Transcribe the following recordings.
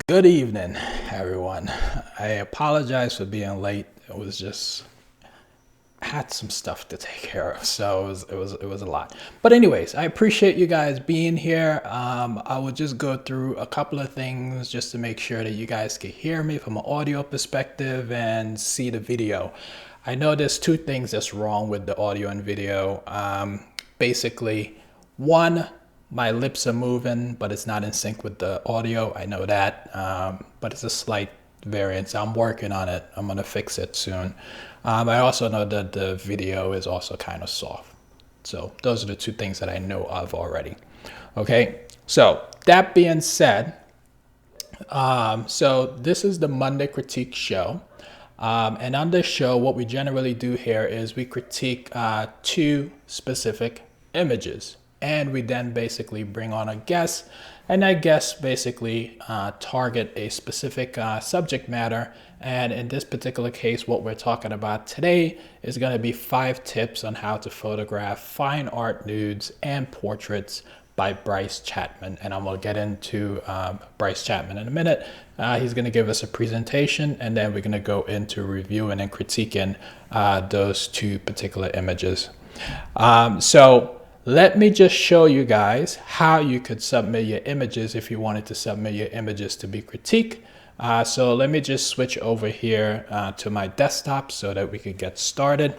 Good evening, everyone. I apologize for being late. It was just I had some stuff to take care of, so it was a lot. But anyways, I appreciate you guys being here. I will just go through a couple of things just to make sure that you guys can hear me from an audio perspective and see the video. I know there's two things that's wrong with the audio and video. Basically, one, my lips are moving, but it's not in sync with the audio. I know that, but it's a slight variance. I'm working on it. I'm gonna fix it soon. I also know that the video is also kind of soft. So those are the two things that I know of already. Okay, so that being said, so this is the Monday Critique Show. And on this show, what we generally do here is we critique two specific images. And we then basically bring on a guest, and that guest basically target a specific subject matter. And in this particular case, what we're talking about today is going to be 5 tips on how to photograph fine art nudes and portraits by Bryce Chapman. And I'm going to get into Bryce Chapman in a minute. He's going to give us a presentation, and then we're going to go into reviewing and critiquing those two particular images. So let me just show you guys how you could submit your images if you wanted to submit your images to be critiqued. So let me just switch over here to my desktop so that we could get started.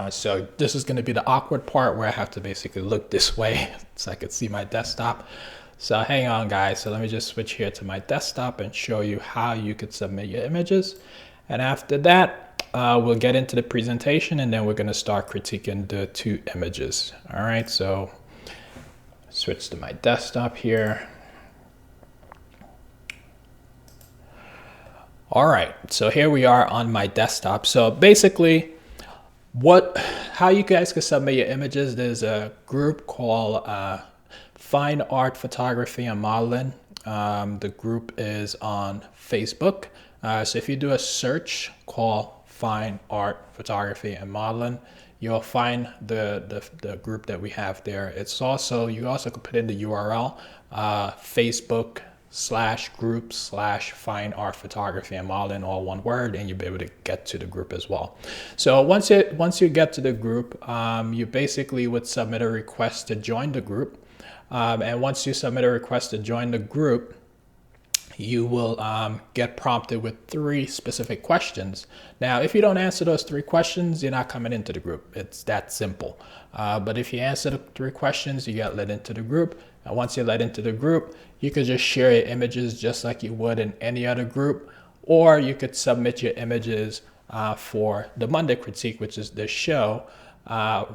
So this is going to be the awkward part where I have to basically look this way so I could see my desktop. So hang on, guys. So let me just switch here to my desktop and show you how you could submit your images. And after that, we'll get into the presentation, and then we're going to start critiquing the two images. All right, so switch to my desktop here. All right, so here we are on my desktop. So basically, how you guys can submit your images, there's a group called Fine Art Photography and Modeling. The group is on Facebook. So if you do a search called Fine Art Photography and Modeling, you'll find the group that we have there. It's also, you also could put in the URL, Facebook/group/Fine Art Photography and Modeling, all one word, and you'll be able to get to the group as well. So once you get to the group, you basically would submit a request to join the group. And once you submit a request to join the group, you will get prompted with 3 specific questions. Now, if you don't answer those 3 questions, you're not coming into the group. It's that simple. But if you answer the 3 questions, you get let into the group. And once you're let into the group, you could just share your images just like you would in any other group, or you could submit your images for the Monday Critique, which is the show,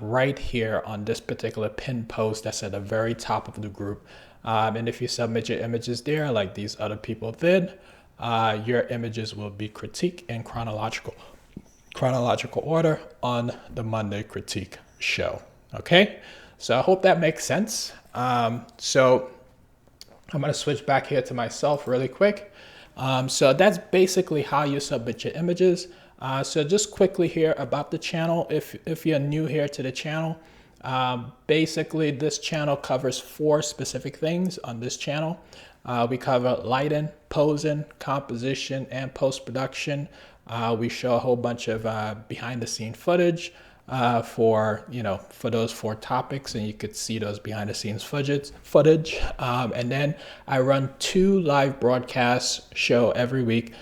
right here on this particular pinned post that's at the very top of the group. And if you submit your images there like these other people did, your images will be critiqued in chronological order on the Monday Critique Show. Okay, so I hope that makes sense. So I'm going to switch back here to myself really quick. So that's basically how you submit your images. So just quickly here about the channel. If you're new here to the channel, basically this channel covers 4 specific things on this channel. We cover lighting, posing, composition, and post-production. We show a whole bunch of behind the scene footage for those 4 topics, and you could see those behind the scenes footage. And then I run 2 live broadcasts show every week.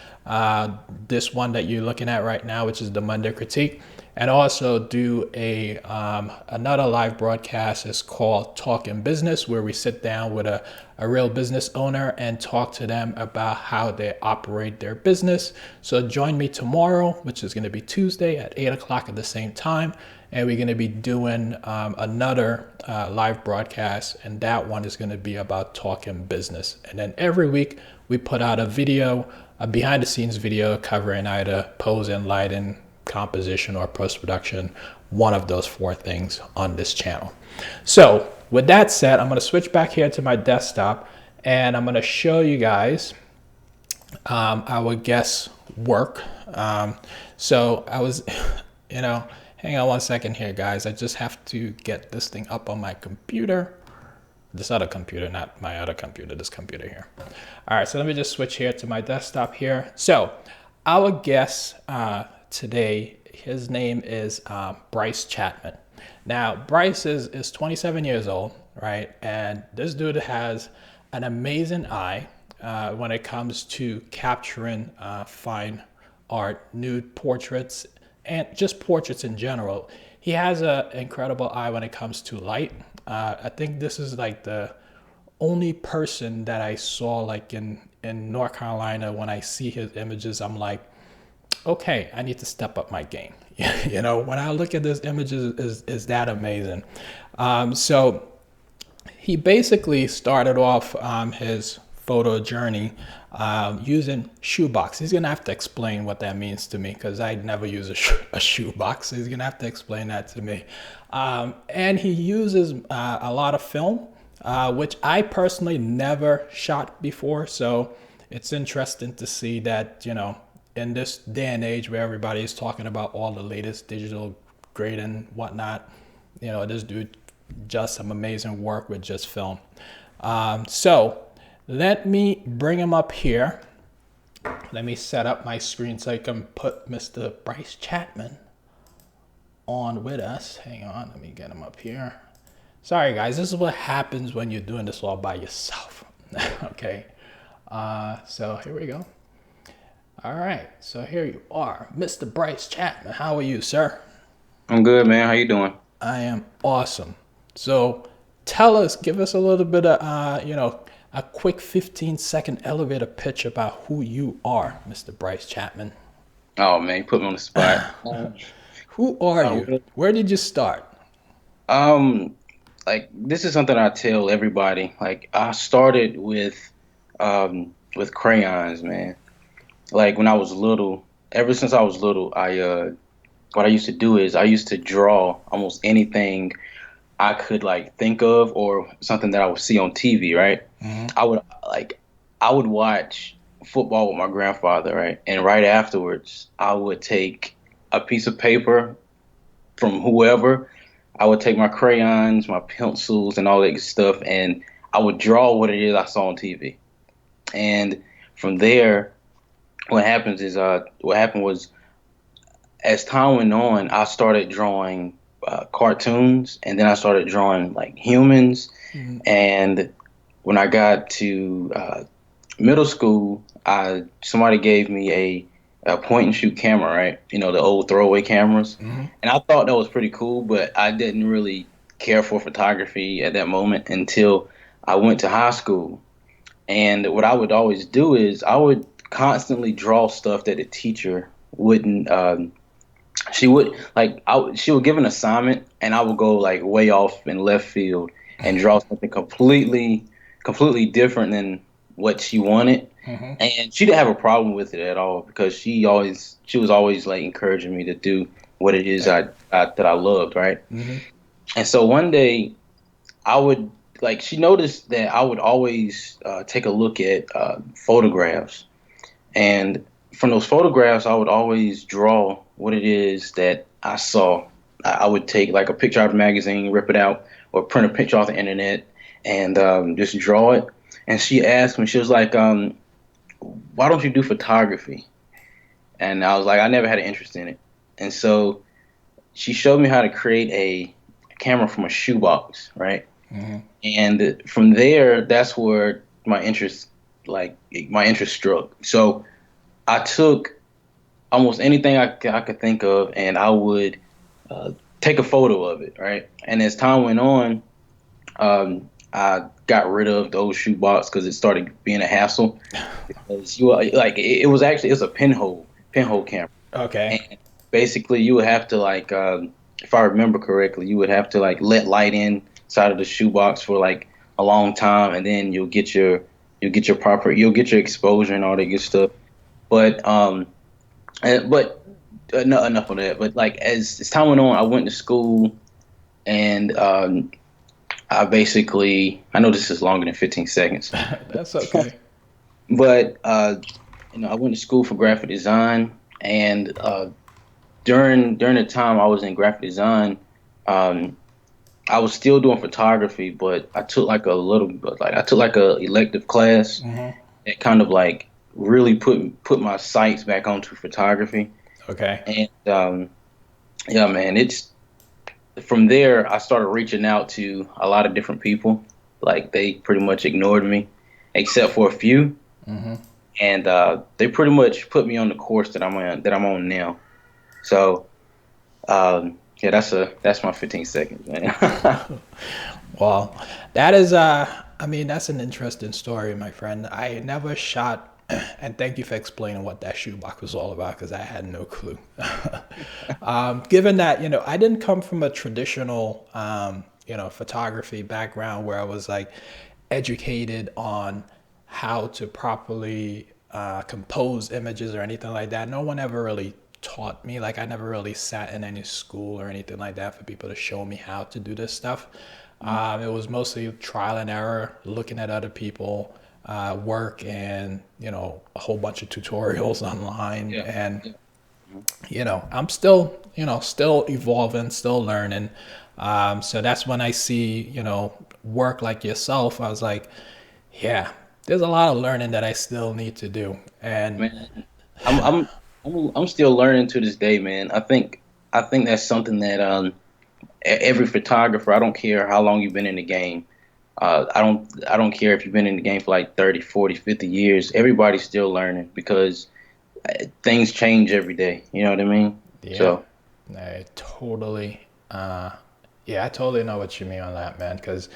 This one that you're looking at right now, which is the Monday Critique, and also do another live broadcast is called Talking Business, where we sit down with a real business owner and talk to them about how they operate their business. So join me tomorrow, which is going to be Tuesday at 8 o'clock at the same time. And we're going to be doing another live broadcast, and that one is going to be about talking business. And then every week we put out a video, a behind the scenes video covering either posing, lighting, composition, or post-production, one of those 4 things on this channel. So with that said, I'm going to switch back here to my desktop, and I'm going to show you guys our guest work. So I was, hang on one second here, guys. I just have to get this thing up on my computer. this other computer, not my other computer, this computer here. All right, so let me just switch here to my desktop here. So our guest today, his name is Bryce Chapman. Now, Bryce is 27 years old, right? And this dude has an amazing eye when it comes to capturing fine art, nude portraits, and just portraits in general. He has an incredible eye when it comes to light. I think this is like the only person that I saw like in North Carolina. When I see his images, I'm like, okay, I need to step up my game. You know, when I look at this images, is that amazing. So he basically started off his photo journey using shoebox. He's gonna have to explain what that means to me, because I never use a shoebox. He's gonna have to explain that to me. And he uses a lot of film, which I personally never shot before. So it's interesting to see that, you know, in this day and age where everybody is talking about all the latest digital grade and whatnot, you know, this dude does some amazing work with just film. So let me bring him up here. Let me set up my screen so I can put Mr. Bryce Chapman on with us. Hang on, let me get him up here. Sorry guys, this is what happens when you're doing this all by yourself. Okay, so here we go. All right, so here you are, Mr. Bryce Chapman. How are you, sir? I'm good, man. How you doing? I am awesome. So tell us, give us a little bit of, you know, a quick 15-second elevator pitch about who you are, Mr. Bryce Chapman. Oh man, you put me on the spot. Who are Uh, you? Where did you start? um, like this is something I tell everybody. Like I started with crayons, man. Like when I was little, ever since I was little, what I used to do is I used to draw almost anything I could like think of or something that I would see on TV, right? Hmm. I would like I would watch football with my grandfather, right? And right afterwards, I would take a piece of paper from whoever. I would take my crayons, my pencils, and all that good stuff, and I would draw what it is I saw on TV. And from there, what happened was as time went on, I started drawing cartoons, and then I started drawing like humans. Hmm. And when I got to middle school, I somebody gave me a point and shoot camera, right? You know, the old throwaway cameras, Hmm. and I thought that was pretty cool, but I didn't really care for photography at that moment until I went to high school. And what I would always do is I would constantly draw stuff that the teacher wouldn't. She would she would give an assignment, and I would go like way off in left field and draw something completely different than what she wanted. Hmm. And she didn't have a problem with it at all because she was always like encouraging me to do what it is that I loved, right? Hmm. And so one day I would like she noticed that I would always take a look at photographs, and from those photographs I would always draw what it is that I saw. I would take like a picture out of a magazine, rip it out, or print a picture off the internet, and just draw it. And she asked me, she was like, "Why don't you do photography?" And I was like, I never had an interest in it. And so she showed me how to create a camera from a shoebox, right? Hmm. And from there, that's where my interest struck. So I took almost anything I could think of, and I would uh, take a photo of it, right? And as time went on, I got rid of the old shoebox because it started being a hassle. Because it was actually it's a pinhole camera, Okay. and basically you would have to like if I remember correctly, you would have to like let light in inside of the shoebox for like a long time, and then you'll get your exposure and all that good stuff. But but no, enough of that. But like as time went on, I went to school, and I know this is longer than 15 seconds, That's okay. but I went to school for graphic design, and during the time I was in graphic design, um, I was still doing photography, but I took like a little, like I took like a elective class Hmm. that kind of like really put my sights back onto photography. Okay. And yeah, man, it's from there I started reaching out to a lot of different people. Like they pretty much ignored me, except for a few, Hmm. and they pretty much put me on the course that I'm on now. So yeah, that's my 15 seconds, man. Well, that is, I mean, that's an interesting story, my friend. I never shot, and thank you for explaining what that shoebox was all about because I had no clue. Given that, I didn't come from a traditional, photography background where I was like educated on how to properly compose images or anything like that. No one ever really taught me. Like I never really sat in any school or anything like that for people to show me how to do this stuff. It was mostly trial and error, looking at other people work, and a whole bunch of tutorials online. Yeah. And Yeah. I'm still still evolving, still learning. So that's when I see work like yourself. I was like, yeah, there's a lot of learning that I still need to do. And Man, I'm I'm I'm still learning to this day, man. I think that's something that every photographer, I don't care how long you've been in the game. I don't care if you've been in the game for like 30, 40, 50 years. Everybody's still learning because things change every day. You know what I mean? yeah, So, I totally, yeah, I totally know what you mean on that, man. Because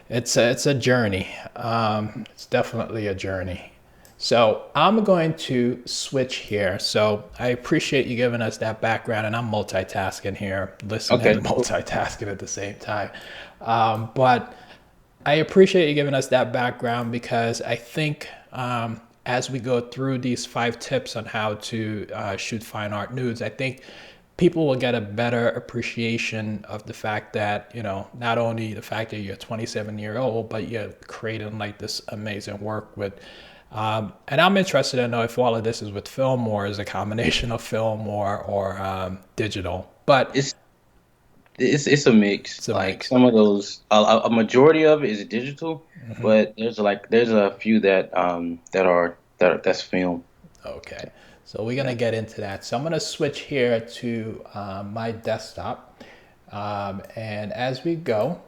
it's a journey. It's definitely a journey. So I'm going to switch here. So I appreciate you giving us that background, and I'm multitasking here, listening okay, and cool. multitasking at the same time. But I appreciate you giving us that background because I think as we go through these 5 tips on how to shoot fine art nudes, I think people will get a better appreciation of the fact that, not only the fact that you're 27-year old, but you're creating like this amazing work with. And I'm interested to know if all of this is with film or is a combination of film or digital, but It's it's a mix. it's a Like mix. some of those, a majority of it is digital, but there's a few that's film. Okay, so we're gonna Yeah. get into that. So I'm gonna switch here to my desktop, and as we go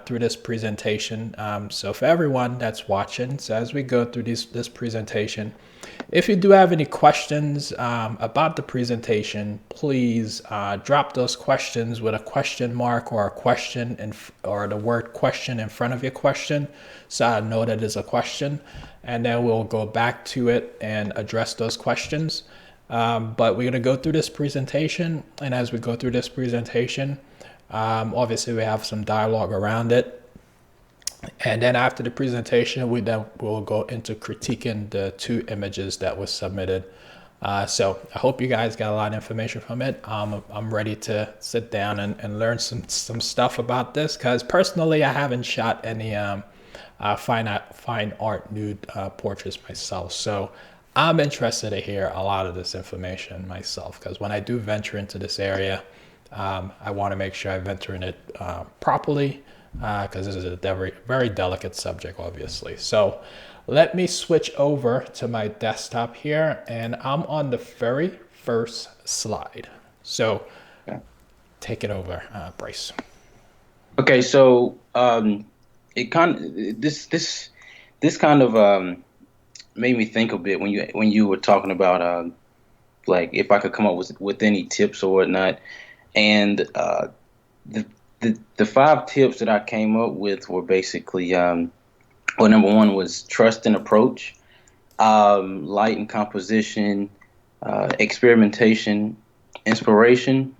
through this presentation, so for everyone that's watching, so as we go through this presentation, if you do have any questions about the presentation, please drop those questions with a question mark or a question or the word question in front of your question, so I know that is a question, and then we'll go back to it and address those questions. But we're going to go through this presentation, and as we go through this presentation, obviously we have some dialogue around it. And then after the presentation, we'll go into critiquing the 2 images that were submitted. So I hope you guys got a lot of information from it. I'm ready to sit down and learn some stuff about this because personally, I haven't shot any fine art nude portraits myself. So I'm interested to hear a lot of this information myself because when I do venture into this area, I want to make sure I venture in it properly because this is a very, very delicate subject, obviously. So let me switch over to my desktop here, and I'm on the very first slide. So Yeah. take it over, Bryce. Okay, so it kind of this kind of made me think a bit when you were talking about like if I could come up with any tips or whatnot, and the, the 5 tips that I came up with were basically well, number one was trust and approach, light and composition, experimentation, inspiration,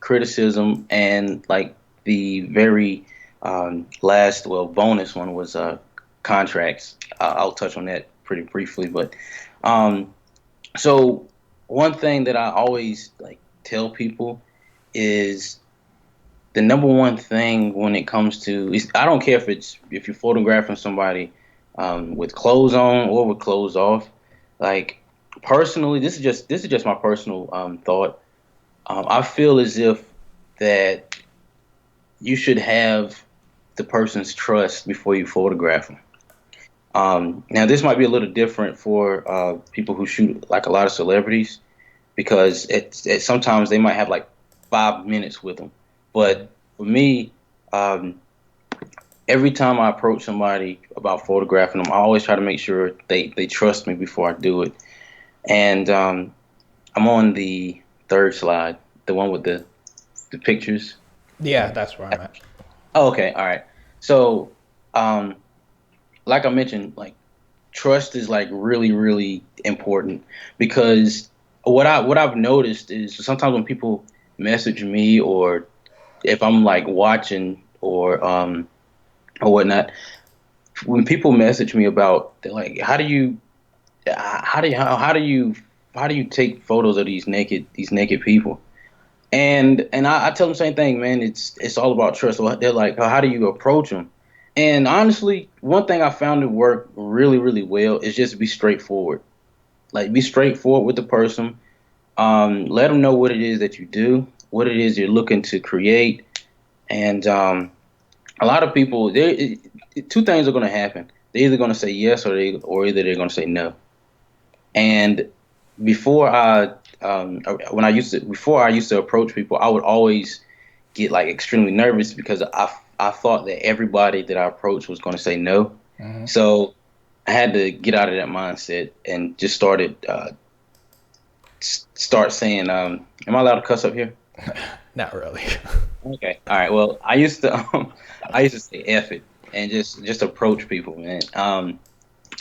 criticism, and like the very last, well, bonus one was contracts. I'll touch on that pretty briefly, but um, so one thing that I always like tell people is the number one thing when it comes to is I don't care if you're photographing somebody with clothes on or with clothes off. Like personally, this is just my personal thought. I feel as if that you should have the person's trust before you photograph them. Now, this might be a little different for people who shoot like a lot of celebrities because sometimes they might have like 5 minutes with them. But for me, um, every time I approach somebody about photographing them, I always try to make sure they trust me before I do it. And I'm on the third slide, the one with the pictures. Yeah, that's where I'm at. Oh, okay, all right. So, um, like I mentioned, like trust is like really, really important because what I've noticed is sometimes when people message me or if I'm like watching or whatnot, when people message me about they're like, how do you how do you take photos of these naked people? And I tell them the same thing, man. It's all about trust. So they're like, how do you approach them? And honestly, one thing I found to work really, really well is just be straightforward. Like be straightforward with the person. Let them know what it is that you do, what it is you're looking to create, and a lot of people, two things are going to happen. They're either going to say yes or either they're going to say no. And before I when I used to before I used to approach people, I would always get like extremely nervous because I thought that everybody that I approached was going to say no. Hmm. So I had to get out of that mindset and just start saying, "Am I allowed to cuss up here?" Not really. Okay, all right. Well, I used to I used to say "F it" and just approach people, man.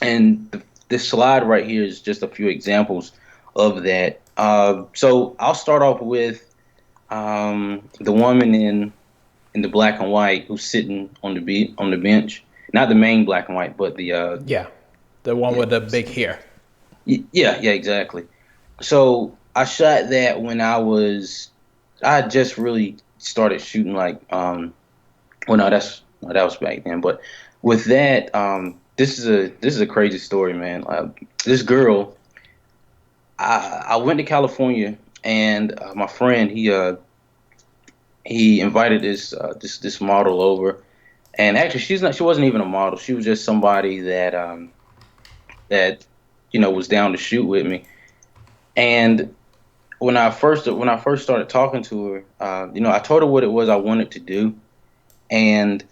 And this slide right here is just a few examples of that. So I'll start off with the woman in the black and white who's sitting on the bench. Not the main black and white, but the Yeah, the one yeah, with the big hair. yeah, exactly. So I shot that when I had just really started shooting like well no no, that was back then, but with that this is a crazy story, man. This girl, I went to California and my friend he invited this model over, and actually she wasn't even a model. She was just somebody that was down to shoot with me. And when I first started talking to her, I told her what it was I wanted to do, and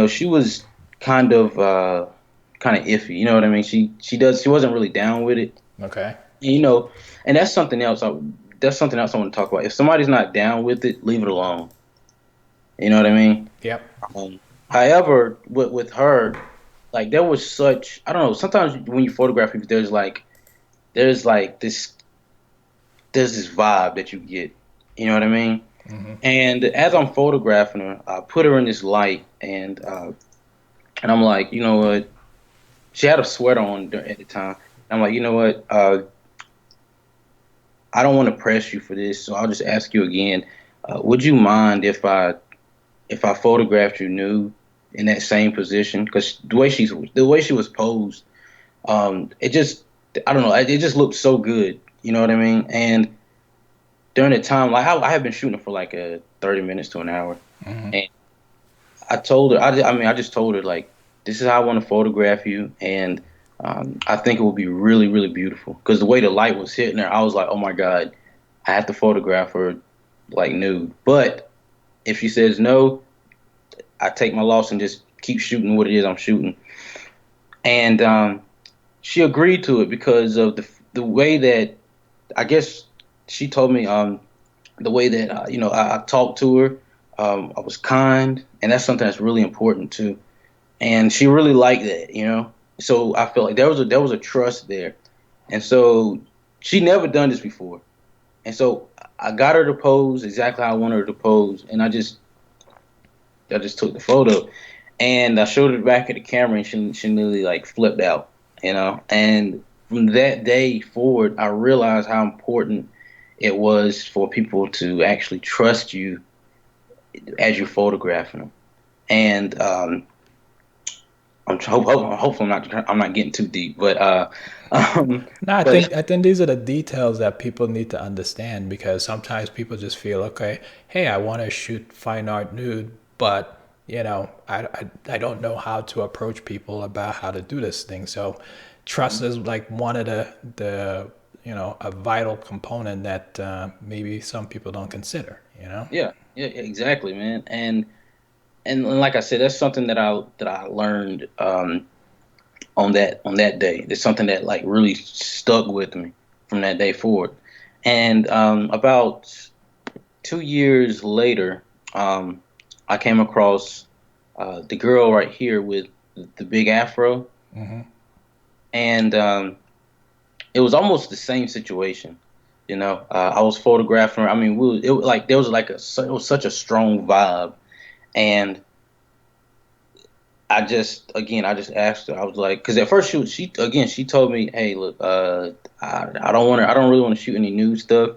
she was kind of kind of iffy. You know what I mean? She wasn't really down with it. Okay. And, and that's something else I want to talk about. If somebody's not down with it, leave it alone. You know what I mean? Yep. Um, However, with her, like there was such I don't know. Sometimes when you photograph people, there's like there's this vibe that you get. You know what I mean? Hmm. And as I'm photographing her, I put her in this light, and I'm like, you know what? She had a sweater on at the time. I'm like, you know what? I don't want to press you for this, so I'll just ask you again. Would you mind if I photographed you nude in that same position? Because the way she was posed, it just I don't know, it just looked so good. You know what I mean? And during the time, like I have been shooting for like 30 minutes to an hour, Hmm. and I told her, I mean, I just told her like, this is how I want to photograph you, and I think it will be really, really beautiful. Because the way the light was hitting her, I was like, oh my God, I have to photograph her like nude. But if she says no, I take my loss and just keep shooting what it is I'm shooting. And she agreed to it because of the way that I guess she told me the way that I talked to her. I was kind, and that's something that's really important too. And she really liked that. So I felt like there was a trust there, and so she never done this before, and so I got her to pose exactly how I wanted her to pose, and I just took the photo, and I showed her the back of the camera, and she nearly like flipped out. And from that day forward, I realized how important it was for people to actually trust you as you're photographing them. And hopefully I'm not getting too deep, but um, No, I but think I think these are the details that people need to understand because sometimes people just feel, okay, hey, I want to shoot fine art nude, but I don't know how to approach people about how to do this thing. So trust is like one of the a vital component that maybe some people don't consider. Yeah, yeah, exactly, man. And like I said, that's something that I learned on that day. It's something that like really stuck with me from that day forward. And about 2 years later, um, I came across the girl right here with the big afro, and it was almost the same situation. I was photographing her. I mean, there was like it was such a strong vibe, and I just asked her. I was like, because at first she told me, hey, look, I don't really want to shoot any nude stuff.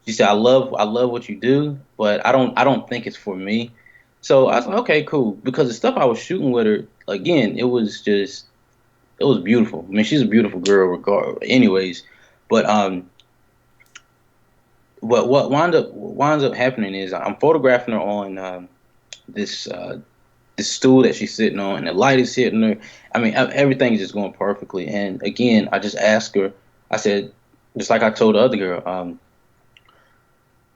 She said, I love what you do, but I don't think it's for me. So I was like, okay, cool, because the stuff I was shooting with her, again, it was beautiful. I mean, she's a beautiful girl, anyways. But what winds up happening is I'm photographing her on this this stool that she's sitting on, and the light is hitting her. I mean, everything is just going perfectly. And again, I just asked her. I said, just like I told the other girl,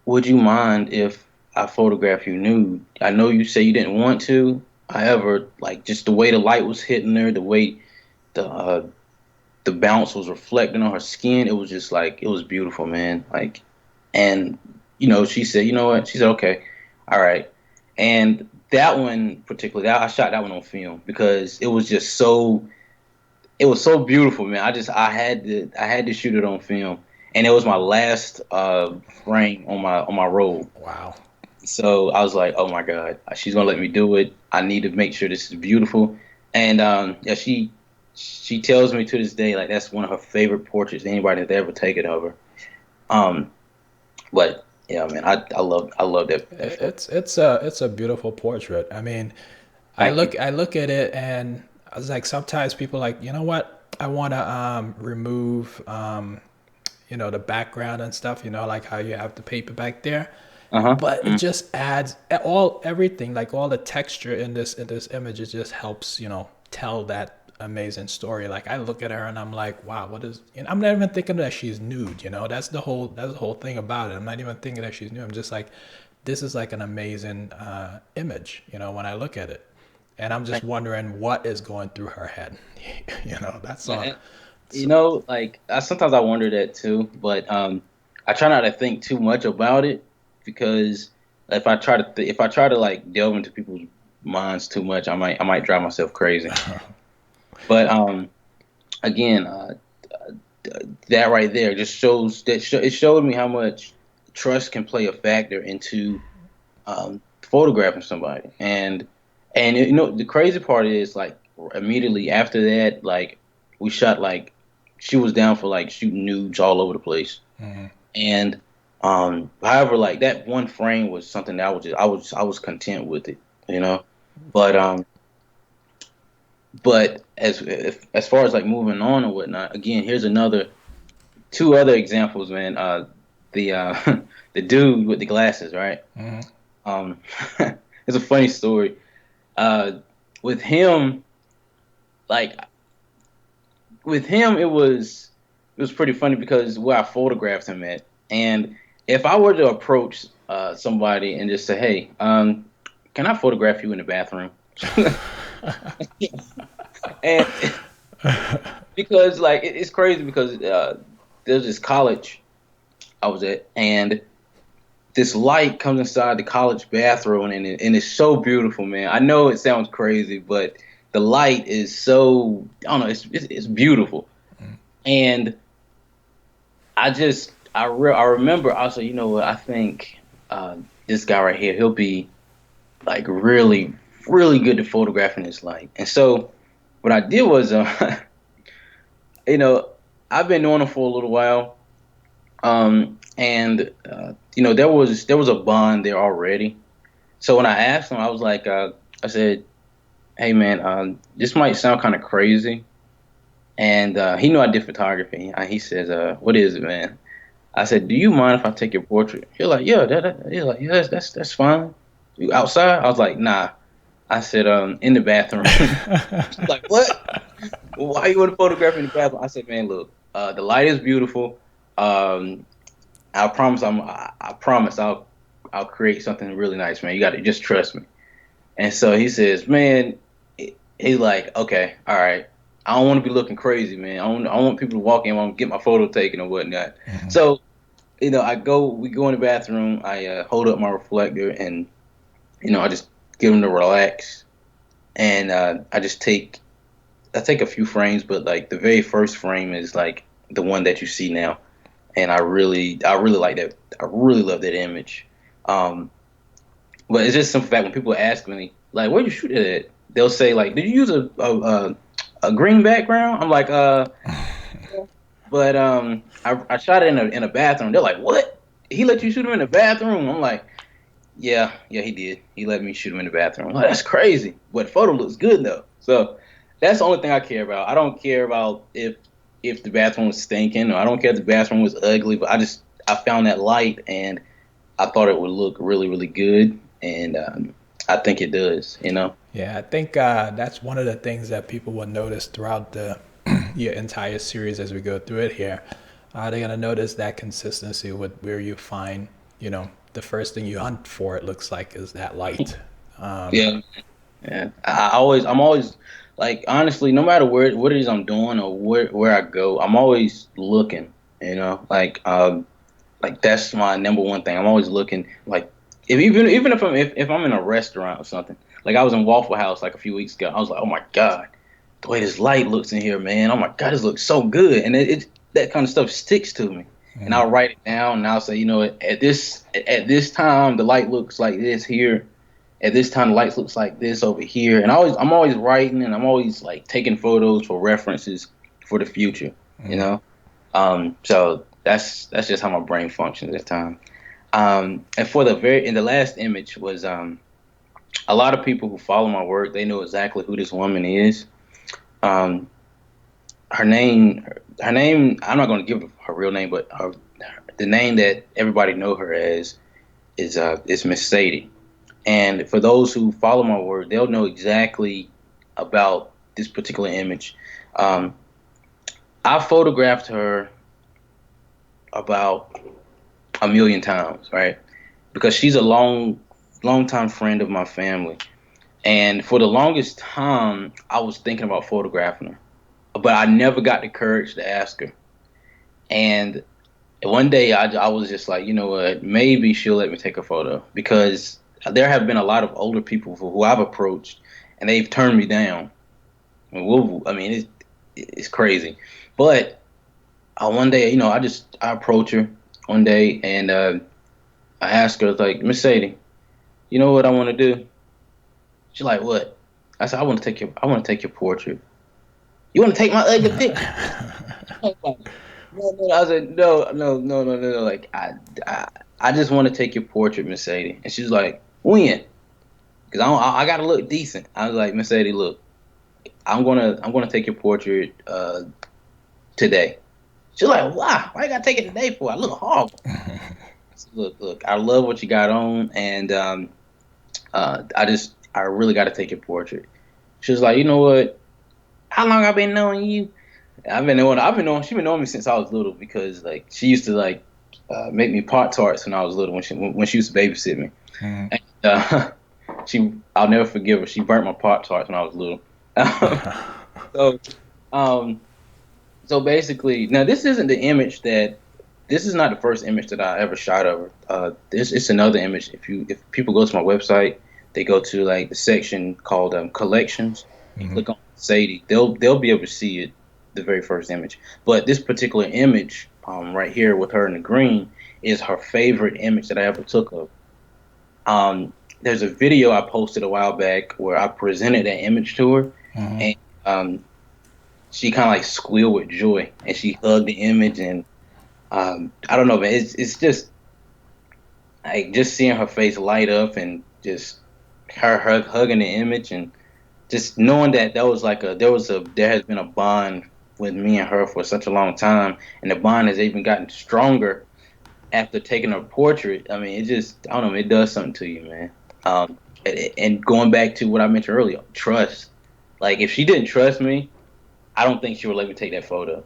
would you mind if I photograph you nude? I know you say you didn't want to. However, like just the way the light was hitting her, the way the uh, the bounce was reflecting on her skin, it was just like it was beautiful, man. Like, and she said, you know what? She said, okay, all right. And that one particularly, I shot that one on film because it was just it was so beautiful, man. I had to shoot it on film, and it was my last frame on my roll. Wow. So I was like, oh my god, she's gonna let me do it. I need to make sure this is beautiful. And yeah, she tells me to this day like that's one of her favorite portraits anybody has ever taken of her. Um, but yeah, man, I love that photo. It's a beautiful portrait. I mean, Thank you. I look at it and I was like, sometimes people like, you know what? I want to remove the background and stuff. Like how you have the paper back there, Uh but it huh. just adds everything, like all the texture in this image. It just helps tell that amazing story. Like I look at her and I'm like, wow, what is? I'm not even thinking that she's nude. That's the whole thing about it. I'm not even thinking that she's nude. I'm just like, this is like an amazing image. When I look at it, and I'm just wondering what is going through her head. That's all. And, So, like sometimes I wonder that too, but I try not to think too much about it because if I try to like delve into people's minds too much, I might drive myself crazy. But again, that right there just shows it showed me how much trust can play a factor into photographing somebody. And the crazy part is like immediately after that, like we shot like she was down for like shooting nudes all over the place. And however, like that one frame was something that I was content with it, you know. But as far as like moving on or whatnot, again, here's another two other examples, man. The the dude with the glasses, right? Um, it's a funny story. Uh, with him, like it was pretty funny because where I photographed him at, and if I were to approach somebody and just say, "Hey, can I photograph you in the bathroom?" and because like it's crazy because there's this college I was at, and this light comes inside the college bathroom, and it's so beautiful, man. I know it sounds crazy, but the light is so I don't know, it's beautiful. And I remember also, you know what, I think this guy right here, he'll be like really really good to photograph in this light. And so what I did was you know I've been knowing him for a little while. And there was a bond there already. So when I asked him, I was like, I said, "Hey man, this might sound kind of crazy," and he knew I did photography. He says, "What is it, man?" I said, "Do you mind if I take your portrait?" He's like, "Yeah, he's like, yeah, that's fine." You outside? I was like, nah. I said, in the bathroom. She's like, what? Why you want to photograph in the bathroom? I said, man, look, the light is beautiful. Um, I promise I promise I'll create something really nice, man. You got to just trust me. And so he says, man, he's like, okay, all right. I don't want to be looking crazy, man. I want people to walk in, want to get my photo taken or whatnot. Mhm. So, we go in the bathroom. I hold up my reflector, and I just give him to relax, and I take a few frames, but like the very first frame is like the one that you see now, and I really like that. I really love that image. Um, but it's just simple fact when people ask me like, "Where'd you shoot it at?" They'll say like, "Did you use a green background?" I'm like, but I shot it in a bathroom. They're like, "What? He let you shoot him in the bathroom?" I'm like, yeah, he did. He let me shoot him in the bathroom. I'm like, that's crazy. But the photo looks good though. So that's the only thing I care about. I don't care about if the bathroom was stinking, or I don't care if the bathroom was ugly. But I found that light, and I thought it would look really really good, and I think it does. Yeah, I think that's one of the things that people will notice throughout the your entire series as we go through it here. They're gonna notice that consistency with where you find, the first thing you hunt for. It looks like is that light. Yeah, yeah. I'm always like honestly, no matter what it is I'm doing or where I go, I'm always looking. Like that's my number one thing. I'm always looking like even if I'm in a restaurant or something. Like I was in Waffle House like a few weeks ago. I was like, oh my god, the way this light looks in here, man. Oh my god, this looks so good, and it that kind of stuff sticks to me. And Mm. I'll write it down, and I'll say, at this time the light looks like this here. At this time the light looks like this over here. And I'm always writing, and I'm always like taking photos for references for the future. You Mm. know. So that's just how my brain functions at the time. And for the last image was a lot of people who follow my work. They know exactly who this woman is. Um, her name, her name. I'm not going to give her real name, but the name that everybody know her as is Miss Sadie. And for those who follow my work, they'll know exactly about this particular image. Um, I photographed her about a million times, right? Because she's a long time friend of my family. And for the longest time, I was thinking about photographing her, but I never got the courage to ask her. And one day I was just like, you know what, maybe she'll let me take a photo because there have been a lot of older people who I've approached and they've turned me down. I mean, it's crazy. But one day, I approach her one day and I ask her, like, Miss Sadie, you know what I want to do? She's like, what? I said, I want to take your portrait. You want to take my ugly picture? I was like, no. I said, no. Like, I just want to take your portrait, Miss Sadie. And she's like, when? Because I gotta look decent. I was like, Miss Sadie, look, I'm gonna take your portrait today. She's like, why? Why you gotta take it today for? I look horrible. I said, look, I love what you got on, and I really got to take your portrait. She was like, you know what? How long I been knowing you? She been knowing me since I was little because like she used to like make me Pop Tarts when I was little when she used to babysit me. Mm. And, I'll never forgive her. She burnt my Pop Tarts when I was little. so, um, so basically, now this is not the first image that I ever shot of her. This it's another image. If people go to my website, they go to like the section called collections and Mhm. click on Sadie. They'll be able to see it, the very first image. But this particular image, right here with her in the green, is her favorite image that I ever took of. There's a video I posted a while back where I presented that image to her, Mhm. and um, she kind of like squealed with joy, and she hugged the image, and I don't know, man. It's just like just seeing her face light up and just hugging the image and just knowing that there has been a bond with me and her for such a long time, and the bond has even gotten stronger after taking her portrait. I mean, it just I don't know, it does something to you, man. And going back to what I mentioned earlier, trust. Like if she didn't trust me, I don't think she would let me take that photo.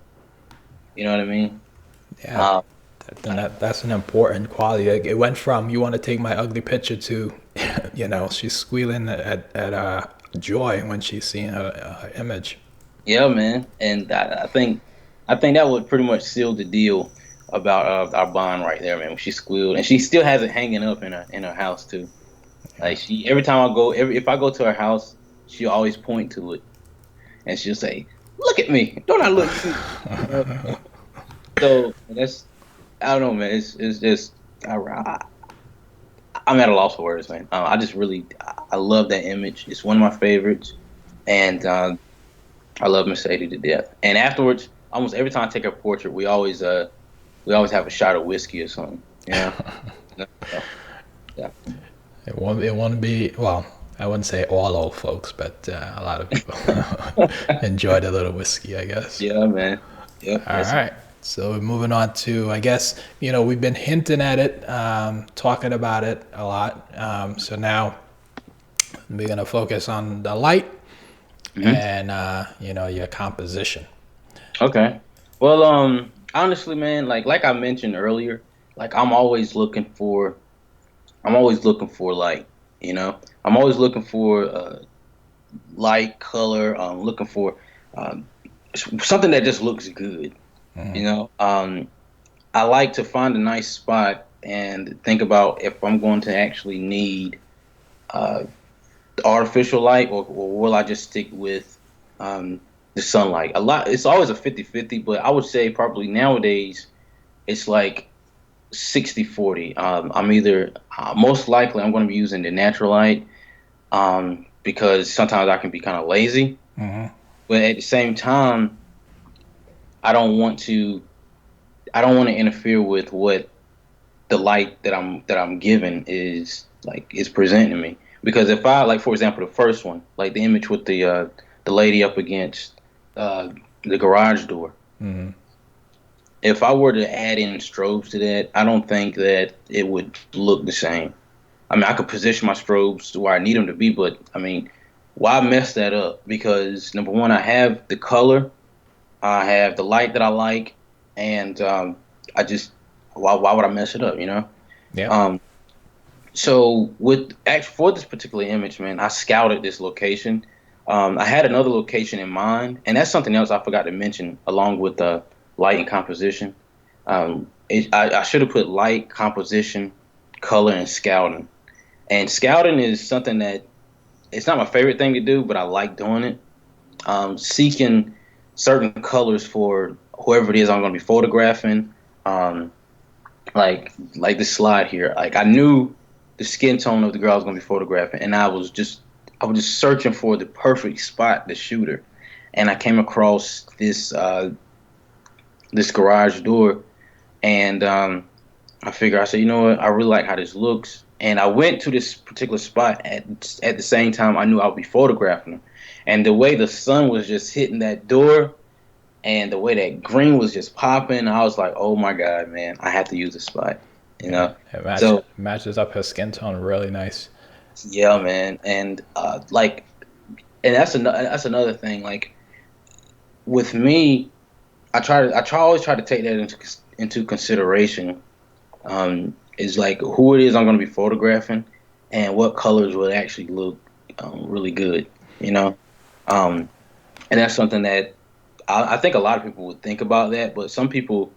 You know what I mean? Yeah, Um, then that's an important quality. Like, it went from you want to take my ugly picture to, she's squealing at joy when she's seeing her image. yeah, man. And I think that would pretty much seal the deal about our bond right there, man. When she squealed, and she still has it hanging up in her house too. Yeah. Like she every time I go, if I go to her house, she'll always point to it, and she'll say, "Look at me, don't I look good?" You know? So that's I don't know, man. It's just I'm at a loss for words, man. I just really I love that image. It's one of my favorites, and I love Mercedes to death. And afterwards, almost every time I take her portrait, we always have a shot of whiskey or something. You know? So, yeah. It won't be, well, I wouldn't say all old folks, but a lot of people enjoy the little whiskey, I guess. Yeah, man. Yep. All right. So we're moving on to, I guess, we've been hinting at it, talking about it a lot. So now we're going to focus on the light Hmm. and, your composition. Okay. Well, honestly, man, like I mentioned earlier, like I'm always looking for light. You know, I'm always looking for light, color. Looking for um, something that just looks good. You know, I like to find a nice spot and think about if I'm going to actually need uh, artificial light, or will I just stick with um, the sunlight? A lot. It's always a 50-50, but I would say probably nowadays it's like 60-40. I'm either most likely I'm going to be using the natural light because sometimes I can be kind of lazy, but at the same time I don't want to I don't want to interfere with what the light that I'm given is presenting to me. Because if I like, for example, the first one, like the image with the lady up against uh, the garage door, if I were to add in strobes to that, I don't think that it would look the same. I mean, I could position my strobes to where I need them to be, but I mean, why mess that up? Because number one, I have the color, I have the light that I like, and I just why would I mess it up? You know. Yep. Um, So with actually for this particular image, man, I scouted this location. I had another location in mind, and that's something else I forgot to mention along with light and composition. I should have put light, composition, color, and scouting. And scouting is something that it's not my favorite thing to do, but I like doing it. Seeking certain colors for whoever it is I'm going to be photographing. Um, like this slide here. Like I knew the skin tone of the girl I was gonna be photographing, and I was just searching for the perfect spot to shoot her, and I came across this garage door, and I figured I said, you know what, I really like how this looks, and I went to this particular spot at the same time I knew I would be photographing her, and the way the sun was just hitting that door. And the way that green was just popping, I was like, "Oh my god, man! I have to use this spot." You Yeah. know. It So matches up her skin tone really nice. yeah, man, and and that's another thing. Like with me, I try always try to take that into consideration. Is like who it is I'm going to be photographing, and what colors would actually look really good. You know, um, and that's something that I think a lot of people would think about that, but some people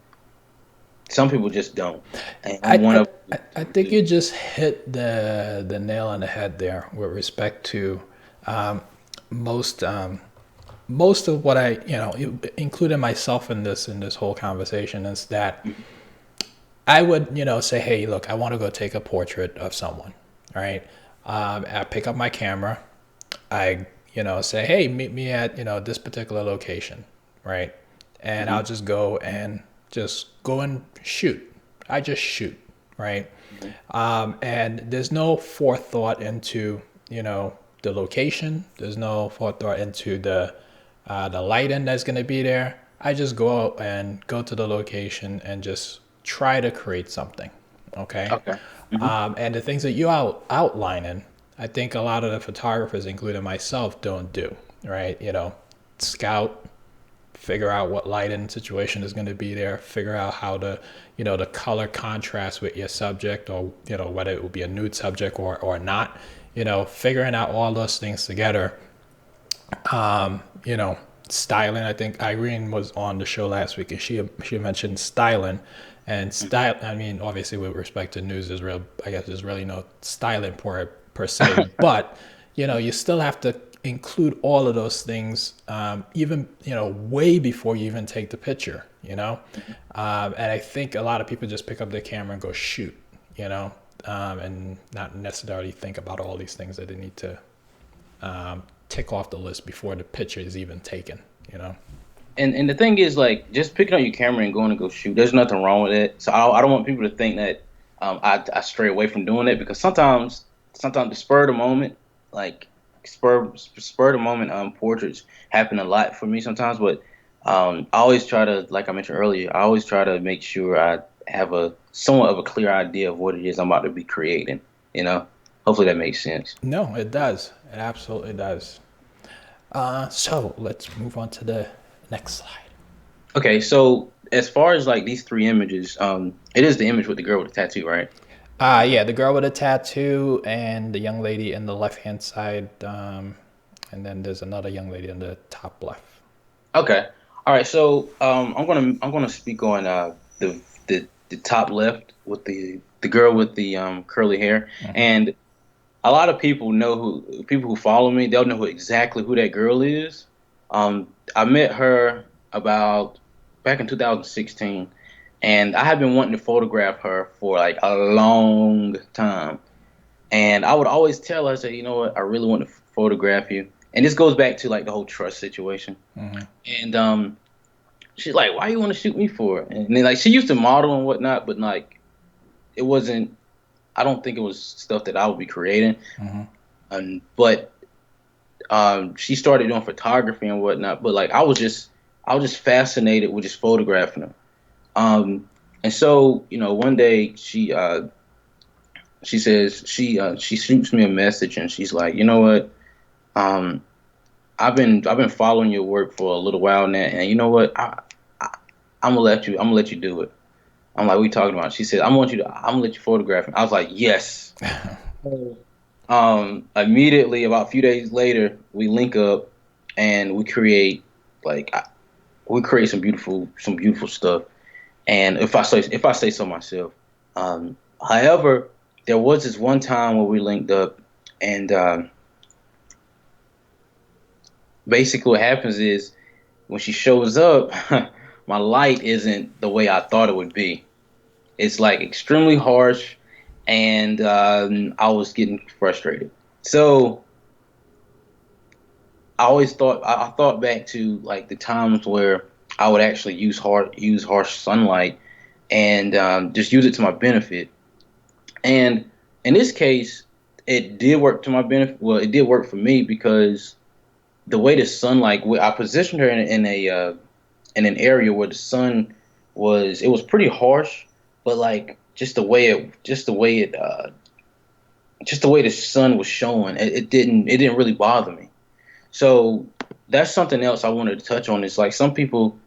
just don't, and I, I'm one I, of them I who think do. you just hit the nail on the head there with respect to most most of what I, including myself in this whole conversation, is that I would, say, hey, look, I want to go take a portrait of someone, right? I pick up my camera, I, say, hey, meet me at, this particular location, right? And Hmm. I'll just go and shoot. I just shoot, right? Hmm. And there's no forethought into, the location. There's no forethought into the lighting that's going to be there. I just go out and go to the location and just try to create something. Okay. Okay. Hmm. And the things that you outlining, I think a lot of the photographers, including myself, don't do, right? Scout, figure out what lighting situation is going to be there, figure out how to, the color contrast with your subject, or, whether it will be a nude subject or not, figuring out all those things together. You know, styling. I think Irene was on the show last week, and she mentioned styling, and style. I mean, obviously, with respect to news, I guess there's really no styling per se, but you still have to include all of those things, even way before you even take the picture. And I think a lot of people just pick up their camera and go shoot. And not necessarily think about all these things that they need to tick off the list before the picture is even taken. And the thing is, like, just picking up your camera and going to go shoot. There's nothing wrong with it. So I don't want people to think that I stray away from doing it, because sometimes the spur of the moment, like spur of the moment portraits happen a lot for me sometimes. But I always try to, like I mentioned earlier, I always try to make sure I have a somewhat of a clear idea of what it is I'm about to be creating. You know, hopefully that makes sense. No, it does. It absolutely does. So let's move on to the next slide. Okay, so as far as like these three images, it is the image with the girl with the tattoo, right? Yeah, the girl with a tattoo and the young lady in the left hand side, and then there's another young lady in the top left. Okay. All right. So I'm gonna speak on the top left with the girl with the curly hair, Mm-hmm. and a lot of people who follow me, they'll know exactly who that girl is. I met her about back in 2016, and I have been wanting to photograph her for like a long time. And I would always tell her, I say, you know what, I really want to photograph you. And this goes back to like the whole trust situation. Mm-hmm. And she's like, why you want to shoot me for? And then like she used to model and whatnot, but like it wasn't. I don't think it was stuff that I would be creating. Mm-hmm. But she started doing photography and whatnot. But like I was just fascinated with just photographing her. And so one day she says she shoots me a message and she's like, you know what? Um, I've been following your work for a little while now, and you know what? I I'm gonna let you do it. I'm like, what are you talking about? She said, I'm gonna let you photograph me. I was like, yes. Immediately, about a few days later, we link up and like we create some beautiful stuff. And if I say so myself, however, there was this one time where we linked up, and basically what happens is when she shows up, my light isn't the way I thought it would be. It's like extremely harsh, and I was getting frustrated. So I thought back to like the times where I would actually use harsh sunlight and just use it to my benefit. And in this case, it did work to my benefit. Well, it did work for me because the way the sunlight, I positioned her in an area where the sun was pretty harsh, but like just the way the sun was showing, it didn't really bother me. So that's something else I wanted to touch on. Is like some people,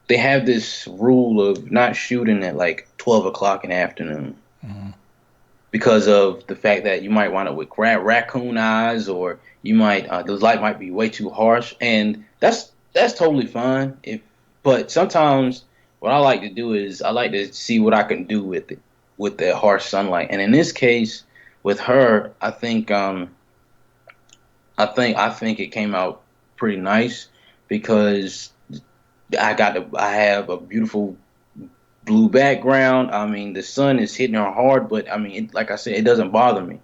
they have this rule of not shooting at like 12 o'clock in the afternoon Mm-hmm. because of the fact that you might wind up with raccoon eyes, or you might the light might be way too harsh, and that's totally fine. But sometimes what I like to do is I like to see what I can do with it with the harsh sunlight. And in this case, with her, I think it came out pretty nice because I have a beautiful blue background. I mean, the sun is hitting her hard, but I mean, like I said, it doesn't bother me.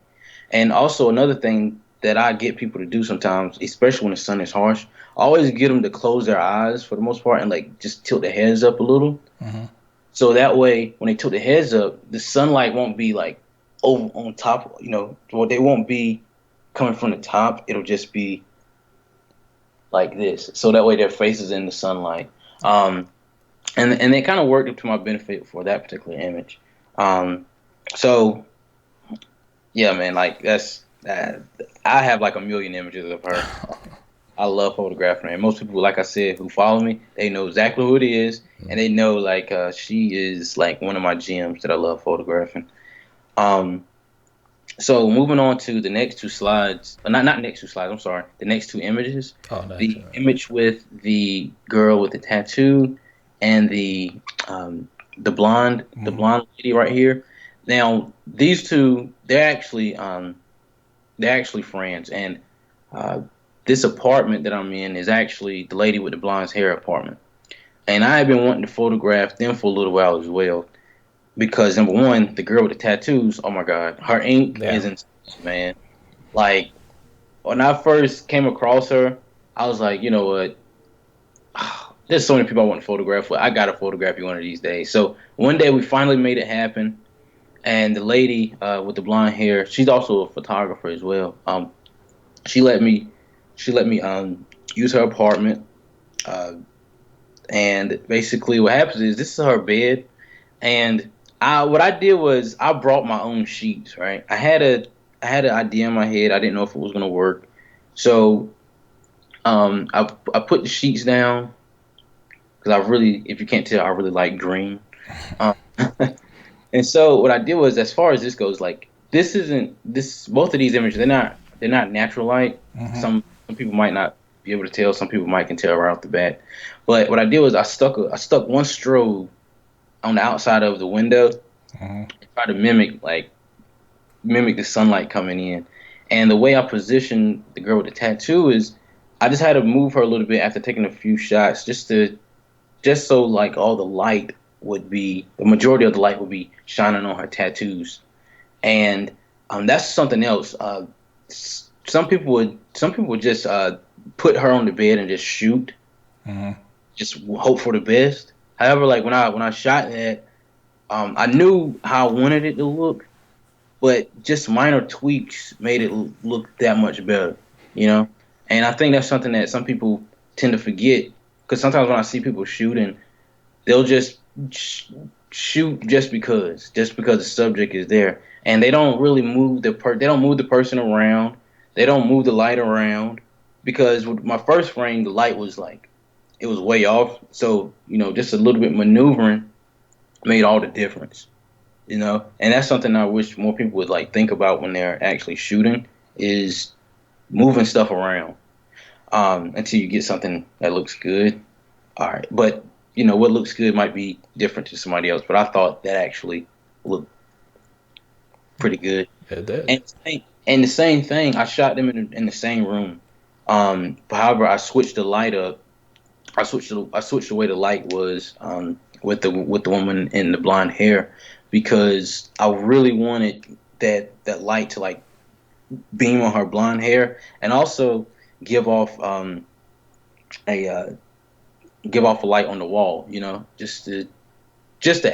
And also another thing that I get people to do sometimes, especially when the sun is harsh, I always get them to close their eyes for the most part and like just tilt their heads up a little. Mm-hmm. So that way, when they tilt their heads up, the sunlight won't be like over on top. Well, they won't be coming from the top. It'll just be like this. So that way, their face is in the sunlight. Um, and it kind of worked up to my benefit for that particular image. Um, So yeah, man, like that's I have like a million images of her. I love photographing her. And most people, like I said, who follow me, they know exactly who it is, and they know like she is like one of my gems that I love photographing. Um, so moving on to the next two slides, not next two slides. I'm sorry, the next two images. Oh, nice. The image with the girl with the tattoo and the Mm-hmm. blonde lady right here. Now these two, they're actually friends, and uh, this apartment that I'm in is actually the lady with the blonde hair apartment. And I have been wanting to photograph them for a little while as well because number one, the girl with the tattoos, oh my god, her ink Yeah. is insane, man. Like when I first came across her, I was like, you know what? There's so many people I want to photograph with. I gotta photograph you one of these days. So one day we finally made it happen, and the lady with the blonde hair, she's also a photographer as well. She let me she let me use her apartment, uh, and basically what happens is this is her bed, and I what I did was I brought my own sheets. Right, I had an idea in my head. I didn't know if it was gonna work, so I put the sheets down because I really, if you can't tell, I really like green. Um, and so what I did was, as far as this goes, like this isn't this both of these images, they're not natural light. Mm-hmm. Some people might not be able to tell. Some people might can tell right off the bat. But what I did was I stuck one strobe on the outside of the window Mm-hmm. and try to mimic the sunlight coming in. And the way I positioned the girl with the tattoo is I just had to move her a little bit after taking a few shots just so like all the light would be the majority of the light would be shining on her tattoos. And that's something else. Some people would just put her on the bed and just shoot, Mm-hmm. just hope for the best. However, like when I shot that, I knew how I wanted it to look, but just minor tweaks made it look that much better, you know. And I think that's something that some people tend to forget because sometimes when I see people shooting, they'll just shoot just because the subject is there, and they don't really move they don't move the person around, they don't move the light around because with my first frame the light was like it was way off, so you know just a little bit maneuvering made all the difference, you know. And that's something I wish more people would like think about when they're actually shooting is moving stuff around until you get something that looks good. All right, but you know what looks good might be different to somebody else. But I thought that actually looked pretty good. It did. And the same thing, I shot them in the same room. However, I switched the light up. I switched the way the light was with the woman in the blonde hair because I really wanted that light to like beam on her blonde hair and also give off a give off a light on the wall. You know, just to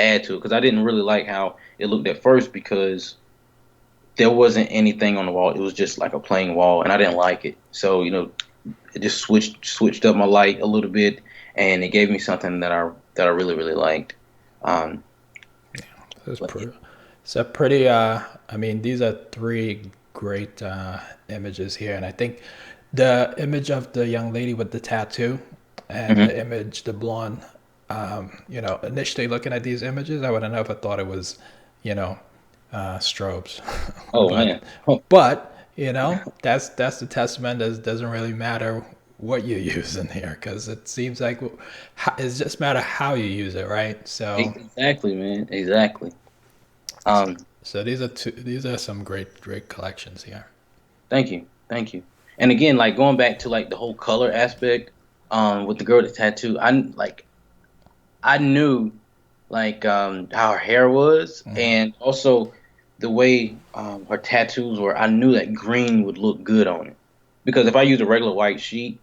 add to it because I didn't really like how it looked at first because there wasn't anything on the wall. It was just like a plain wall, and I didn't like it. So you know, it just switched up my light a little bit, and it gave me something that I really really liked. Um, It's but pretty. It's a pretty. I mean, these are three great images here, and I think the image of the young lady with the tattoo and mhm. the image, the blonde. You know, initially looking at these images, I would have never thought it was, you know, strobes, Oh but man, oh, you know, that's the testament. That it doesn't really matter what you use in here because it seems like it just matter how you use it, right? So exactly, man, exactly. Um, so these are these are some great collections here. Thank you, thank you. And again, like going back to like the whole color aspect, with the girl with the tattoo, I knew like how her hair was, and also the way her tattoos were. I knew that green would look good on it because if I use a regular white sheet,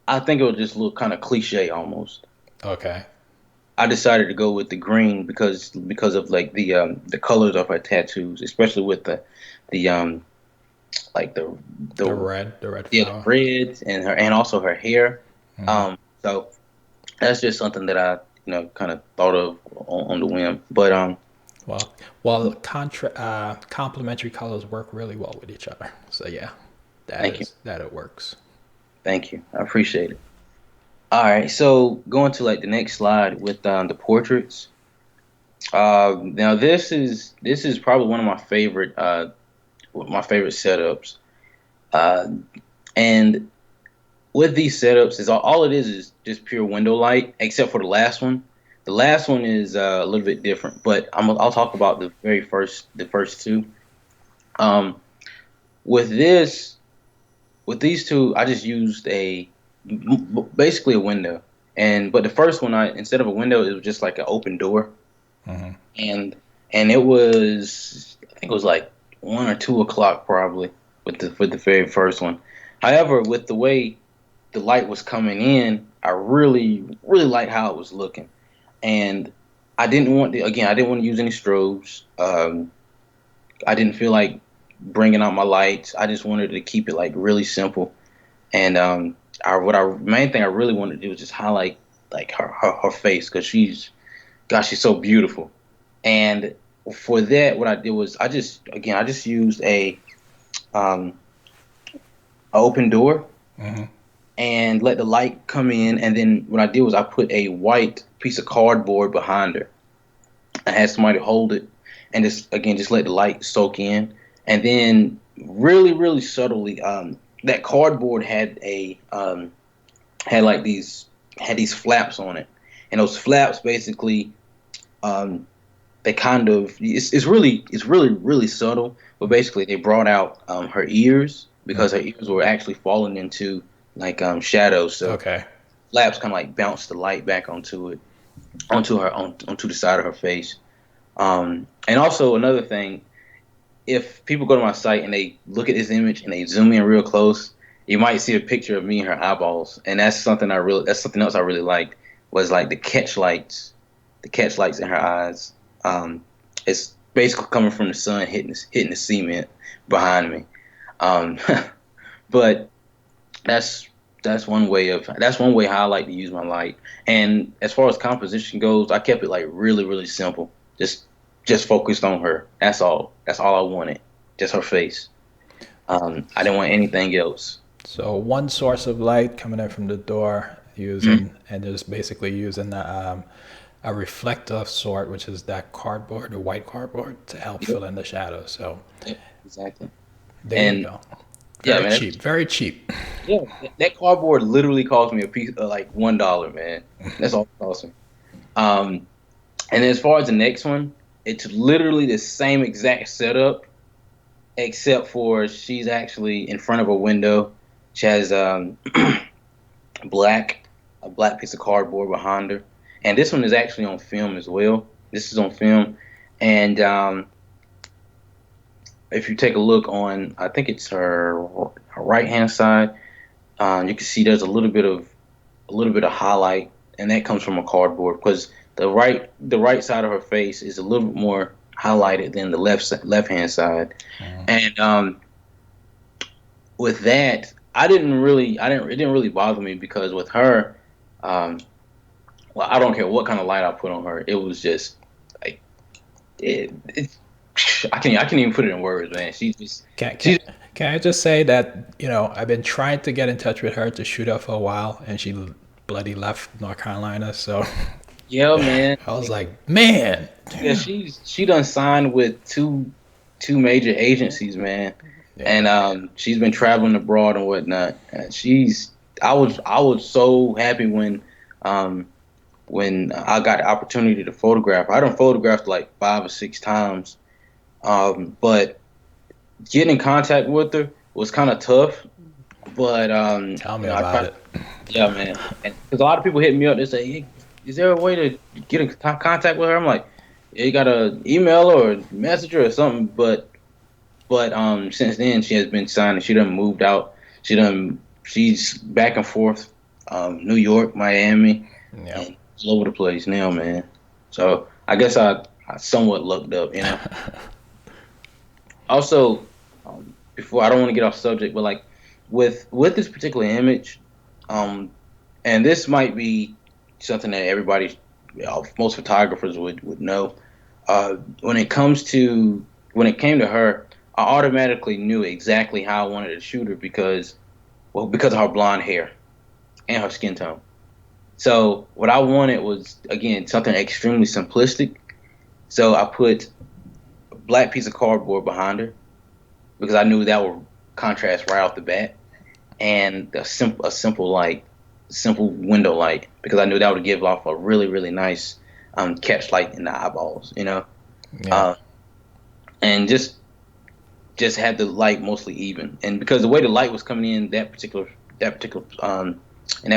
I think it would just look kind of cliche almost. Okay. I decided to go with the green because of like the colors of her tattoos, especially with the like the The red yeah the flower. reds and her and also her hair. So that's just something that I kind of thought of on the whim. But Complementary colors work really well with each other. So yeah, Thank you. that it works. Thank you. I appreciate it. All right. So going to like the next slide with the portraits. Now this is probably one of my favorite setups. Uh, and with these setups is all it is just pure window light, except for the last one. The last one is a little bit different, but I'll talk about the first two. Um, with this, with these two, I just used basically a window, but the first one, I instead of a window, it was just like an open door, Hmm. and it was I think it was like 1 or 2 o'clock probably with the very first one. However, with the way the light was coming in, I really liked how it was looking, and I didn't want to use any strobes. I didn't feel like bringing out my lights. I just wanted to keep it like really simple. And main thing I really wanted to do was just highlight like her face because she's so beautiful. And for that, what I did was I just used um a open door Hmm. and let the light come in. And then what I did was I put a white piece of cardboard behind her. I had somebody hold it and just let the light soak in. And then really subtly, that cardboard had like these flaps on it, and those flaps basically um, they kind of it's really subtle, but basically they brought out her ears because her ears were actually falling into like shadows. So Okay. flaps kind of like bounced the light back onto it, onto the side of her face. And also another thing, if people go to my site and they look at this image and they zoom in real close, you might see a picture of me and her eyeballs, and that's something else I really liked was like the catch lights in her eyes. It's basically coming from the sun hitting the cement behind me. Um, but that's that's one way how I like to use my light. And as far as composition goes, I kept it like really simple. Just focused on her. That's all. That's all I wanted. Just her face. I didn't want anything else. So one source of light coming in from the door, Mhm. using and just basically using a reflector of sort, which is that cardboard, the white cardboard, to help Yep, fill in the shadow. So yep, exactly. there you And go. yeah, Very man, cheap. Very cheap. yeah, that cardboard literally cost me a piece of like $1, man. That's all it cost me. Um, and as far as the next one, it's literally the same exact setup, except for she's actually in front of a window. She has black a black piece of cardboard behind her, and this one is actually on film as well. This is on film, and if you take a look on, I think it's her right hand side, you can see there's a little bit of highlight, and that comes from a cardboard because the right side of her face is a little bit more highlighted than the left hand side, and with that, it didn't really bother me because with her, um, well, I don't care what kind of light I put on her, it was just like it I can't even put it in words, man. Can can She's can I just say that I've been trying to get in touch with her to shoot her for a while, and she bloody left North Carolina. So yeah, man. I was like, man, Yeah, damn. she done signed with two major agencies, man, and Yeah. she's been traveling abroad and whatnot. I was so happy um when I got the opportunity to photograph. I done photographed like 5 or 6 times, but getting in contact with her was kind of tough. But Tell me about I it. yeah, man, and because a lot of people hit me up, they say, hey, "Is there a way to get in contact with her?" I'm like, "Yeah, you got to email her or message her or something." But since then she has been signed and she done moved out. She's back and forth, New York, Miami, Yep. and all over the place now, man. So I guess I somewhat lucked up, you know. Also, before I don't want to get off subject, but like with this particular image, um, and this might be something that everybody, most photographers would know. When it came to her, I automatically knew exactly how I wanted to shoot her because of her blonde hair and her skin tone. So what I wanted was, again, something extremely simplistic. So I put a black piece of cardboard behind her because I knew that would contrast right off the bat, and a simple light, simple window light, because I knew that would give off a really really nice catch light in the eyeballs, Yeah. uh, and just had the light mostly even. And because the way the light was coming in that particular in that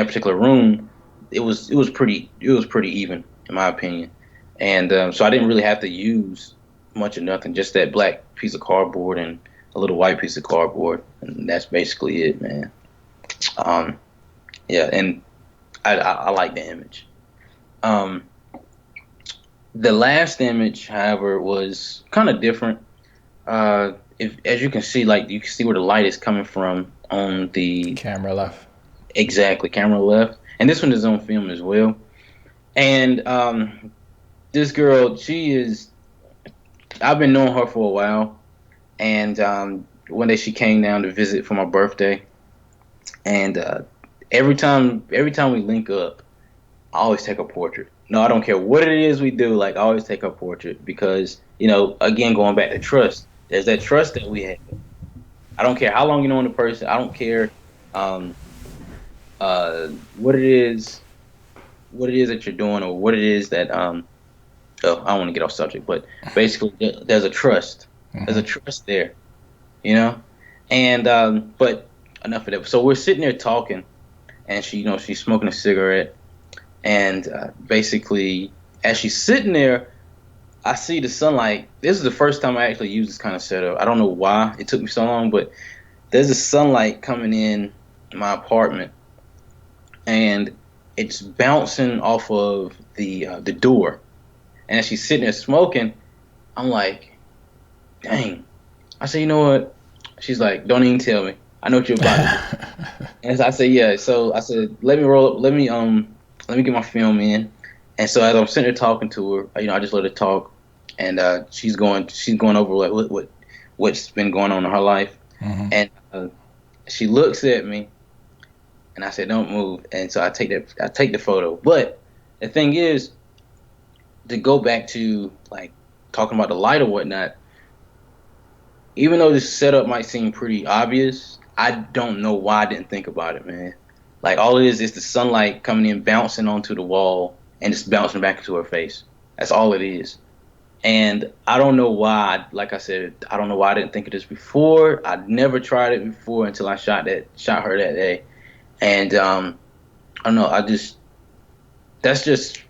particular room, it was pretty even in my opinion. And so I didn't really have to use much of nothing, just that black piece of cardboard and a little white piece of cardboard, and that's basically it, man. Um, yeah, and I like the image. Um, the last image, however, was kind of different. If as you can see, like you can see where the light is coming from on the Camera left. exactly camera left, and this one is on film as well. And this girl, she is. I've been knowing her for a while, and one day she came down to visit for my birthday, and every time we link up, I always take a portrait. No, I don't care what it is we do. Like I always take a portrait because again, going back to trust. There's that trust that we have. I don't care how long you know the person. I don't care um, what it is that you're doing or what it is that oh, I don't want to get off subject, but basically there's a trust. There's a Hmm. trust there, you know. And but enough of that. So we're sitting there talking, and she's smoking a cigarette, and basically as she's sitting there, I see the sunlight. This is the first time I actually use this kind of setup. I don't know why it took me so long, but there's the sunlight coming in my apartment, and it's bouncing off of the door. And as she's sitting there smoking, I'm like, dang. I said, you know what? She's like, don't even tell me. I know what you're about to do. And so I said, yeah. So I said, let me roll up. Let me get my film in. And so as I'm sitting there talking to her, I just let her talk, and she's going over what's been going on in her life, Hmm. and she looks at me, and I said, don't move. And so I take the photo. But the thing is, to go back to like talking about the light or whatnot, even though this setup might seem pretty obvious, I don't know why I didn't think about it, man. Like all it is the sunlight coming in, bouncing onto the wall, and just bouncing back into her face. That's all it is. And I don't know why. Like I said, I don't know why I didn't think of this before. I'd never tried it before until I shot her that day. And I don't know. That's just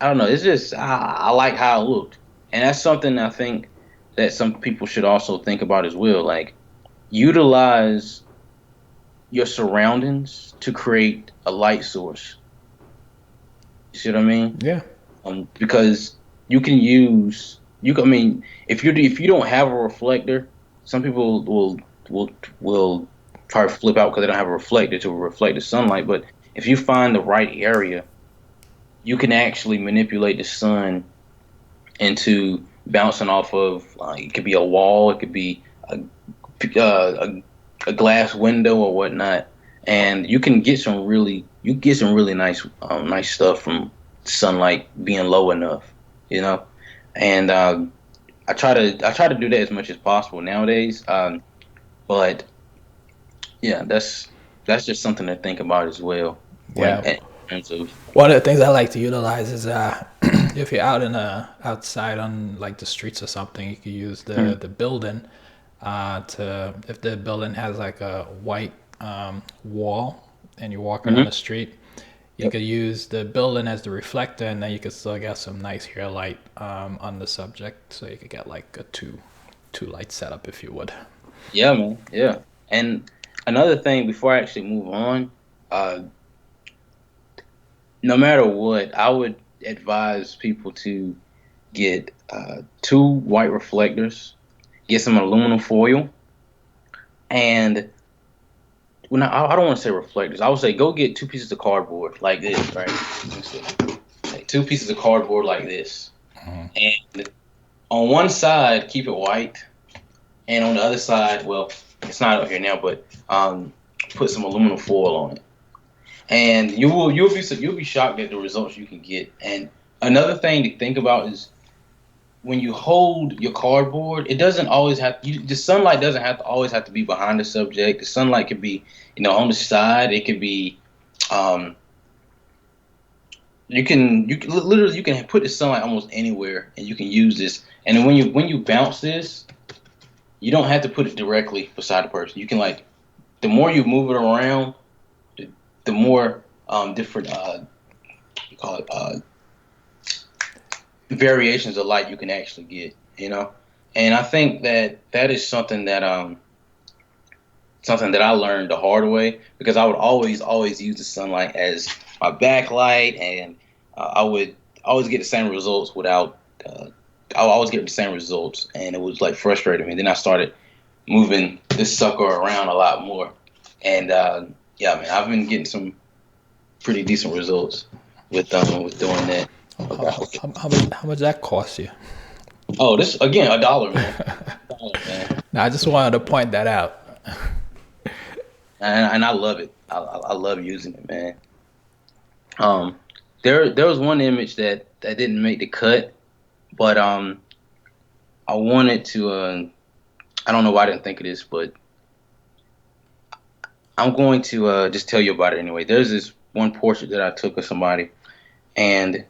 I don't know. It's just I like how it looked, and that's something I think that some people should also think about as well. Like utilize your surroundings to create a light source. You see what I mean? Yeah. Because you can use you. I mean, if you don't have a reflector, some people will try to flip out because they don't have a reflector to reflect the sunlight. But if you find the right area, you can actually manipulate the sun into bouncing off of. It could be a wall, it could be a glass window or whatnot, and you get some really nice stuff from sunlight being low enough, you know. And I try to do that as much as possible nowadays. But yeah, that's just something to think about as well when Yeah. in terms of. One of the things I like to utilize is if you're outside on like the streets or something, you could use Mhm, the building to if the building has like a white wall and you're walking on mhm, the street, you yep. could use the building as the reflector, and then you could still get some nice hair light on the subject, so you could get like a two light setup if you would. Yeah, man. Yeah. And another thing before I actually move on, uh, no matter what, I would advise people to get two white reflectors, get some aluminum foil, and I don't want to say reflectors. I would say go get two pieces of cardboard like this, right? Let me see. Like two pieces of cardboard like this, And on one side, keep it white, and on the other side, well, it's not up here now, but put some aluminum foil on it. And you'll be shocked at the results you can get. And another thing to think about is when you hold your cardboard, it doesn't always have the sunlight doesn't have to always have to be behind the subject. The sunlight could be, on the side. It could be, um, you can put the sunlight almost anywhere, and you can use this. And then when you bounce this, you don't have to put it directly beside the person. You can the more you move it around, the more different you call it variations of light you can actually get. And I think that is something that I learned the hard way, because I would always use the sunlight as my backlight, and I would always get the same results without. I would always get the same results, and it was frustrating me. And then I started moving this sucker around a lot more, and yeah, man, I've been getting some pretty decent results with doing that. How much that cost you? Oh, this again, $1, man. $1, man. Now, I just wanted to point that out. And I love it. I love using it, man. There was one image that didn't make the cut, but I wanted to. I don't know why I didn't think of this, but I'm going to just tell you about it anyway. There's this one portrait that I took of somebody, and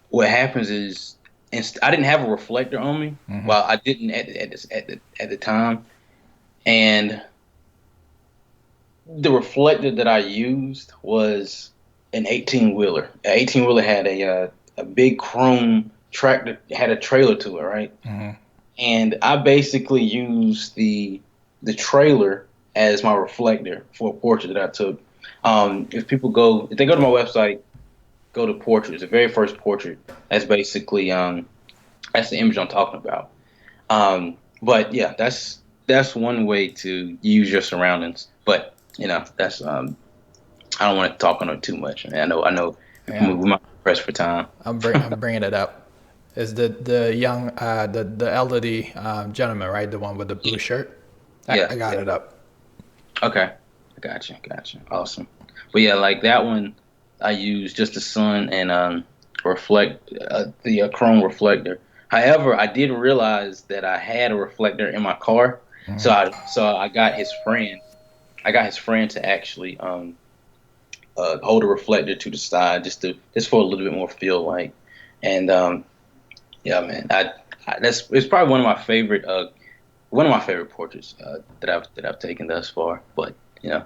what happens is, I didn't have a reflector on me. Mm-hmm. Well, I didn't at the time, and the reflector that I used was an 18-wheeler. An 18-wheeler had a big chrome tractor, had a trailer to it, right? Mm-hmm. And I basically used the trailer as my reflector for a portrait that I took. If they go to my website, go to portraits. The very first portrait. That's basically that's the image I'm talking about. But yeah, that's one way to use your surroundings. But that's I don't want to talk on it too much. I know. Yeah. We might be pressed for time. I'm bringing it up. Is the young the elderly gentleman, right? The one with the blue shirt. I got it up. Okay, gotcha. Awesome. But yeah, like that one, I used just the sun and reflect the chrome reflector. However, I did realize that I had a reflector in my car, Mm-hmm. so I got his friend. I got his friend to actually hold a reflector to the side, just for a little bit more feel like. And yeah, man, it's probably one of my favorite portraits that I've taken thus far. But all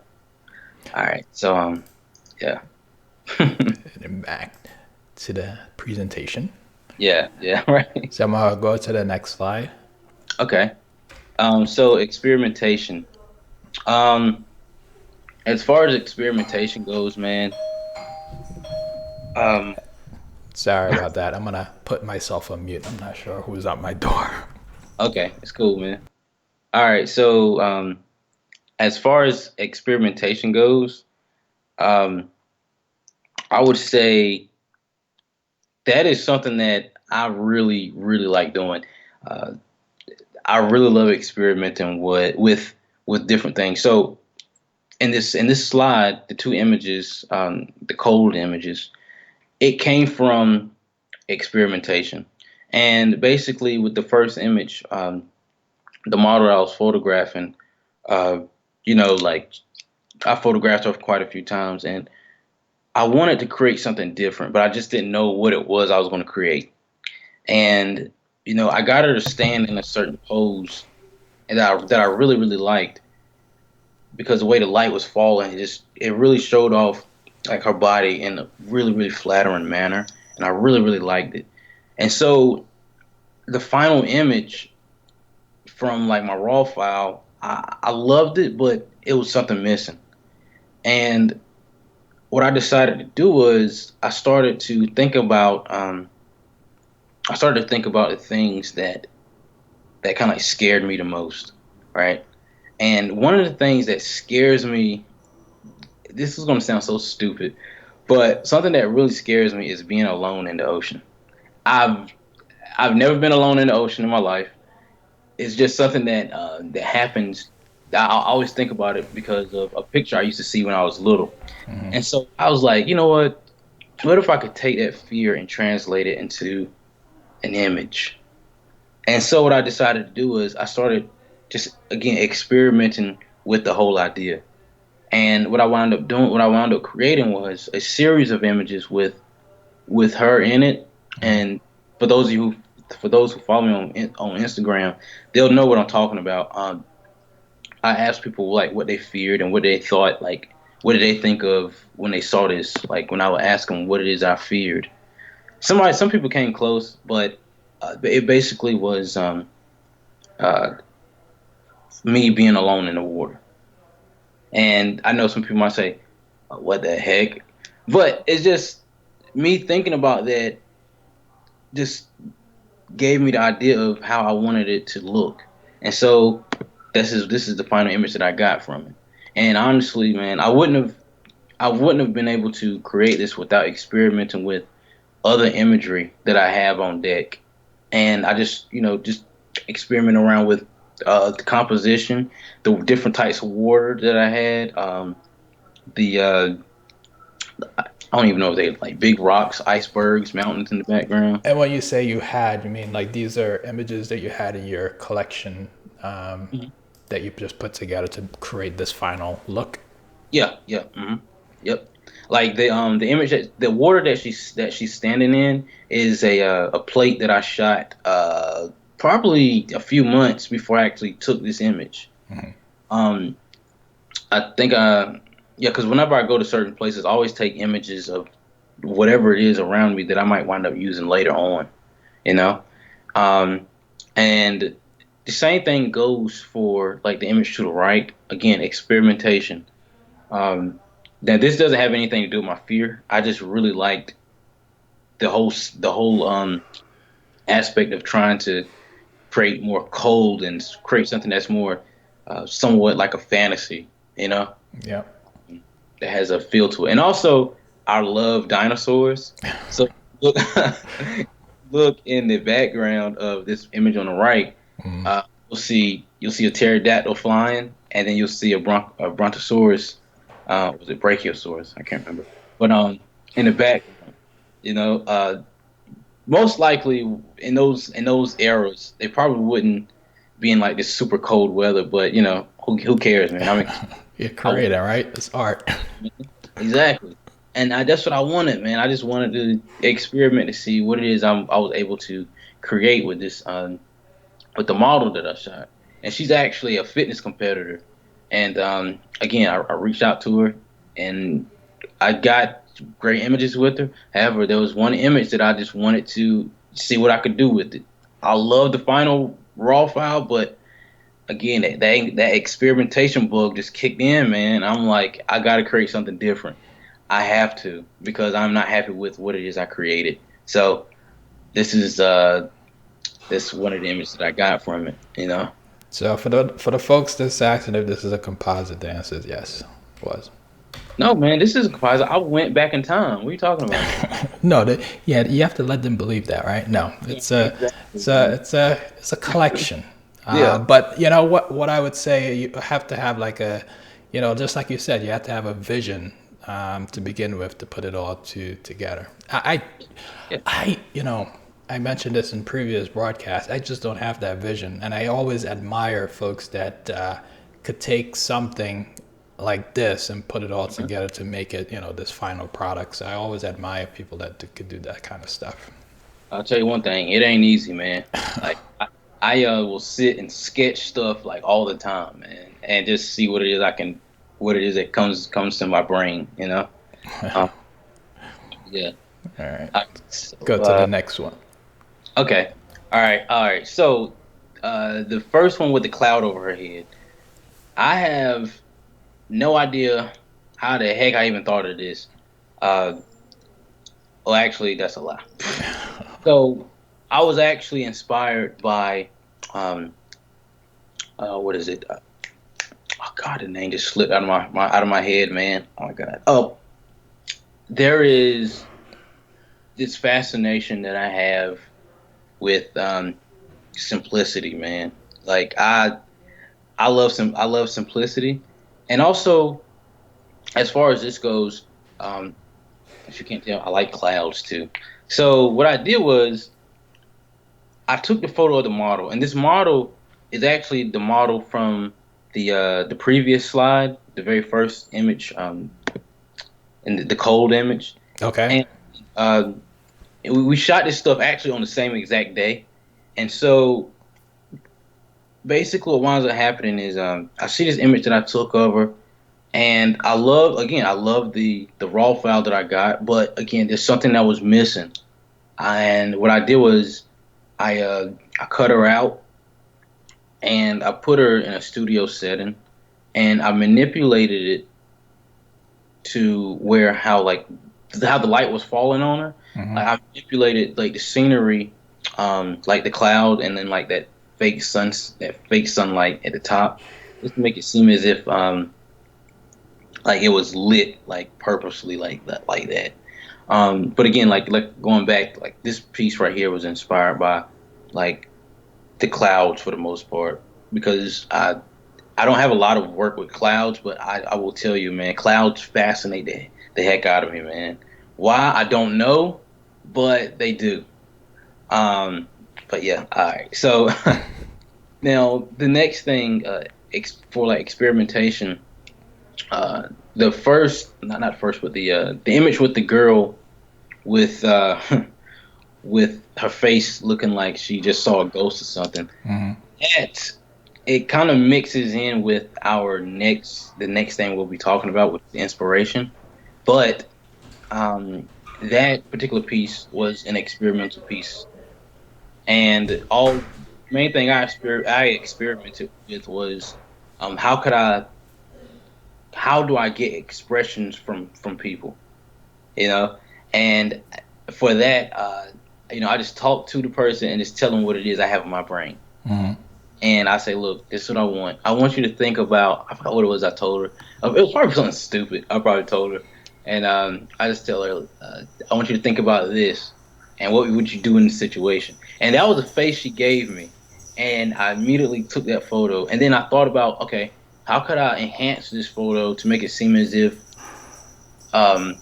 right, so yeah. And then back to the presentation. Yeah, right. So I'm gonna go to the next slide. Okay. So experimentation. As far as experimentation goes, man. Sorry about that. I'm gonna put myself on mute. I'm not sure who's at my door. Okay, it's cool, man. All right, so as far as experimentation goes, I would say that is something that I really, really like doing. I really love experimenting with different things. So in this slide, the two images, the cold images, it came from experimentation. And basically, with the first image, the model I was photographing, I photographed her quite a few times, and I wanted to create something different, but I just didn't know what it was I was going to create. And I got her to stand in a certain pose that I really, really liked, because the way the light was falling, it really showed off like her body in a really, really flattering manner, and I really, really liked it. And so the final image from like my raw file, I loved it, but it was something missing. And what I decided to do was I started to think about the things that kind of like scared me the most, right? And one of the things that scares me, this is going to sound so stupid, but something that really scares me is being alone in the ocean. I've I've never been alone in the ocean in my life. It's just something that happens. I always think about it because of a picture I used to see when I was little. And so I was like, you know what? What if I could take that fear and translate it into an image? And so what I decided to do is I started just again experimenting with the whole idea. And what I wound up creating was a series of images with her in it. Mhm. And for those of you for those who follow me on Instagram, they'll know what I'm talking about. I asked people like what they feared and what they thought, like what did they think of when they saw this? Like when I would ask them what it is I feared. Some people came close, but it basically was uh, me being alone in the water. And I know some people might say, "What the heck?" But it's just me thinking about that. Just gave me the idea of how I wanted it to look. And so this is the final image that I got from it. And honestly, man, I wouldn't have been able to create this without experimenting with other imagery that I have on deck. And I just experiment around with the composition, the different types of water that I had, the I don't even know if they like big rocks, icebergs, mountains in the background. And when you say you had, you mean like these are images that you had in your collection that you just put together to create this final look? Yeah, yeah, yep. Like the image that the water that she's standing in is a plate that I shot probably a few months before I actually took this image. Um, I think yeah, because whenever I go to certain places, I always take images of whatever it is around me that I might wind up using later on. You know, um, and the same thing goes for like the image to the right. Again, experimentation. Um, Now this doesn't have anything to do with my fear. I just really liked the whole aspect of trying to create more cold and create something that's more somewhat like a fantasy, you know, Yeah. that has a feel to it. And also, I love dinosaurs. So look, look in the background of this image on the right. You'll see a pterodactyl flying, and then you'll see a brontosaurus. Was it brachiosaurus? I can't remember. But in the background, you know, most likely in those eras, they probably wouldn't be in like this super cold weather. But who cares, man? I mean, You're I, creative, right? It's art. exactly. And that's what I wanted, man. I just wanted to experiment to see what it is I was able to create with the model that I shot. And she's actually a fitness competitor. And again, I reached out to her, and I got great images with her. However, there was one image that I just wanted to see what I could do with it. I love the final raw file, but again, that experimentation bug just kicked in, man. I'm like, I got to create something different. I have to because I'm not happy with what it is I created. So this is this one of the images that I got from it. You know. So for the folks that's asking if this is a composite, the answer is yes, it was. No, man, this is a composite. I went back in time. What are you talking about? No, yeah, you have to let them believe that, right? No, Yeah, it's a exactly, it's a man. it's a collection. Yeah. But you know what I would say, you have to have like just like you said, you have to have a vision to begin with to put it all together. Yeah. I mentioned this in previous broadcasts. I just don't have that vision, and I always admire folks that could take something like this and put it all together to make it, this final product. So I always admire people that could do that kind of stuff. I'll tell you one thing, it ain't easy, man. Like I will sit and sketch stuff like all the time, man, and just see what it is that comes to my brain, you know. Um, yeah. All right, So, go to the next one. okay. All right. So, the first one with the cloud over her head, I have no idea how the heck I even thought of this. Uh, well, actually, that's a lie. So, I was actually inspired by, um, what is it? Oh God, the name just slipped out of my head, man. Oh my God. Oh, there is this fascination that I have with simplicity, man. Like I love simplicity, and also as far as this goes, um, if you can't tell, I like clouds too. So what I did was I took the photo of the model, and this model is actually the model from the previous slide, the very first image, and the cold image, Okay. and uh, we shot this stuff actually on the same exact day, and so basically what winds up happening is I see this image that I took of her, and I love the raw file that I got, but again there's something that was missing, and what I did was I cut her out and I put her in a studio setting, and I manipulated it to where how the light was falling on her. Hmm. Like I manipulated like the scenery, like the cloud, and then like that fake sunlight at the top, just to make it seem as if like it was lit like purposely like that. But again, like going back, like this piece right here was inspired by like the clouds for the most part because I don't have a lot of work with clouds, but I will tell you, man, clouds fascinate the heck out of me, man. Why I don't know, but they do. Um, but yeah, all right. So now the next thing for like experimentation, the first not first, but the image with the girl with with her face looking like she just saw a ghost or something. Hmm. That it kind of mixes in with the next thing we'll be talking about with the inspiration, but that particular piece was an experimental piece, and all main thing I experimented with was how could I how do I get expressions from people, you know, and for that I just talk to the person and just tell them what it is I have in my brain. Hmm. And I say, look, this is what I want. I want you to think about, I forgot what it was I told her. It was probably something stupid. I probably told her. And I just tell her, I want you to think about this and what would you do in this situation. And that was the face she gave me. And I immediately took that photo. And then I thought about, okay, how could I enhance this photo to make it seem as if um,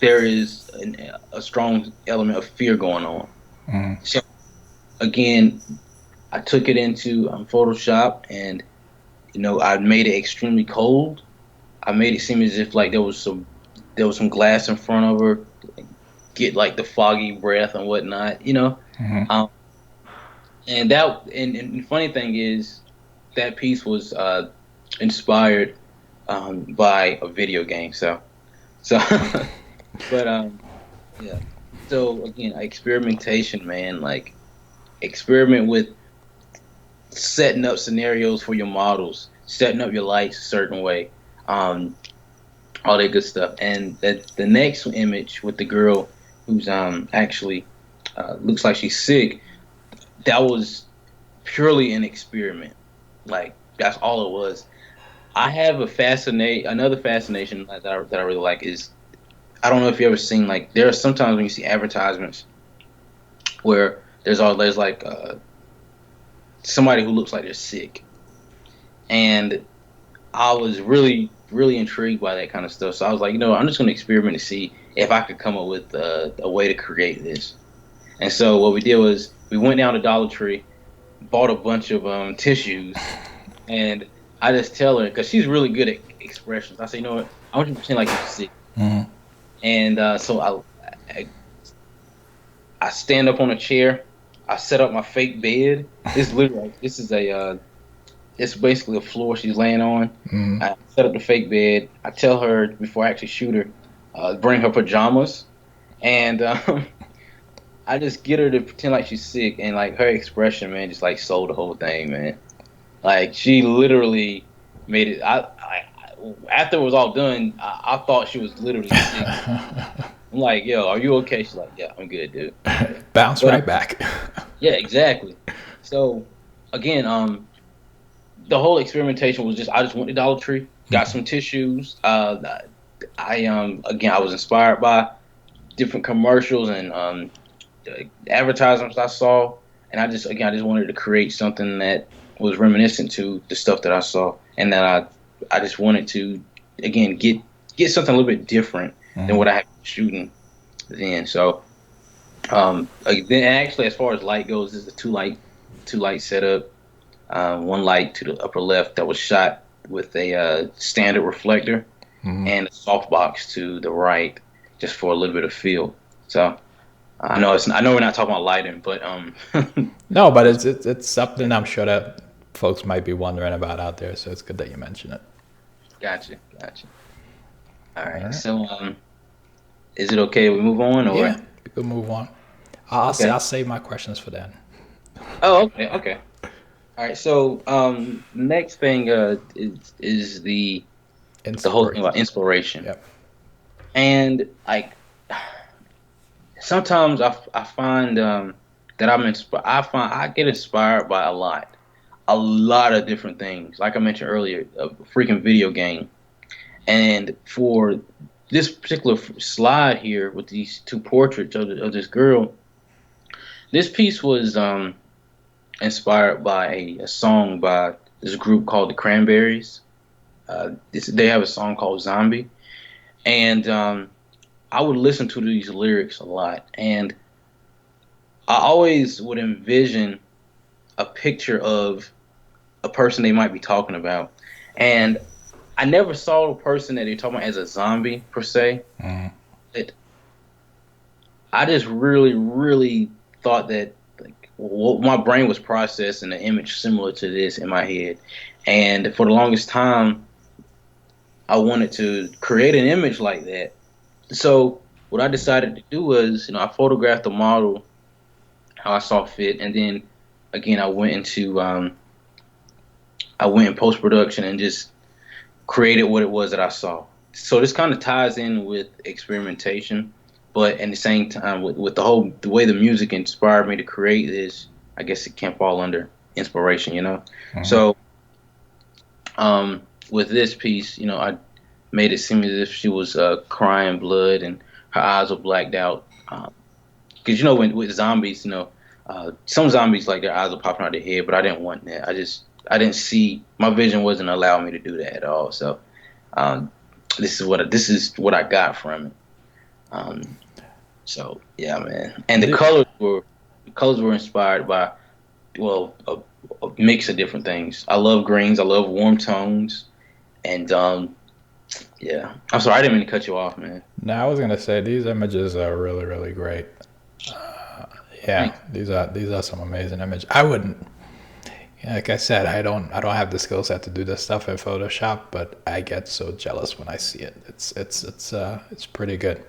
there is a strong element of fear going on. Hmm. So again, I took it into Photoshop, and I made it extremely cold. I made it seem as if like there was some glass in front of her, like, get like the foggy breath and whatnot. Hmm. Um, and the funny thing is that piece was inspired by a video game. So but yeah. So again, experimentation, man. Like experiment with setting up scenarios for your models, setting up your lights a certain way, um, all that good stuff. And the next image with the girl who's actually looks like she's sick, that was purely an experiment. Like that's all it was. I have another fascination that I really like is I don't know if you ever seen like there are sometimes when you see advertisements where there's like somebody who looks like they're sick, and I was really, really intrigued by that kind of stuff. So I was like, I'm just going to experiment to see if I could come up with a way to create this. And so what we did was we went down to Dollar Tree, bought a bunch of tissues, and I just tell her because she's really good at expressions. I say, you know what? I want you to pretend like you're sick. Hmm. And so I stand up on a chair. I set up my fake bed. This is a it's basically a floor she's laying on. Hmm. I set up the fake bed. I tell her before I actually shoot her, bring her pajamas, and I just get her to pretend like she's sick, and like her expression, man, just like sold the whole thing, man. Like she literally made it. After it was all done, I thought she was literally sick. I'm like, yo, are you okay? She's like, yeah, I'm good, dude. Bounce But right back. yeah, exactly. So again, the whole experimentation was just I just went to Dollar Tree, got some tissues. I again I was inspired by different commercials and advertisements I saw, and I just wanted to create something that was reminiscent to the stuff that I saw, and that I just wanted to again get something a little bit different than what I had been shooting then. So then actually, as far as light goes, this is a two light setup. One light to the upper left that was shot with a standard reflector, and a softbox to the right, just for a little bit of feel. So I know I know we're not talking about lighting, but No, but it's something I'm sure that folks might be wondering about out there. So it's good that you mention it. gotcha. All right. So is it okay if we move on, or Yeah, we could move on. okay? I'll save my questions for then. Oh, okay. All right. So next thing is the whole thing Inspiration. about inspiration, Yep. and like sometimes I find that I get inspired by a lot of different things. Like I mentioned earlier, a freaking video game. And for this particular slide here with these two portraits of this girl, this piece was inspired by a song by this group called the Cranberries. They have a song called Zombie, and I would listen to these lyrics a lot, and I always would envision a picture of a person they might be talking about, and I never saw the person that they're talking about as a zombie per se. It, I just really thought that like what my brain was processing an image similar to this in my head, and for the longest time, I wanted to create an image like that. So what I decided to do was, I photographed the model how I saw fit, and then again I went in post production and just created what it was that I saw. So this kind of ties in with experimentation, but at the same time with the way the music inspired me to create this, I guess it can fall under inspiration. So with this piece, I made it seem as if she was crying blood and her eyes were blacked out. Because when with zombies, some zombies like their eyes are popping out of their head, but I didn't want that. I didn't see, my vision wasn't allowing me to do that at all. So this is what I got from it. So yeah, man. And the colors were inspired by a mix of different things. I love greens. I love warm tones, and yeah. I'm sorry, I didn't mean to cut you off, man. Now I was gonna say these images are really great. Yeah, these are some amazing images. I wouldn't. Like I said, I don't have the skill set to do this stuff in Photoshop, but I get so jealous when I see it. It's pretty good.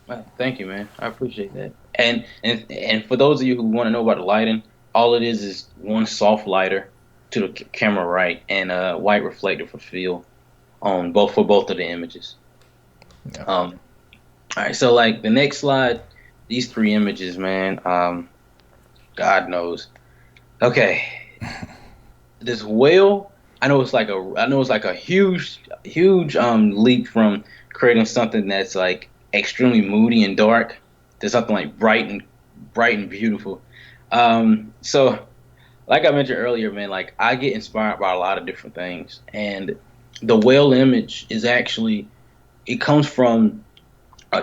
Well, thank you, man. I appreciate that. And for those of you who want to know about the lighting, all it is one soft lighter to the camera right and a white reflector for feel on both of the images. Yeah. All right, so like the next slide, these three images, man. God knows. Okay. This whale, I know it's like a huge leap from creating something that's like extremely moody and dark to something like bright and beautiful. So like I mentioned earlier, man, like I get inspired by a lot of different things, and the whale image is actually, it comes from my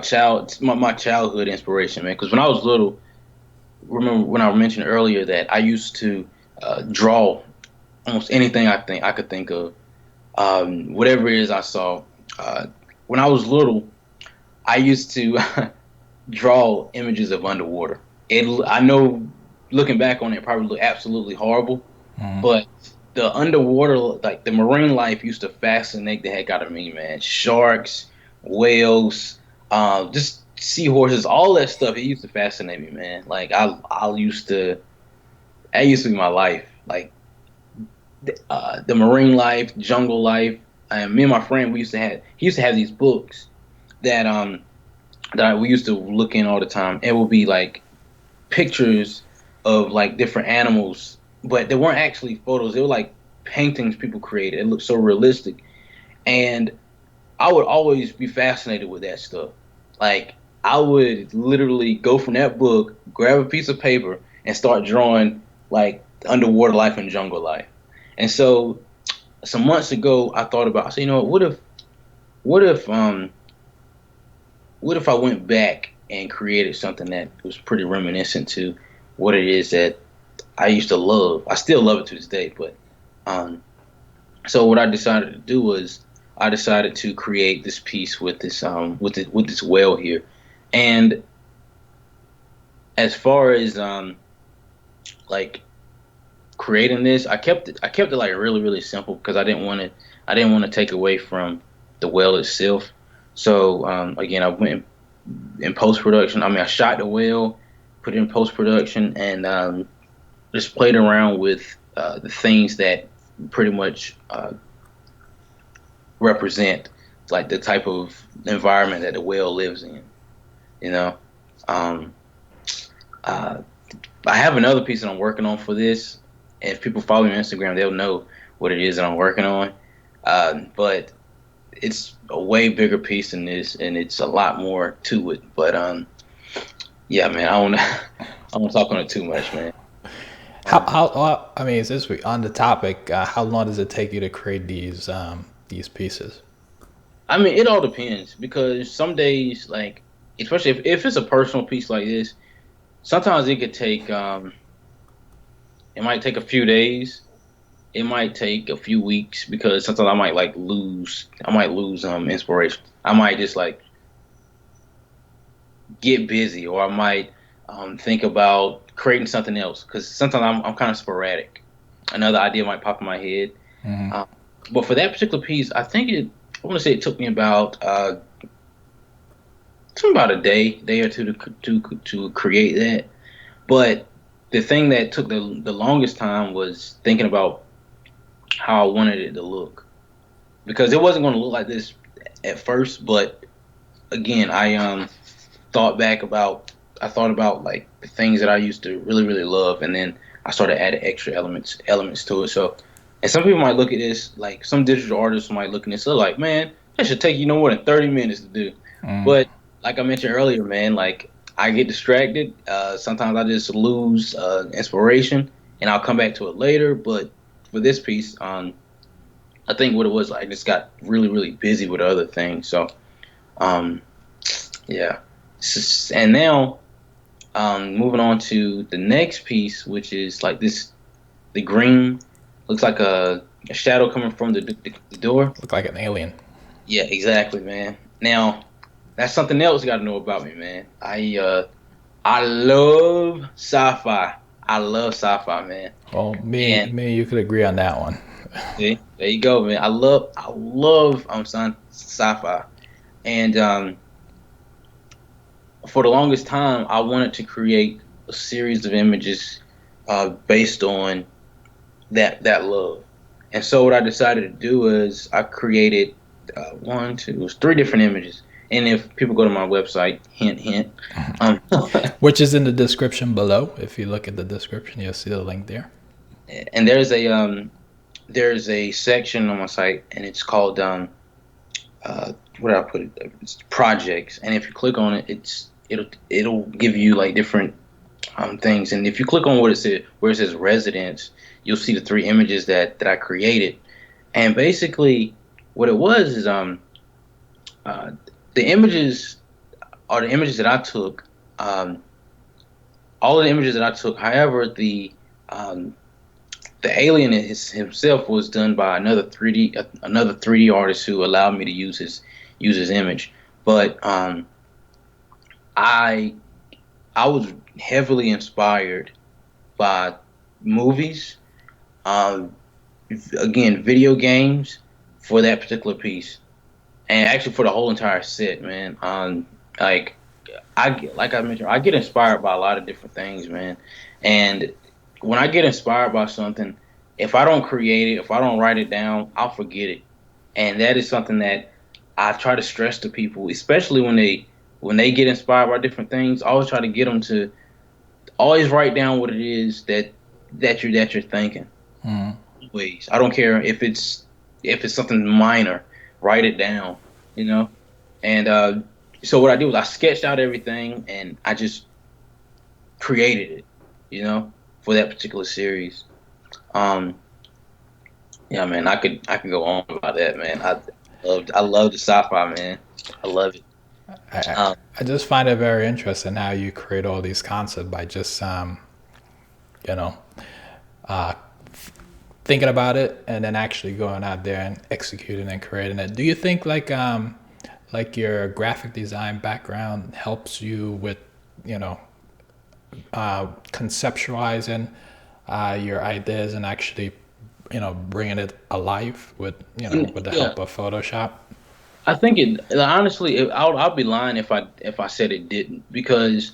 childhood inspiration, man. Because when I was little, remember when I mentioned earlier that I used to draw almost anything I could think of, whatever it is I saw. When I was little, I used to draw images of underwater. I know, looking back on it, probably looked absolutely horrible, but the underwater, like the marine life, used to fascinate the heck out of me, man. Sharks, whales, just seahorses, all that stuff. It used to fascinate me, man. Like that used to be my life. Like the marine life, jungle life. And me and my friend, he used to have these books that we used to look in all the time. It would be like pictures of like different animals, but they weren't actually photos. They were like paintings people created. It looked so realistic, and I would always be fascinated with that stuff. Like I would literally go from that book, grab a piece of paper, and start drawing like underwater life and jungle life. And so some months ago, I thought about, I said, you know, what if, what if I went back and created something that was pretty reminiscent to what it is that I used to love. I still love it to this day, but um, so what I decided to do was I decided to create this piece with this with this whale here, and as far as like creating this, I kept it like really really simple because I didn't want to take away from the whale itself. So again, I went in post production. I mean, I shot the whale, put it in post production, and just played around with the things that pretty much represent like the type of environment that the whale lives in. You know, um, uh, I have another piece that I'm working on for this. And if people follow me on Instagram, they'll know what it is that I'm working on. But it's a way bigger piece than this, and it's a lot more to it. But yeah, man, I don't I don't talk on it too much, man. I mean, since we on the topic, how long does it take you to create these pieces? I mean, it all depends because some days, like especially if it's a personal piece like this, sometimes it could take it might take a few days. It might take a few weeks because sometimes I might lose inspiration. I might just like get busy, or I might think about creating something else because sometimes I'm kind of sporadic. Another idea might pop in my head. Hmm. Um, but for that particular piece, I want to say it took me about a day or two to create that. But the thing that took the longest time was thinking about how I wanted it to look because it wasn't going to look like this at first. But again, thought back about I thought about like the things that I used to really really love, and then I started adding extra elements to it. So, and some people might look at this like some digital artists might look at this like, man, that should take you no more than 30 minutes to do. Mm. But like I mentioned earlier, man, like I get distracted. Sometimes I just lose inspiration, and I'll come back to it later. But for this piece, I think what it was, I just got really really busy with other things. So, um, yeah. And now, moving on to the next piece, which is like this, the green looks like a shadow coming from the door. Look like an alien. Yeah, exactly, man. Now, that's something else you got to know about me, man. I love sci-fi. I love sci-fi, man. Well, And me and you could agree on that one. see, there you go, man. I love sci-fi. And for the longest time, I wanted to create a series of images based on that love. And so what I decided to do is I created it was three different images. And if people go to my website, hint, hint, um, Which is in the description below. If you look at the description, you'll see the link there. and there's a section on my site, and it's called what did I put it? It's projects. And if you click on it, it'll give you like different things. And if you click on where it says residence, you'll see the three images that I created. And basically, what it was is uh, the images are the images that I took. All of the images that I took. However, um, the alien himself was done by another 3D artist who allowed me to use his image. But I I was heavily inspired by movies, um, again, video games for that particular piece, and actually for the whole entire set, man. Like like I mentioned, I get inspired by a lot of different things, man. And when I get inspired by something, if I don't create it, if I don't write it down, I'll forget it. And that is something that I try to stress to people, especially when they get inspired by different things. I always try to get them to always write down what it is that you're thinking. Mm. Ways. I don't care if it's something minor, write it down. You know, and so what I did was I sketched out everything and I just created it, for that particular series. Um, yeah, man, I could go on about that, man. I love the sci-fi, man. I love it. I, Um, I just find it very interesting how you create all these concepts by just you know uh, thinking about it and then actually going out there and executing and creating it. Do you think like your graphic design background helps you with you know conceptualizing your ideas and actually bringing it alive with with the yeah, help of Photoshop? I think honestly, I'll be lying if I said it didn't, because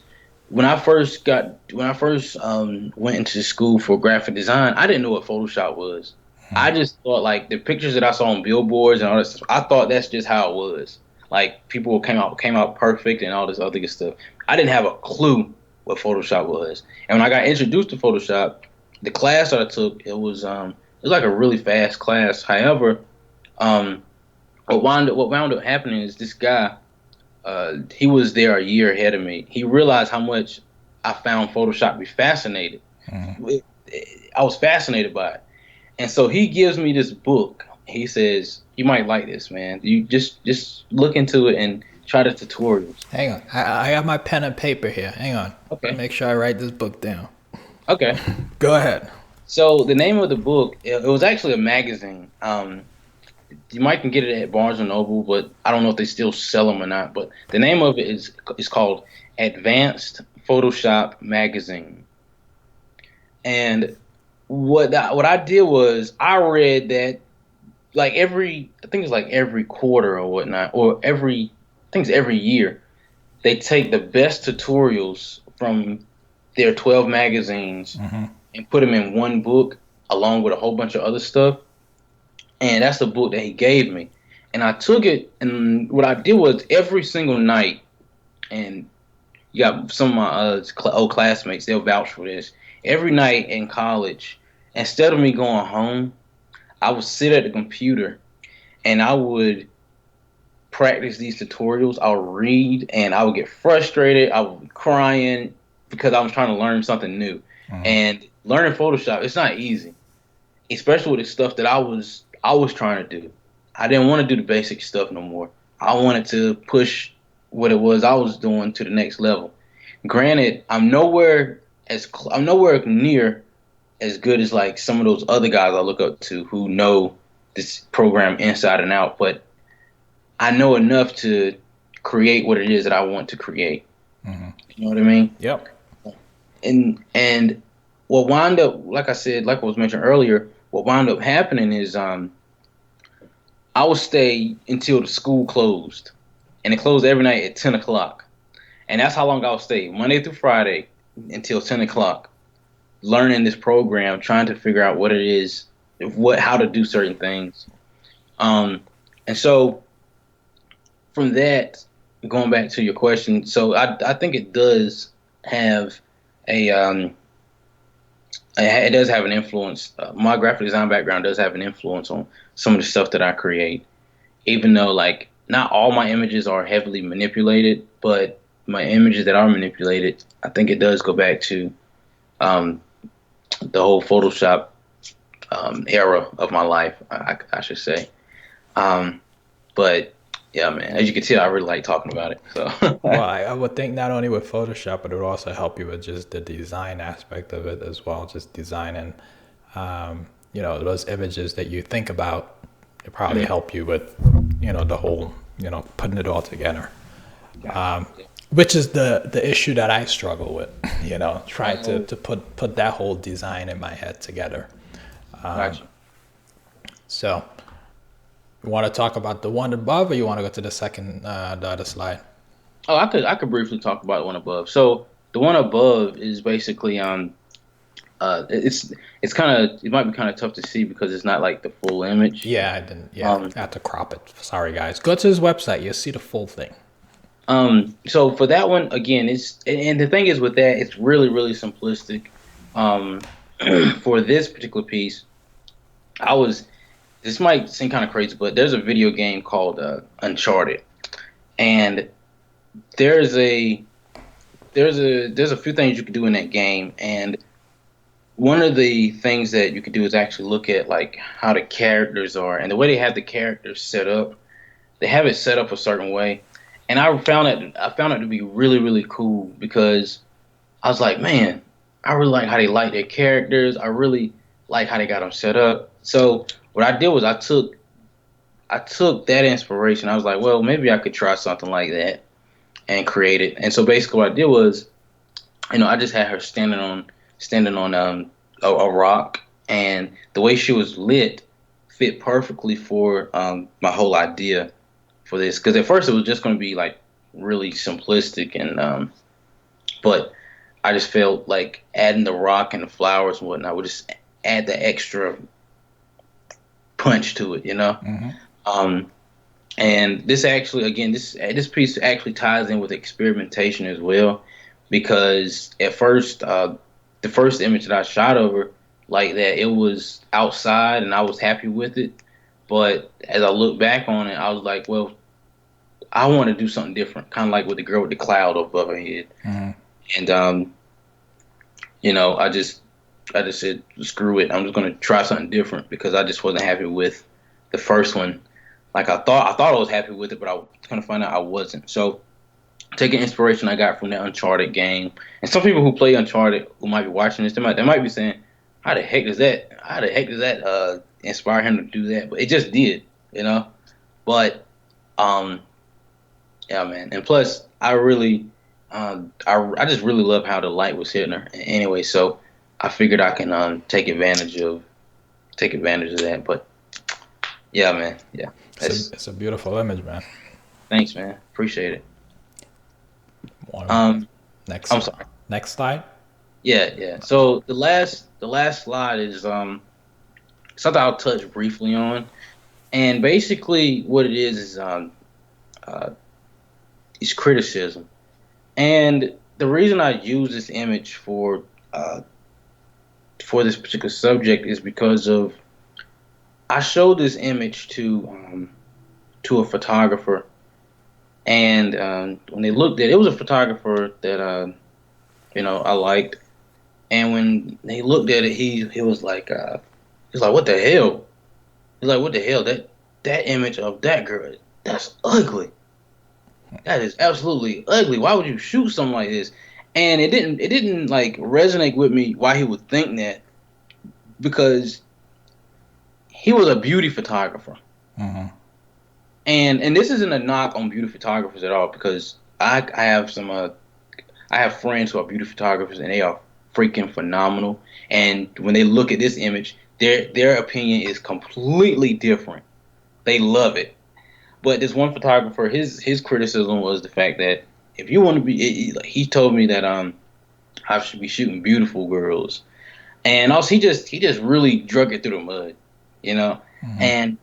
when I first went into school for graphic design, I didn't know what Photoshop was. I just thought like the pictures that I saw on billboards and all this, I thought that's just how it was. Like people came out perfect and all this other good stuff. I didn't have a clue what Photoshop was. And when I got introduced to Photoshop, the class that I took, it was like a really fast class. However, um what wound up happening is this guy, he was there a year ahead of me. He realized how much I found Photoshop to be fascinated. I was fascinated by it, and so he gives me this book. He says, "You might like this, man. You just look into it and try the tutorials." Hang on, I have my pen and paper here. Hang on, Okay. make sure I write this book down. Okay. Go ahead. So the name of the book, it was actually a magazine. You might can get it at Barnes and Noble, but I don't know if they still sell them or not. But the name of it is called Advanced Photoshop Magazine. And what I did was I read that like I think it's like every quarter or whatnot, or I think it's every year they take the best tutorials from their 12 magazines and put them in one book along with a whole bunch of other stuff. And that's the book that he gave me. And I took it, and what I did was every single night, and you got some of my old classmates, they'll vouch for this. Every night in college, instead of me going home, I would sit at the computer and I would practice these tutorials. I would read and I would get frustrated. I would be crying because I was trying to learn something new. And learning Photoshop, it's not easy, especially with the stuff that I was trying to do. I didn't want to do the basic stuff no more. I wanted to push what it was I was doing to the next level. Granted, I'm nowhere near as good as like some of those other guys I look up to who know this program inside and out, but I know enough to create what it is that I want to create. You know what I mean? Yep. And what wound up, like I said, like I was mentioned earlier, what wound up happening is I would stay until the school closed, and it closed every night at 10 o'clock, and that's how long I would stay, Monday through Friday until 10 o'clock, learning this program, trying to figure out what it is, how to do certain things. And so from that, going back to your question, so I think it does have a it does have an influence. My graphic design background does have an influence on some of the stuff that I create, even though like not all my images are heavily manipulated, but my images that are manipulated, I think it does go back to um, the whole Photoshop era of my life, I should say. Um, but yeah, man, as you can tell, I really like talking about it. So Well, I would think not only with Photoshop, but it would also help you with just the design aspect of it as well. Just designing, those images that you think about. It probably help you with, the whole, putting it all together. Which is the issue that I struggle with, trying to put that whole design in my head together. gotcha. So, you want to talk about the one above, or you want to go to the second, the other slide? Oh, I could briefly talk about the one above. So the one above is basically it's kind of, it might be kind of tough to see because it's not like the full image. Yeah, I didn't. Yeah, Um, I had to crop it. Sorry, guys. Go to his website. You'll see the full thing. so for that one again, and the thing is with that, it's really really simplistic. Um, for this particular piece, I was. This might seem kind of crazy, but there's a video game called Uncharted, and there's a there's a few things you can do in that game, and one of the things that you could do is actually look at like how the characters are and the way they have the characters set up. They have it set up a certain way, and I found it to be really really cool because I was like, man, I really like how they like their characters. I really like how they got them set up. So what I did was I took that inspiration. I was like, well, maybe I could try something like that and create it. And so basically, what I did was, I just had her standing on a rock, and the way she was lit fit perfectly for my whole idea for this. Because at first it was just going to be like really simplistic, and but I just felt like adding the rock and the flowers and whatnot would just add the extra punch to it, you know. Hmm. Um, and this actually, again, this piece actually ties in with experimentation as well, because at first, the first image that I shot over like that, it was outside, and I was happy with it. But as I look back on it, I was like, well, I want to do something different, kind of like with the girl with the cloud above her head. Hmm. And I just said, screw it. I'm just gonna try something different because I just wasn't happy with the first one. Like I thought I was happy with it, but I was gonna find out I wasn't. So taking inspiration I got from the Uncharted game, and some people who play Uncharted who might be watching this, they might be saying, how the heck does that inspire him to do that? But it just did, you know. But um, yeah, man. And plus, I just really love how the light was hitting her. Anyway, so I figured I can take advantage of that. But yeah, man. Yeah, that's It's a beautiful image, man. thanks, man. Appreciate it. One Um, I'm next sorry. next slide. Yeah, yeah. So the last slide is something I'll touch briefly on, and basically what it uh is criticism. And the reason I use this image uh for this particular subject is because of I showed this image to a photographer, and when they looked at it, it was a photographer that I liked, and when they looked at it, he was like what the hell? He's like, what the hell? That image of that girl, that's ugly. That is absolutely ugly. Why would you shoot something like this? And it didn't like resonate with me why he would think that, because he was a beauty photographer. Hmm. And this isn't a knock on beauty photographers at all, because I have some I have friends who are beauty photographers, and they are freaking phenomenal. And when they look at this image, their opinion is completely different. They love it. But this one photographer, his criticism was the fact that if you want to be, he told me that I should be shooting beautiful girls, and also he just really drug it through the mud, you know, Hmm. and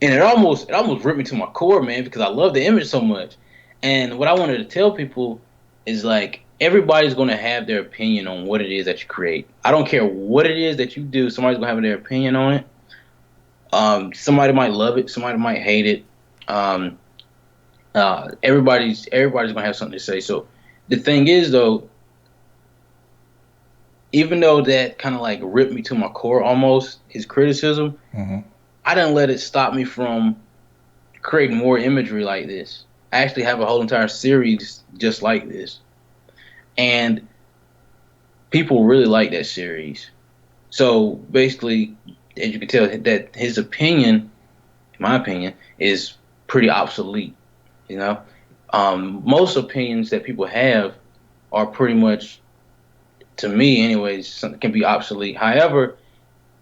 and it almost ripped me to my core, man, because I love the image so much. And what I wanted to tell people is like everybody's gonna have their opinion on what it is that you create. I don't care what it is that you do, somebody's gonna have their opinion on it. Somebody might love it, somebody might hate it. Um, everybody's gonna have something to say. So the thing is, though, even though that kind of like ripped me to my core almost, his criticism, Hmm. I didn't let it stop me from creating more imagery like this. I actually have a whole entire series just like this, and people really like that series. So basically, as you can tell, that his opinion, in my opinion, is pretty obsolete. You know, most opinions that people have are pretty much, to me, anyways, something can be obsolete. However,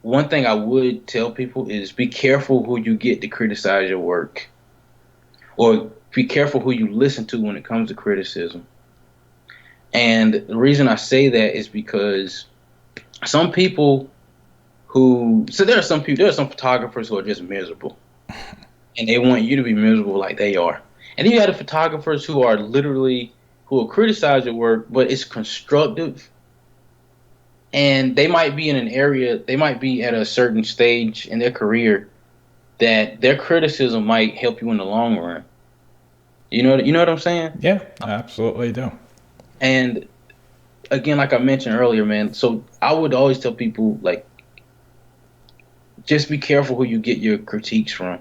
one thing I would tell people is be careful who you get to criticize your work, or be careful who you listen to when it comes to criticism. And the reason I say that is because some people there are some photographers who are just miserable, and they want you to be miserable like they are. And then you have the photographers who are literally who will criticize your work, but it's constructive, and they might be at a certain stage in their career that their criticism might help you in the long run. You know what I'm saying? Yeah, I absolutely do. And again, like I mentioned earlier, man. So I would always tell people like, just be careful who you get your critiques from.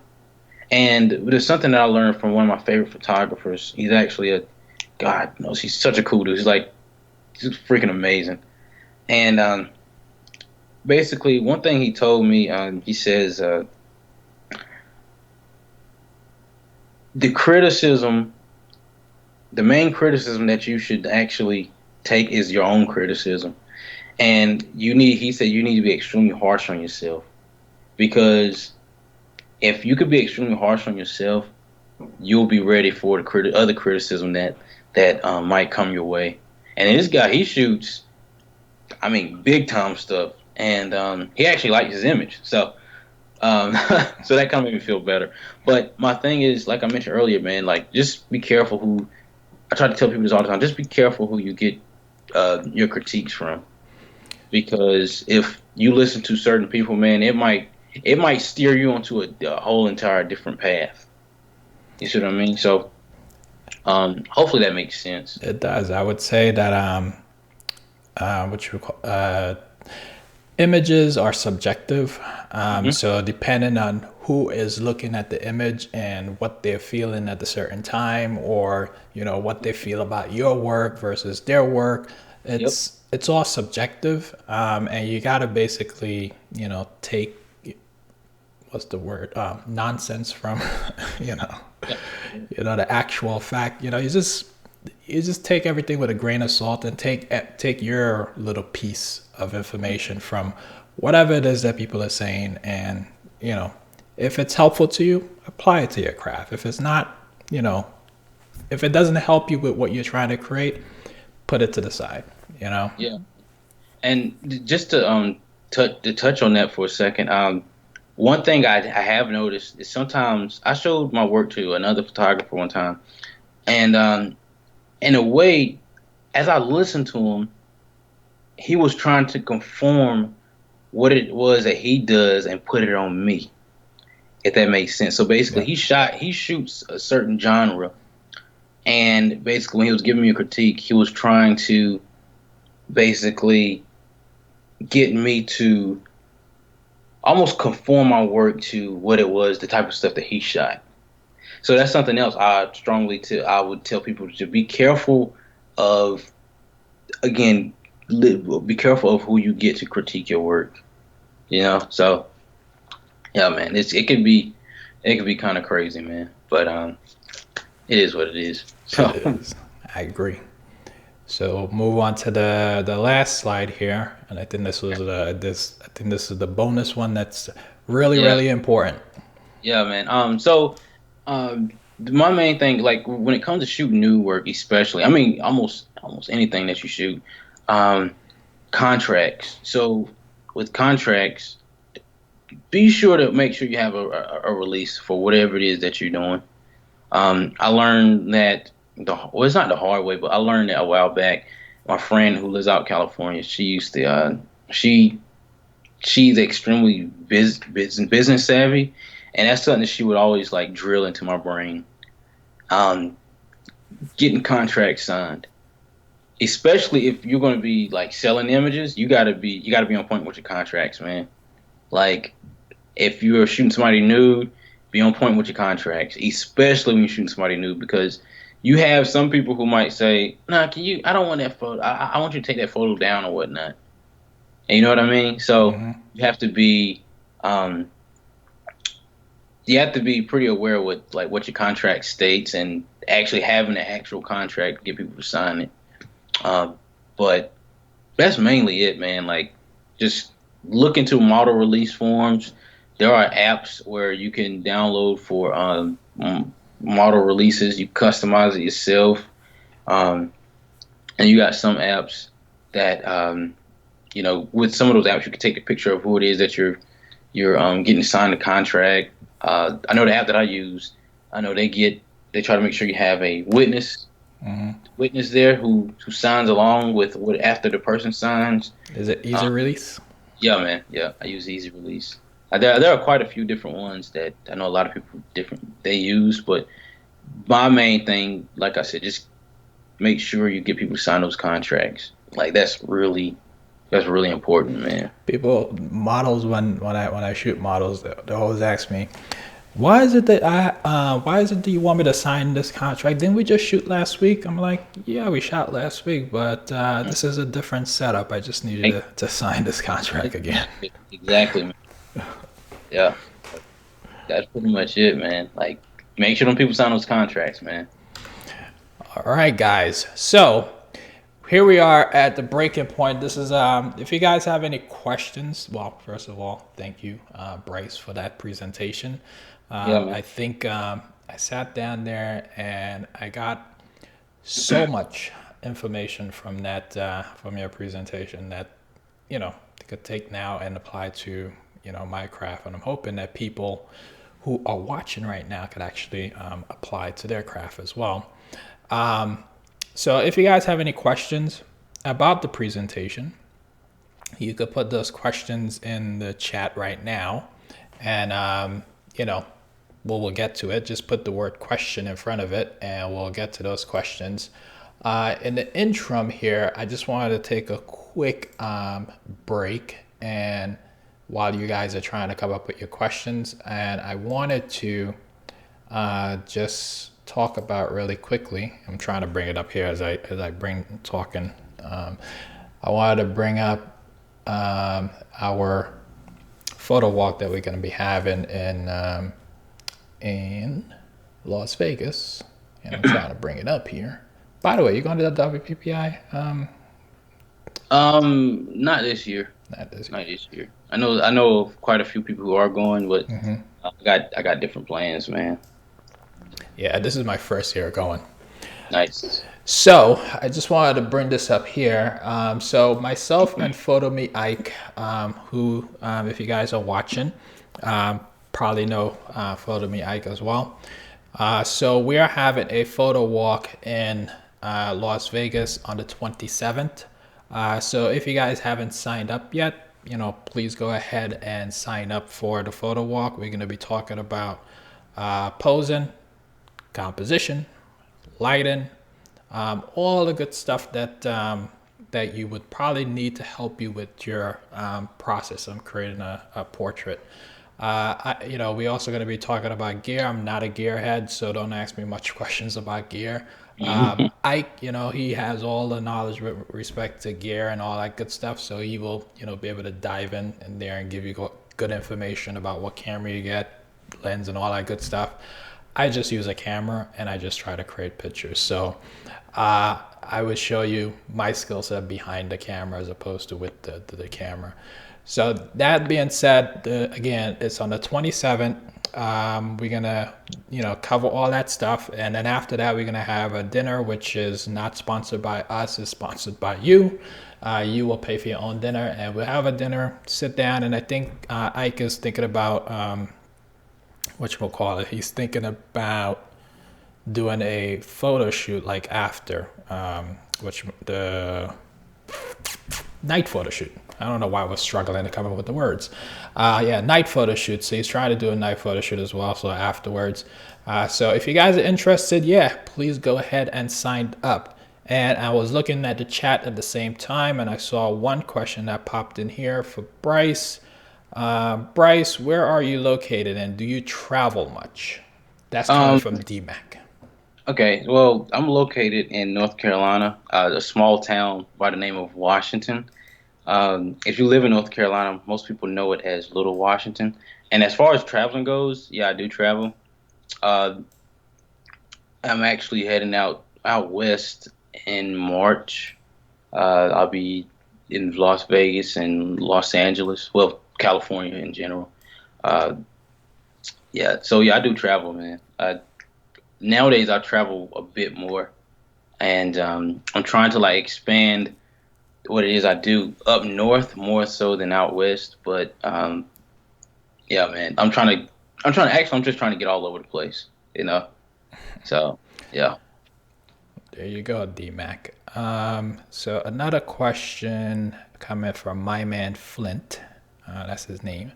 And there's something that I learned from one of my favorite photographers. He's actually a God knows he's such a cool dude. He's freaking amazing. And basically, one thing he told me, he says, the criticism, the main criticism that you should actually take is your own criticism. And he said, you need to be extremely harsh on yourself, because if you could be extremely harsh on yourself, you'll be ready for the other criticism that might come your way. And this guy, he shoots, I mean, big time stuff, and he actually likes his image, so so that kind of made me feel better. But my thing is, like I mentioned earlier, man, like just be careful who. I try to tell people this all the time. Just be careful who you get your critiques from, because if you listen to certain people, man, it might steer you onto a whole entire different path. You see what I mean? So hopefully that makes sense. It does. I would say that what you call images are subjective. Hmm. So depending on who is looking at the image and what they're feeling at a certain time, or what they feel about your work versus their work, Yep. it's all subjective. And you gotta basically take, what's the word, nonsense from you know Yeah. the actual fact. You just take everything with a grain of salt, and take your little piece of information from whatever it is that people are saying. And if it's helpful to you, apply it to your craft. If it's not, if it doesn't help you with what you're trying to create, put it to the side. Yeah. And just to touch on that for a second, one thing I have noticed is sometimes I showed my work to another photographer one time, and in a way, as I listened to him, he was trying to conform what it was that he does and put it on me, if that makes sense. So basically, Yeah. he shoots a certain genre, and basically, when he was giving me a critique, he was trying to basically get me to almost conform my work to what it was, the type of stuff that he shot. So that's something else I would tell people to be careful of. Again, be careful of who you get to critique your work. So yeah, man, it could be kind of crazy, man. But it is what it is. It So is. I agree. So move on to the last slide here, and I think this is the bonus one that's really yeah, really important. yeah, man. My main thing, like when it comes to shooting new work, especially, I mean, almost anything that you shoot, um, contracts. So with contracts, be sure to make sure you have a release for whatever it is that you're doing. I learned that well, it's not the hard way, but I learned that a while back. My friend who lives out in California, she used to she she's extremely business savvy, and that's something that she would always like drill into my brain. Um, Getting contracts signed, especially if you're going to be like selling images, you got to be on point with your contracts, man. Like if you're shooting somebody nude, be on point with your contracts, especially when you're shooting somebody nude, because you have some people who might say, "Nah, can you? I don't want that photo. I want you to take that photo down or whatnot." And you know what I mean? So Hmm. you have to be, um, you have to be pretty aware with like what your contract states, and actually having an actual contract to get people to sign it. But that's mainly it, man. Like just look into model release forms. There are apps where you can download for model releases. You customize it yourself, um, and you got some apps that with some of those apps you can take a picture of who it is that you're getting signed a contract. I know the app that I use. I know they try to make sure you have a witness there who signs along with what after the person signs. Is it Uh, easy release? yeah, man. Yeah, I use Easy Release. There are quite a few different ones that I know a lot of people different they use, but My main thing, like I said, just make sure you get people to sign those contracts. Like that's really important, man. People, models, when I shoot models, they always ask me, why is it that you want me to sign this contract? Didn't we just shoot last week? I'm like, yeah, we shot last week, but this is a different setup. I just need you Like, to sign this contract again. exactly, man. Yeah, that's pretty much it, man. Like, make sure them people sign those contracts, man. All right, guys. So here we are at the breaking point. This is if you guys have any questions, well, first of all, thank you, Bryce, for that presentation. Yeah, man. I think I sat down there and I got so much information from that from your presentation that I could take now and apply to my craft, and I'm hoping that people who are watching right now could actually apply to their craft as well. So if you guys have any questions about the presentation, you could put those questions in the chat right now, and we'll get to it. Just put the word question in front of it, and we'll get to those questions. In the interim here, I just wanted to take a quick break, and while you guys are trying to come up with your questions, and I wanted to just talk about really quickly. I'm trying to bring it up here as I bring talking. I wanted to bring up our photo walk that we're going to be having in Las Vegas, and I'm trying to bring it up here. By the way, you going to the WPPI? Not this year. Not this year. Not this year. I know of quite a few people who are going, but I got different plans, man. Yeah, this is my first year going. Nice. So I just wanted to bring this up here. So myself and Photo Me Ike, who, if you guys are watching, probably know Photo Me Ike as well. So we are having a photo walk in Las Vegas on the 27th. So if you guys haven't signed up yet, please go ahead and sign up for the photo walk. We're going to be talking about posing, composition, lighting, all the good stuff that you would probably need to help you with your process of creating a portrait. We also going to be talking about gear. I'm not a gearhead, so don't ask me much questions about gear. Ike, he has all the knowledge with respect to gear and all that good stuff, so he will, be able to dive in there and give you good information about what camera you get, lens, and all that good stuff. I just use a camera and I just try to create pictures. So I would show you my skill set behind the camera as opposed to with the camera. So that being said, again, it's on the 27th. We're gonna, cover all that stuff, and then after that, we're gonna have a dinner, which is not sponsored by us; it's sponsored by you. You will pay for your own dinner, and we'll have a dinner, sit down, and I think Ike is thinking about whatchamacallit. He's thinking about doing a photo shoot like after, which the night photo shoot. I don't know why I was struggling to come up with the words. Night photo shoot. So he's trying to do a night photo shoot as well. So afterwards. So if you guys are interested, please go ahead and sign up. And I was looking at the chat at the same time, and I saw one question that popped in here for Bryce. Bryce, where are you located, and do you travel much? That's coming Um, from DMAC. okay, well, I'm located in North Carolina, a small town by the name of Washington. If you live in North Carolina, most people know it as Little Washington. And as far as traveling goes, yeah, I do travel. Uh, I'm actually heading out west in March. I'll be in Las Vegas and Los Angeles, well, California in general. Uh, yeah, so yeah, I do travel, man. Nowadays, I travel a bit more, and I'm trying to like expand what it is I do up north more so than out west. But yeah, man, I'm just trying to get all over the place, you know. So yeah. There you go, DMAC. So another question coming from my man Flint. That's his name.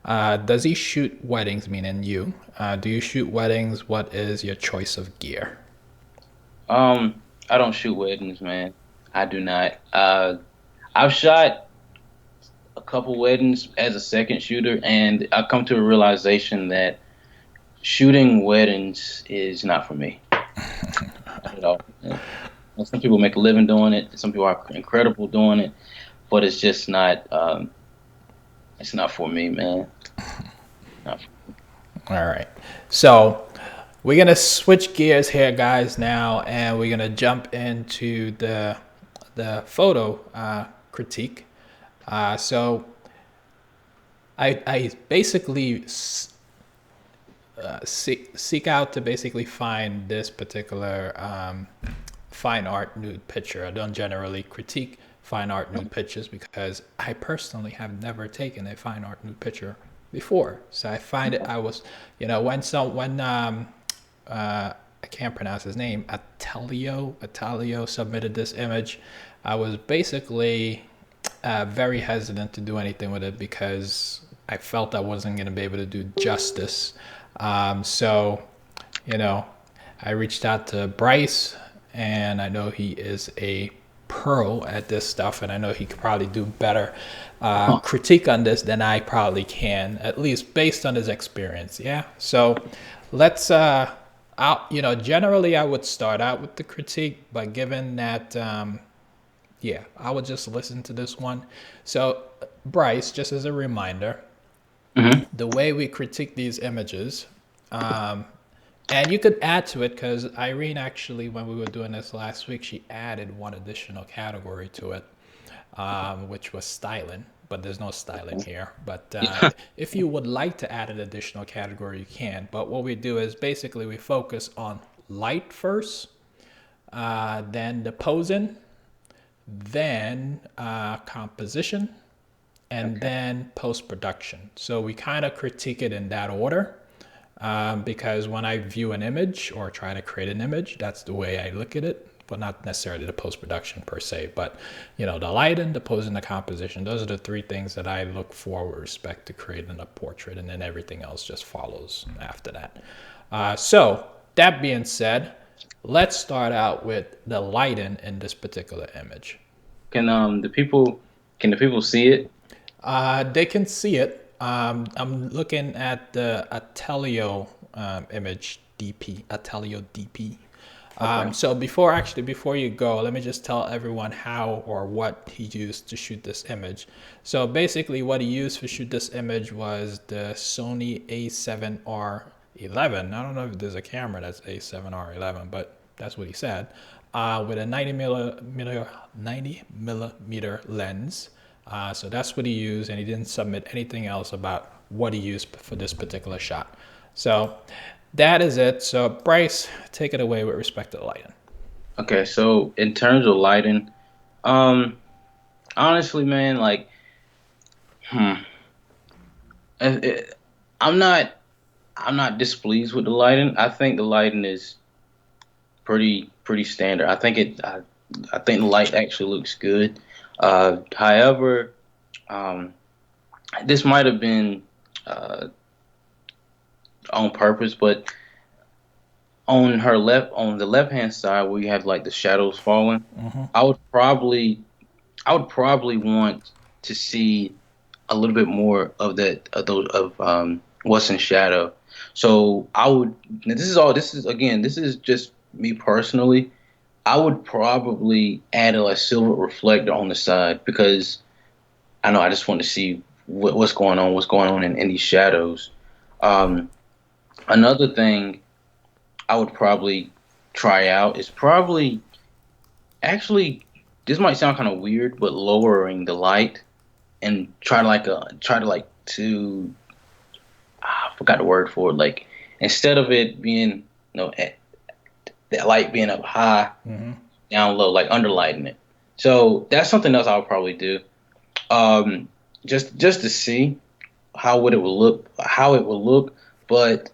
Does he shoot weddings, meaning you? Do you shoot weddings? What is your choice of gear? I don't shoot weddings, man. I do not. I've shot a couple weddings as a second shooter, and I come to a realization that shooting weddings is not for me. Not at all. Some people make a living doing it. Some people are incredible doing it, but it's just not. It's not for me, man. Not for All right. So we're gonna switch gears here, guys, now, and we're gonna jump into the photo critique. So I basically seek out to basically find this particular fine art nude picture. I don't generally critique fine art nude pictures because I personally have never taken a fine art nude picture before. So I find it, I was, when I can't pronounce his name, Atalio submitted this image, I was basically very hesitant to do anything with it because I felt I wasn't going to be able to do justice. So, I reached out to Bryce, and I know he is a pro at this stuff, and I know he could probably do better critique on this than I probably can, at least based on his experience. Yeah. So let's, generally I would start out with the critique, but given that, I would just listen to this one. So Bryce, just as a reminder, me. the way we critique these images, and you could add to it because Irene actually, when we were doing this last week, she added one additional category to it, which was styling. But there's no styling here. But if you would like to add an additional category, you can. But what we do is basically we focus on light first, then the posing, then composition, and then post-production. So we kind of critique it in that order. Because when I view an image or try to create an image, that's the way I look at it, but not necessarily the post-production per se, but the lighting, the posing, the composition, those are the three things that I look for with respect to creating a portrait, and then everything else just follows after that. So that being said, let's start out with the lighting in this particular image. Can the people see it? They can see it. I'm looking at the Atelio image DP, Atelio DP. Okay. So before you go, let me just tell everyone how or what he used to shoot this image. So basically what he used to shoot this image was the Sony A7R11. I don't know if there's a camera that's A7R11, but that's what he said. With a 90 millimeter lens. So that's what he used, and he didn't submit anything else about what he used for this particular shot. So that is it. So Bryce, take it away with respect to the lighting. Okay, so in terms of lighting, honestly, man, like, I'm not displeased with the lighting. I think the lighting is pretty standard. I think the light actually looks good. However, this might have been on purpose, but on the left hand side where you have like the shadows falling, I would probably want to see a little bit more of that what's in shadow. So I would. Now this is just me personally. I would probably add a silver reflector on the side because I just want to see what's going on in these shadows. Another thing I would probably try out is probably actually, this might sound kind of weird, but lowering the light and I forgot the word for it. Like, instead of it being that light being up high, down low, like underlighting it. So that's something else I would probably do. Just to see how it would look. But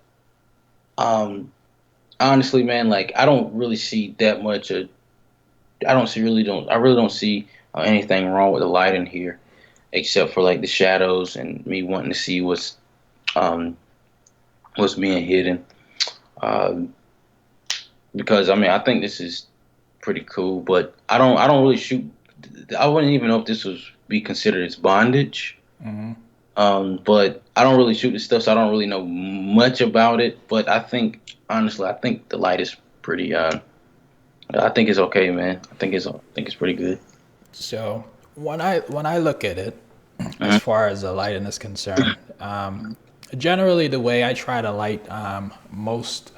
honestly, man, like, I don't really see that much. I really don't see anything wrong with the lighting here, except for like the shadows and me wanting to see what's um, what's being hidden. Um, because I mean, I think this is pretty cool, but I don't really shoot. I wouldn't even know if this was be considered as bondage. But I don't really shoot this stuff, so I don't really know much about it. But I think honestly, I think the light is pretty. I think it's okay, man. I think it's pretty good. So when I look at it, as Mhm. far as the lighting is concerned, generally the way I try to light most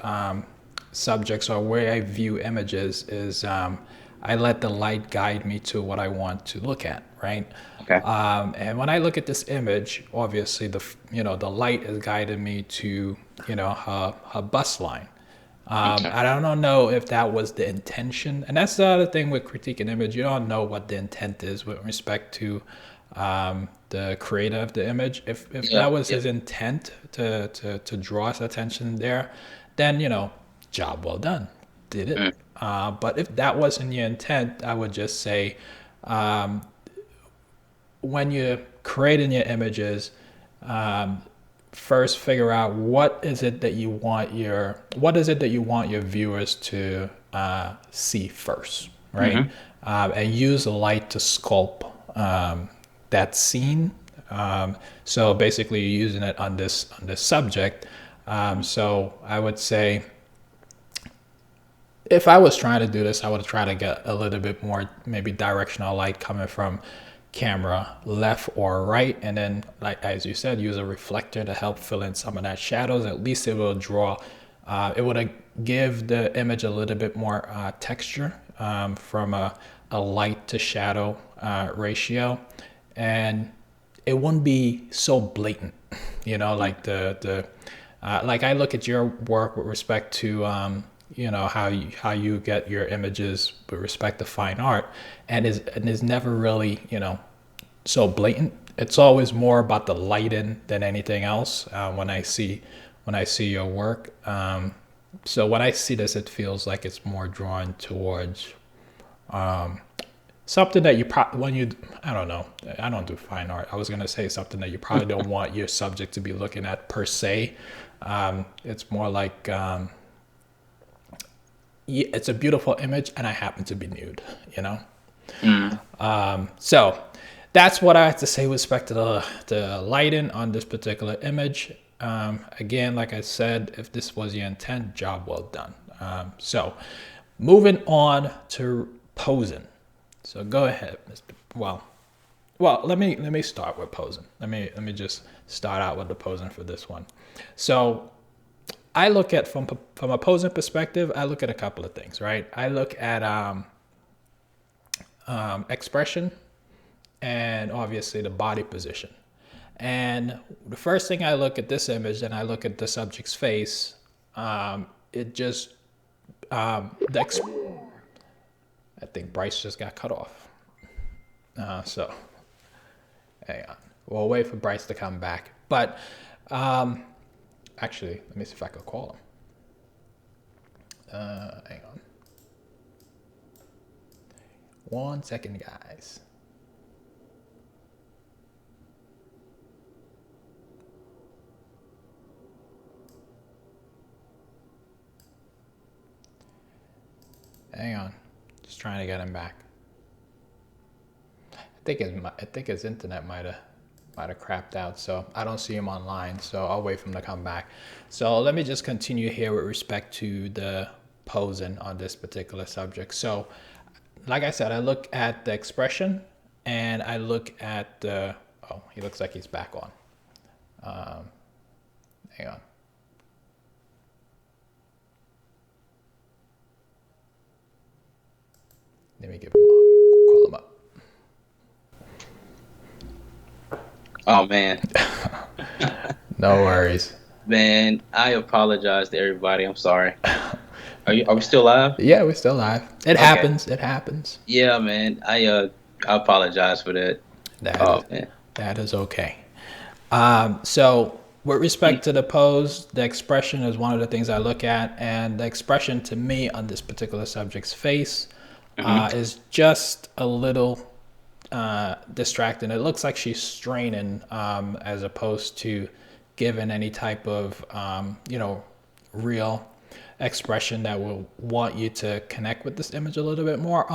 subjects or way I view images is I let the light guide me to what I want to look at, right? Okay. And when I look at this image, obviously the light is guiding me to her bust line. Okay. I don't know if that was the intention, and that's the other thing with critiquing image. You don't know what the intent is with respect to the creator of the image. If Yeah. that was Yeah. his intent to draw us attention there, then job well done, did it. Mm. But if that wasn't your intent, I would just say when you're creating your images, first figure out what is it that you want your viewers to see first, right? Mhm. And use the light to sculpt that scene. So basically, you're using it on this subject. So I would say, if I was trying to do this, I would try to get a little bit more maybe directional light coming from camera left or right, and then, like as you said, use a reflector to help fill in some of that shadows. At least it will draw, it would give the image a little bit more texture from a light to shadow ratio, and it wouldn't be so blatant, like the like I look at your work with respect to how you get your images with respect to fine art, and is never really so blatant. It's always more about the lighting than anything else. When I see your work, so when I see this, it feels like it's more drawn towards something that you probably when you I don't know, I don't do fine art. I was gonna say something that you probably don't want your subject to be looking at per se. It's more like it's a beautiful image and I happen to be nude, you know. Mm. So that's what I have to say with respect to the lighting on this particular image. Again, like I said, if this was your intent, job well done. So moving on to posing. So go ahead, Mr. Well, let me start with posing. Let me just start out with the posing for this one. So I look at from a posing perspective, I look at a couple of things, right? I look at expression and obviously the body position. And the first thing I look at this image and I look at the subject's face, it just the I think Bryce just got cut off. So hang on. We'll wait for Bryce to come back. But actually, let me see if I can call him. Hang on. 1 second, guys. Hang on. Just trying to get him back. I think his internet might have crapped out, so I don't see him online, so I'll wait for him to come back. So let me just continue here with respect to the posing on this particular subject. So like I said, I look at the expression and I look at the, oh, he looks like he's back on. Hang on. Let me call him up. Oh man, No worries. man, I apologize to everybody. I'm sorry. Are we still live? Yeah, we're still live. It Okay. happens. It happens. Yeah, man. I apologize for that. That Oh is man. that is okay. So with respect to the pose, the expression is one of the things I look at, and the expression to me on this particular subject's face Mm-hmm. is just a little distracting. It looks like she's straining as opposed to given any type of, you know, real expression that will want you to connect with this image a little bit more,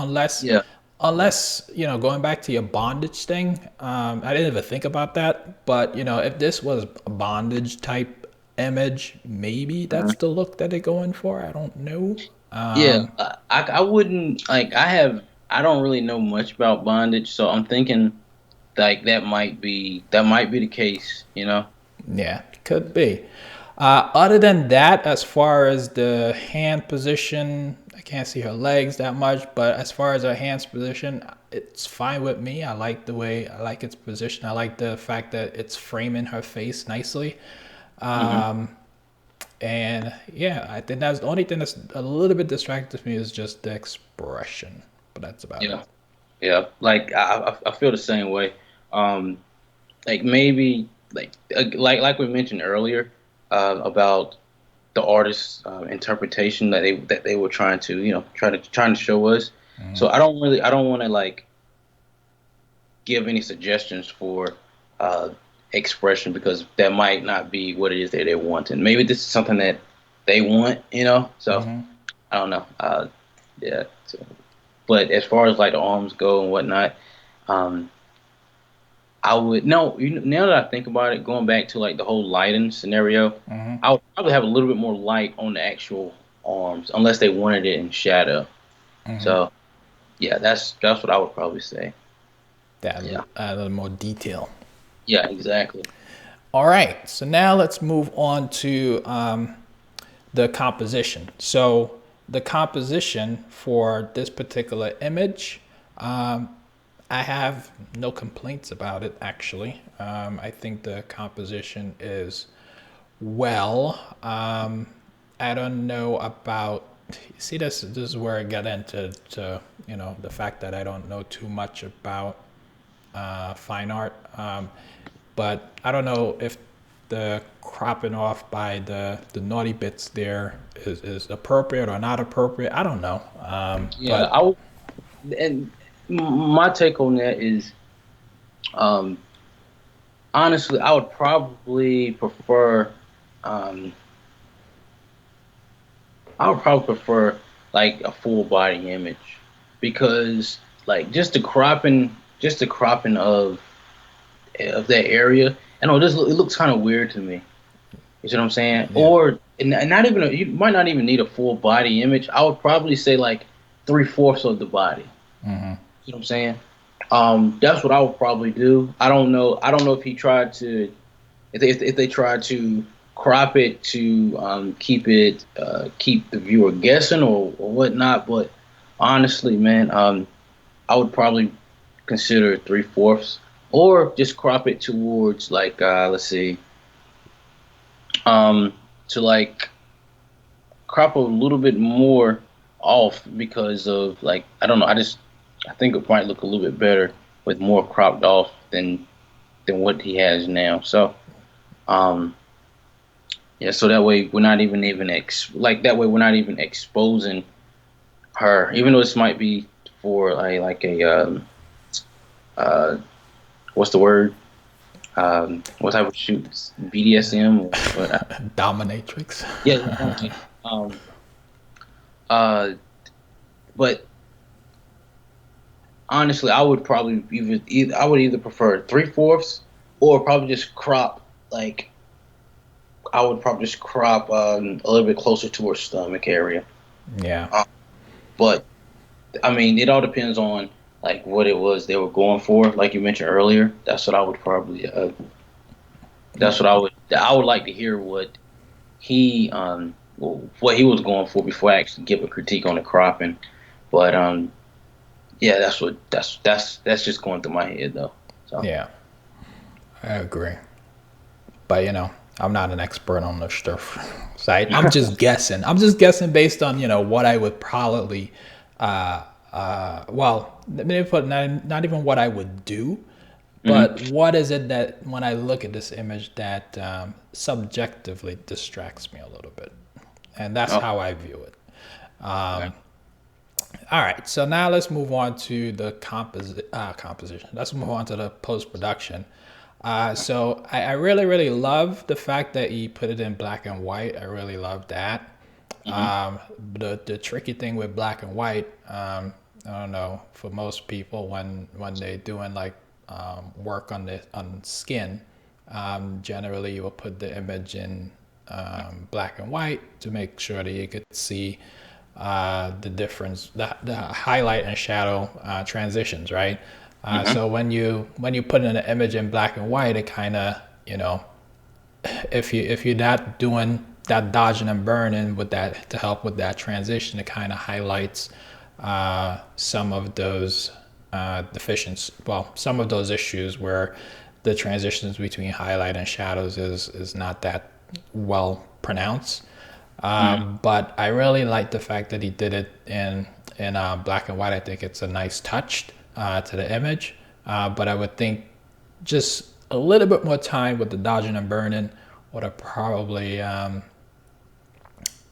Yeah. unless, you know, going back to your bondage thing, I didn't even think about that, but you know, if this was a bondage type image, maybe that's the look that they're going for. I don't know. Yeah, I wouldn't like. I don't really know much about bondage, so I'm thinking like that might be the case. You know. Yeah, could be. Other than that, as far as the hand position, I can't see her legs that much, but as far as her hands position, it's fine with me. I like the way, I like its position. I like the fact that it's framing her face nicely. Hmm. And yeah, I think that's the only thing that's a little bit distracting to me is just the expression, but that's about it. Yeah. Yeah. Like I feel the same way. Um, like maybe like we mentioned earlier about the artist's interpretation that they were trying to trying to show us. So I don't want to like give any suggestions for uh, expression because that might not be what it is that they want, and maybe this is something that they want, you know. So I don't know. Yeah. So, but as far as like the arms go and whatnot, um, I would no. Now that I think about it, going back to like the whole lighting scenario, I would probably have a little bit more light on the actual arms, unless they wanted it in shadow. So yeah, that's what I would probably say. That Yeah. a little more detail. Yeah. Exactly. All right, so now let's move on to the composition. So the composition for this particular image, I have no complaints about it actually. I think the composition is well. I don't know about. See, this is where I get into you know, the fact that I don't know too much about fine art. But I don't know if the cropping off by the naughty bits there is appropriate or not appropriate. I don't know. Yeah. But And my take on that is, um, honestly, I would probably prefer, um, I would probably prefer like a full body image because like just the cropping of that area. I know this it looks kind of weird to me. You see what I'm saying? yeah. Or and not even you might not even need a full body image. I would probably say like 3/4 of the body. You know what I'm saying? That's what I would probably do. I don't know. I don't know if he tried to, if they tried to crop it to keep the viewer guessing or whatnot. But honestly, man, I would probably consider 3/4, or just crop it towards like let's see, um, to like crop a little bit more off because of like I don't know. I think it might look a little bit better with more cropped off than what he has now. So um yeah, so that way we're not even like that way we're not even exposing her, even though this might be for like a uh what's the word, what type of shoots, BDSM or what? Dominatrix. Yeah, yeah, definitely. Uh but honestly, I would probably I would either prefer 3/4 or probably just crop like I would probably just crop a little bit closer to her stomach area. Yeah. Uh, but I mean, it all depends on like what it was they were going for. Like you mentioned earlier, that's what I would probably. That's what I would like to hear what he what he was going for before I actually give a critique on the cropping. But yeah, that's just going through my head though. So Yeah, I agree. But you know, I'm not an expert on this stuff. So I'm just guessing. I'm just guessing based on, you know, what I would probably well, let me put not even what I would do, but hmm. what is it that when I look at this image that subjectively distracts me a little bit, and that's Oh, how I view it. okay. All right, so now let's move on to the composition. Let's move on to the post production. So I really, really love the fact that he put it in black and white. I really love that. Hmm. The tricky thing with black and white, I don't know, for most people when they're doing like work on the on skin, generally you will put the image in black and white to make sure that you could see the difference, the highlight and shadow transitions, right? Hmm. So when you put in an image in black and white, it kind of, you know, if you're not doing that dodging and burning with that to help with that transition, it kind of highlights some of those some of those issues where the transitions between highlight and shadows is not that well pronounced. Hmm. But I really like the fact that he did it in black and white. I think it's a nice touch to the image. But I would think just a little bit more time with the dodging and burning would have probably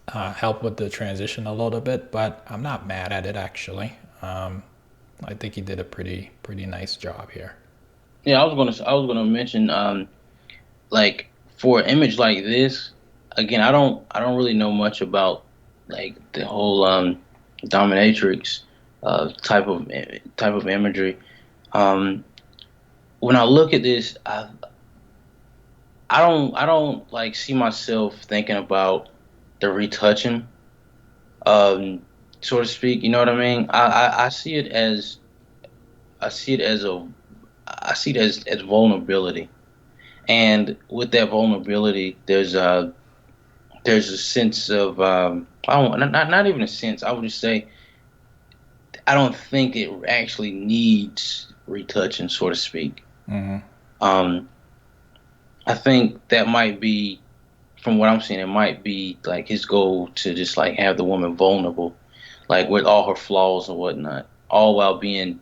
helped with the transition a little bit. But I'm not mad at it actually. I think he did a pretty nice job here. Yeah, I was gonna mention like for an image like this, again, I don't really know much about like the whole dominatrix type of imagery. Um, when I look at this, I don't like see myself thinking about the retouching, um, so to speak. You know what I mean? I see it as I see it as a I see it as vulnerability, and with that vulnerability, there's a sense of I don't not even a sense. I would just say I don't think it actually needs retouching, so to speak. Um, I think that might be, from what I'm seeing, it might be like his goal to just like have the woman vulnerable, like with all her flaws and whatnot, all while being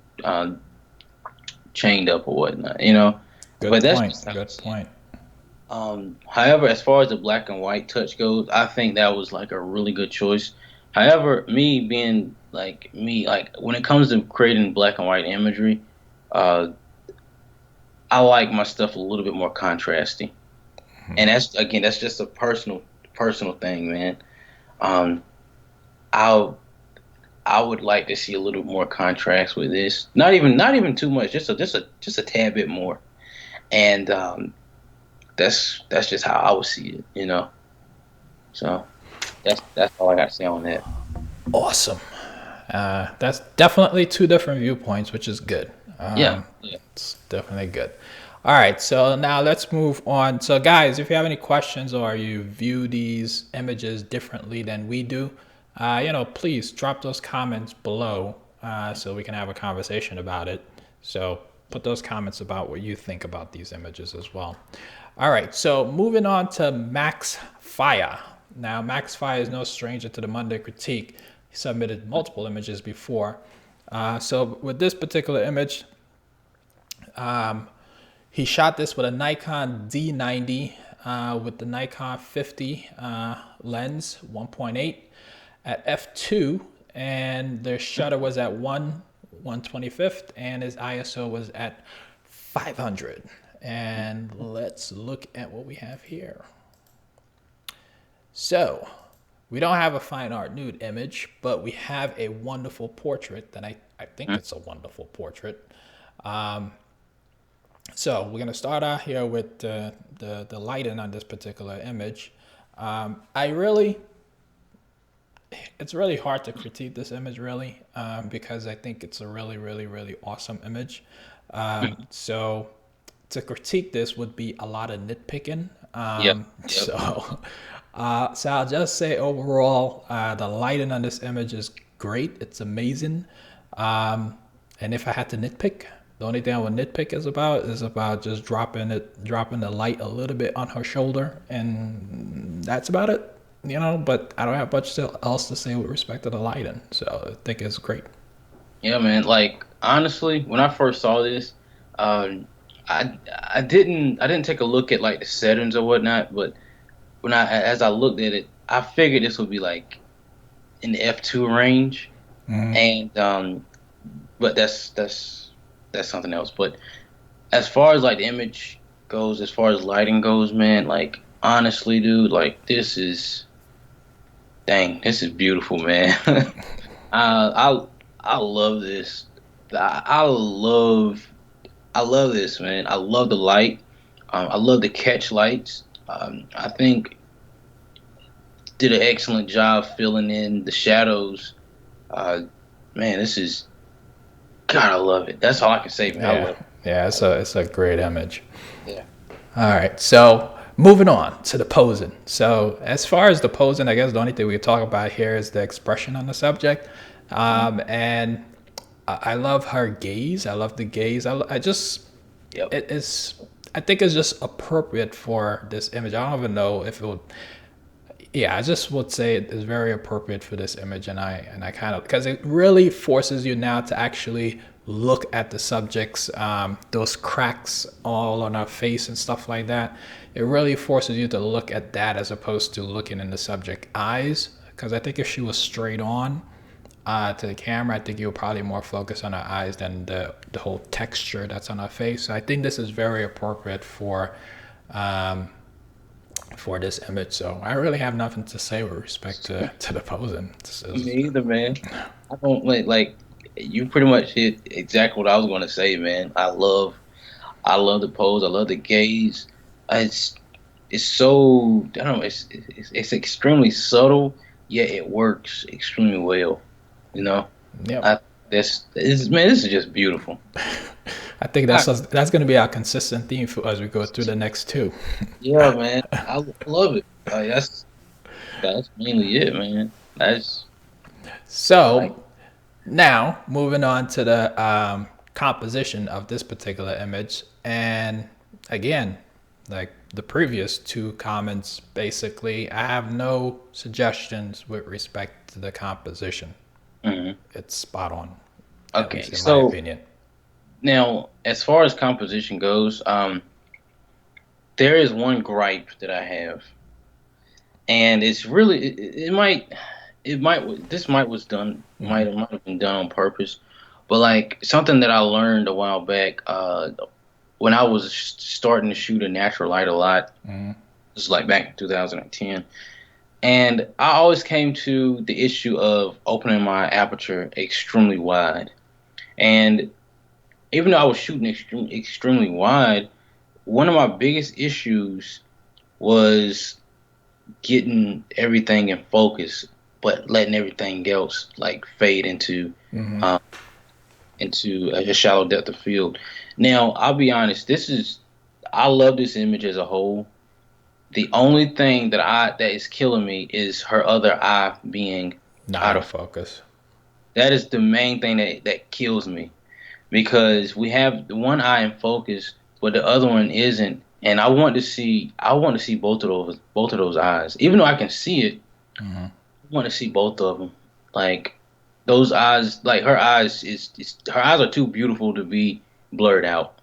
chained up or whatnot, you know. Good But that's just point. how I Good see it. point. However, as far as the black and white touch goes, I think that was like a really good choice. However, me being like me, like when it comes to creating black and white imagery, uh, I like my stuff a little bit more contrasty, and that's again, that's just a personal thing, man. Um, I I would like to see a little more contrast with this. Not even too much, just a tad bit more, and that's just how I would see it, you know. So. That's all I got to say on that. Awesome. That's definitely two different viewpoints, which is good. Yeah, yeah. It's definitely good. All right, so now let's move on. So, guys, if you have any questions or you view these images differently than we do, please drop those comments below so we can have a conversation about it. So, put those comments about what you think about these images as well. All right, so moving on to Max Fire. Now, Max Fire is no stranger to the Monday Critique. He submitted multiple images before. So with this particular image, he shot this with a Nikon D90 with the Nikon 50 lens 1.8 at f2, and the shutter was at 1/125th, and his ISO was at 500. And let's look at what we have here. So we don't have a fine art nude image, but we have a wonderful portrait that I think it's a wonderful portrait. So we're gonna start out here with the lighting on this particular image. I really, it's really hard to critique this image really because I think it's a really, really, really awesome image. So to critique this would be a lot of nitpicking. Yep, yep. So I'll just say overall, the lighting on this image is great. It's amazing. And if I had to nitpick, the only thing I would nitpick is about just dropping the light a little bit on her shoulder, and that's about it. But I don't have much else to say with respect to the lighting. So I think it's great. Yeah, man. Like honestly, when I first saw this, um, I didn't take a look at like the settings or whatnot, but when I as I looked at it, I figured this would be like in the f2 range, and but that's something else. But as far as like the image. goes, as far as lighting goes, man, like honestly, dude, like this is beautiful, man. I I love this. I love this, man. I love the light. I love the catch lights. I think did an excellent job filling in the shadows. Uh, Man, this is God. I love it. That's all I can say, man. I Yeah, love yeah, it. it's a great image. Yeah. All right, so moving on to the posing. So as far as the posing, I guess the only thing we can talk about here is the expression on the subject. Mhm. And I love her gaze. I love the gaze. I just Yep. it is. I think it's just appropriate for this image. I don't even know if it would. Yeah, I just would say it is very appropriate for this image, and I kind of because it really forces you now to actually look at the subject's those cracks all on her face and stuff like that. It really forces you to look at that as opposed to looking in the subject eyes. Because I think if she was straight on to the camera, I think you'll probably more focus on her eyes than the whole texture that's on her face. So I think this is very appropriate um, for this image. So I really have nothing to say with respect to the posing. This is, Me either, man. I don't like you pretty much hit exactly what I was going to say, man. I love the pose. I love the gaze. It's it's so I don't know. It's extremely subtle, yet it works extremely well. You know, yep. I this man. This is just beautiful. I think I, that's going to be our consistent theme for as we go through the next two. yeah, man. I love it. That's mainly it, man. That's like So now moving on to the composition of this particular image, and again, like the previous two comments, basically, I have no suggestions with respect to the composition. mhm. It's spot on, at Okay. least in my So opinion. now, as far as composition goes, there is one gripe that I have, and it's really it might this might was done Hmm. might have been done on purpose, but like something that I learned a while back when I was starting to shoot a natural light a lot. Hmm. This is like back in 2010, and I always came to the issue of opening my aperture extremely wide, and even though I was shooting extremely wide, one of my biggest issues was getting everything in focus, but letting everything else like fade Hmm. um, into a shallow depth of field. Now, I'll be honest. I love this image as a whole. The only thing that is killing me is her other eye being Not out in of. focus. That is the main thing that kills me because we have the one eye in focus, but the other one isn't. And I want to see both of those eyes. Even though I can see it, Hmm. I want to see both of them. Like those eyes, like her eyes her eyes are too beautiful to be blurred out.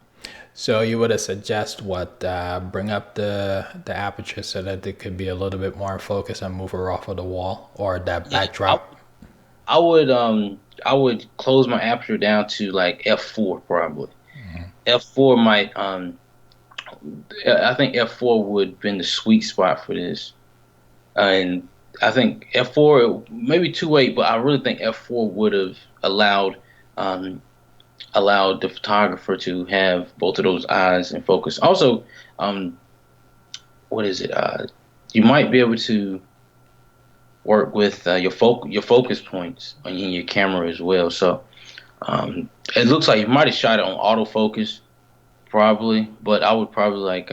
So you would suggest what bring up the aperture so that it could be a little bit more in focus and move her off of the wall or that Yeah, I, backdrop. I would I would close my aperture down to like f4 probably. F4 might I think F4 would have been the sweet spot for this. And I think F4 maybe 2.8, but I really think F4 would have allowed um, allowed the photographer to have both of those eyes in focus. Also, um, what is it? You might be able to work with your focus points on your camera as well. So it looks like you might have shot it on autofocus probably, but I probably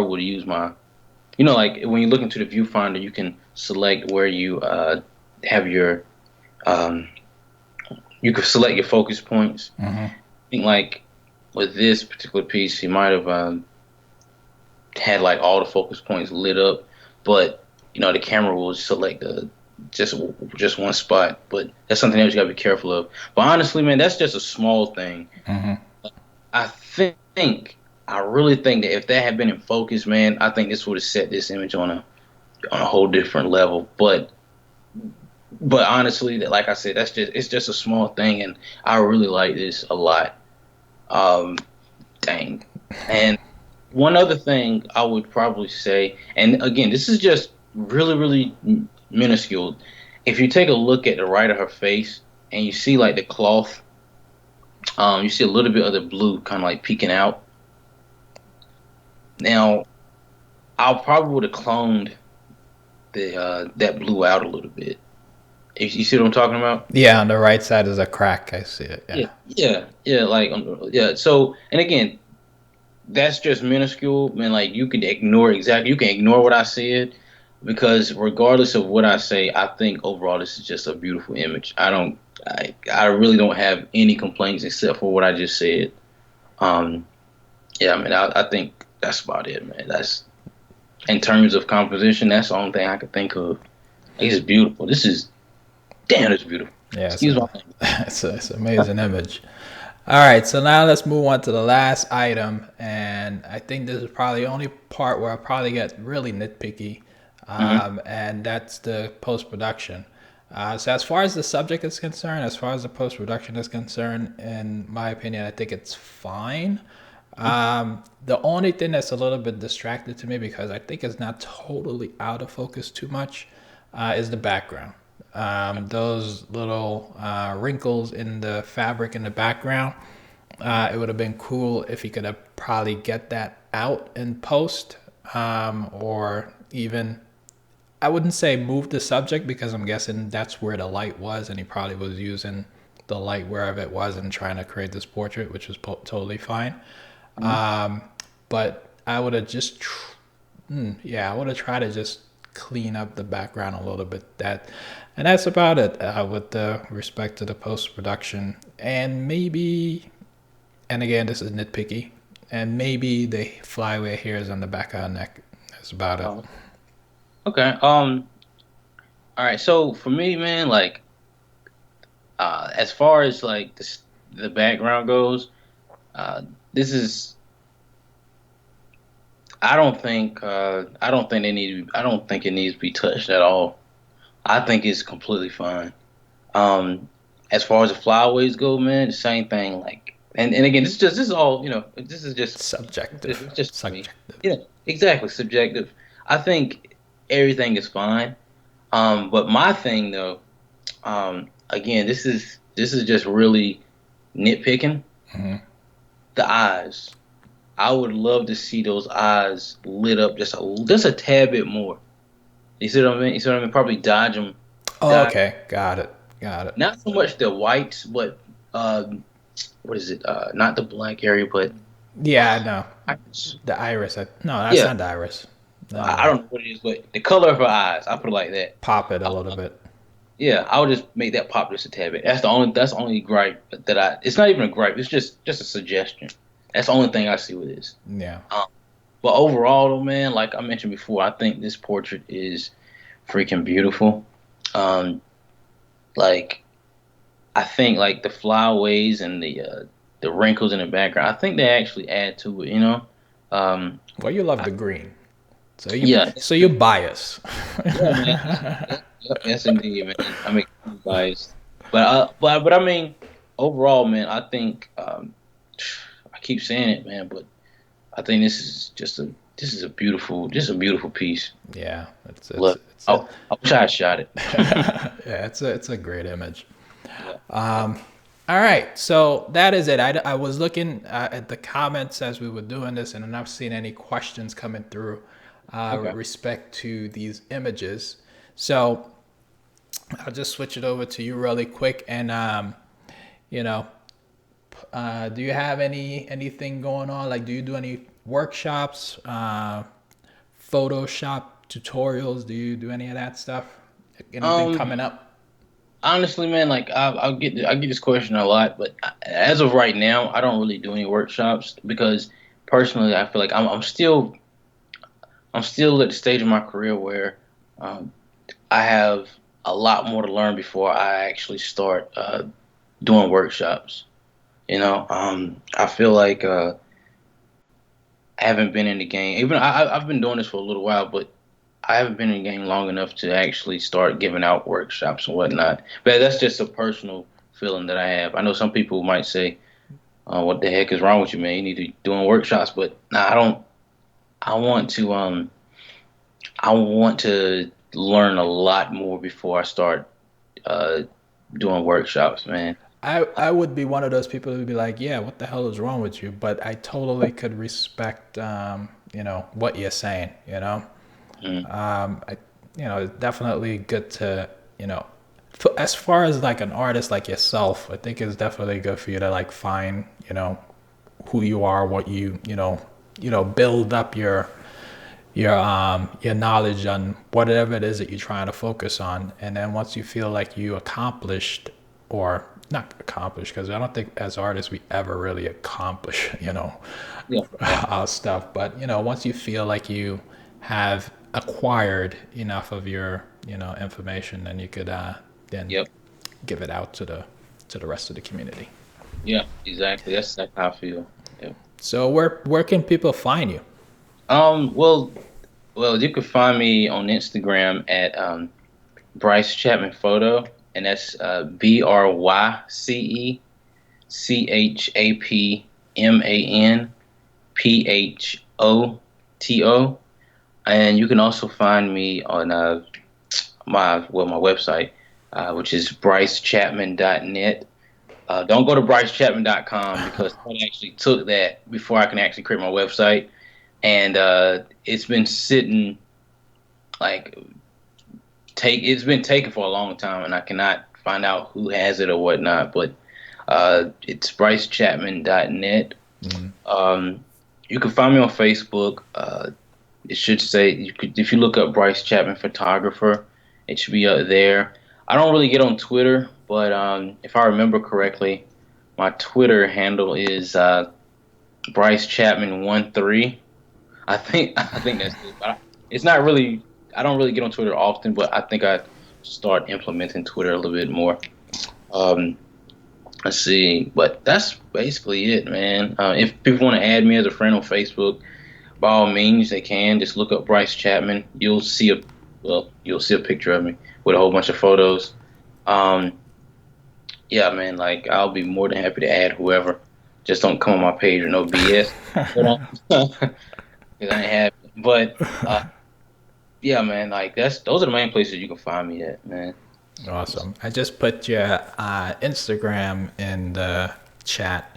would use my like when you look into the viewfinder, you can select where you have your um, you can select your focus points. Hmm. I think like with this particular piece, he might have had like all the focus points lit up, but the camera will select just just one spot. But that's something else you gotta be careful of. But honestly, man, that's just a small thing. Hmm. I think I really think that if that had been in focus, man, I think this would have set this image on a whole different level. But honestly, like I said, it's just a small thing, and I really like this a lot. Um, Dang. And one other thing I would probably say, and again, this is just really, really minuscule. If you take a look at the right of her face and you see like the cloth, you see a little bit of the blue kind of like peeking out. Now, I probably would have cloned the that blue out a little bit. You see what I'm talking about? Yeah, on the right side is a crack. I see it. Yeah, Yeah. yeah, like yeah. So, and again, that's just minuscule, man. Like you can ignore exactly, you can ignore what I said because regardless of what I say, I think overall this is just a beautiful image. I really don't have any complaints except for what I just said. Um, yeah, I mean, I think that's about it, man. That's in terms of composition, that's the only thing I could think of. It's beautiful. This is damn, it's beautiful. Yeah, Excuse my it's an amazing image. All right, so now let's move on to the last item, and I think this is probably the only part where I probably get really nitpicky, language. and that's the post production. So as far as the subject is concerned, as far as the post production is concerned, in my opinion, I think it's fine. The only thing that's a little bit distracted to me because I think it's not totally out of focus too much is the background. Those little wrinkles in the fabric in the background. It would have been cool if he could have probably get that out in post, or even I wouldn't say move the subject because I'm guessing that's where the light was, and he probably was using the light wherever it was and trying to create this portrait, which was totally fine. Mhm. But I would have just, yeah, I would have tried to just clean up the background a little bit. And that's about it with the respect to the post production. And maybe, and again, this is nitpicky, and maybe the flyaway hairs on the back of her neck. That's about it. Oh, okay. All right. So for me, man, like, as far as like the background goes, uh, this is. I don't think they need. I don't think it needs to be touched at all. I think it's completely fine. Um, as far as the flyaways go, man, the same thing. Like, and again, this is all This is just Subjective. it's just me. Subjective. Yeah, exactly. Subjective. I think everything is fine. But my thing though, again, this is just really nitpicking. The eyes. I would love to see those eyes lit up just a tad bit more. You see what I mean? You see what I mean? Probably Oh, dodge. okay. Got it. Got it. Not so much the whites, but what is it? Not the black area, but Yeah, I know. iris. The iris. No, that's Yeah, not the iris. I don't know what it is, but the color of her eyes. I put it like that. Pop it a I, little bit. yeah, I would just make that pop just a tad bit. That's the only gripe that I. It's not even a gripe. It's just a suggestion. That's the only thing I see with this. Yeah. Um, but overall, though, man, like I mentioned before, I think this portrait is freaking beautiful. Um, like I think like the flyaways and the wrinkles in the background, I think they actually add to it. Um, Well, you love I, the green, yeah, so you bias. yeah, man, yes, indeed, man. I mean, I'm biased, but I mean, overall, man, I think I keep saying it, man, but I think this is a beautiful piece. Yeah, it's Look, I wish I had shot it. yeah, it's a great image. Yeah. All right, so that is it. I was looking at the comments as we were doing this, and I'm not seeing any questions coming through with Okay. respect to these images. So I'll just switch it over to you really quick. And you know, do you have anything going on? Like, do you do any workshops, Photoshop tutorials? Do you do any of that stuff? Anything Um. coming up? Honestly, man, like I get this question a lot, but as of right now, I don't really do any workshops because personally, I feel like I'm still at the stage of my career where um, I have a lot more to learn before I actually start doing workshops. I feel like I haven't been in the game. Even I've been doing this for a little while, but I haven't been in the game long enough to actually start giving out workshops and whatnot. But that's just a personal feeling that I have. I know some people might say, What the heck is wrong with you, man? You need to be doing workshops. But nah, I don't. I want to. I want to learn a lot more before I start uh, doing workshops, man. I would be one of those people who would be like, yeah, what the hell is wrong with you? But I totally could respect, what you're saying, Mm, I, it's definitely good to, as far as like an artist like yourself, I think it's definitely good for you to like find, who you are, what build up your knowledge on whatever it is that you're trying to focus on. And then once you feel like you accomplished, or not accomplished, because I don't think as artists we ever really accomplish, yeah, yeah, our stuff. But once you feel like you have acquired enough of your information, then you could then yep, give it out to the rest of the community. yeah, exactly. That's how I feel. Yeah. So where can people find you? Well, you can find me on Instagram at Bryce Chapman Photo, and that's BryceChapmanPhoto, and you can also find me on my website, which is brycechapman.net. Don't go to brycechapman.com because I actually took that before I can actually create my website, and it's been sitting like it's been taken for a long time, and I cannot find out who has it or whatnot. But it's brycechapman.net. Mhm. You can find me on Facebook. It should say if you look up Bryce Chapman photographer, it should be up there. I don't really get on Twitter, but if I remember correctly, my Twitter handle is Bryce Chapman 13. I think that's it. But it's not really. I don't really get on Twitter often, but I think I start implementing Twitter a little bit more. Um, let's see, but that's basically it, man. If people want to add me as a friend on Facebook, by all means, they can. Just look up Bryce Chapman. You'll see a picture of me with a whole bunch of photos. Um, yeah, man. Like I'll be more than happy to add whoever. Just don't come on my page or no BS. Because I ain't happy. But yeah, man. Like those are the main places you can find me at, man. Awesome. I just put your Instagram in the chat.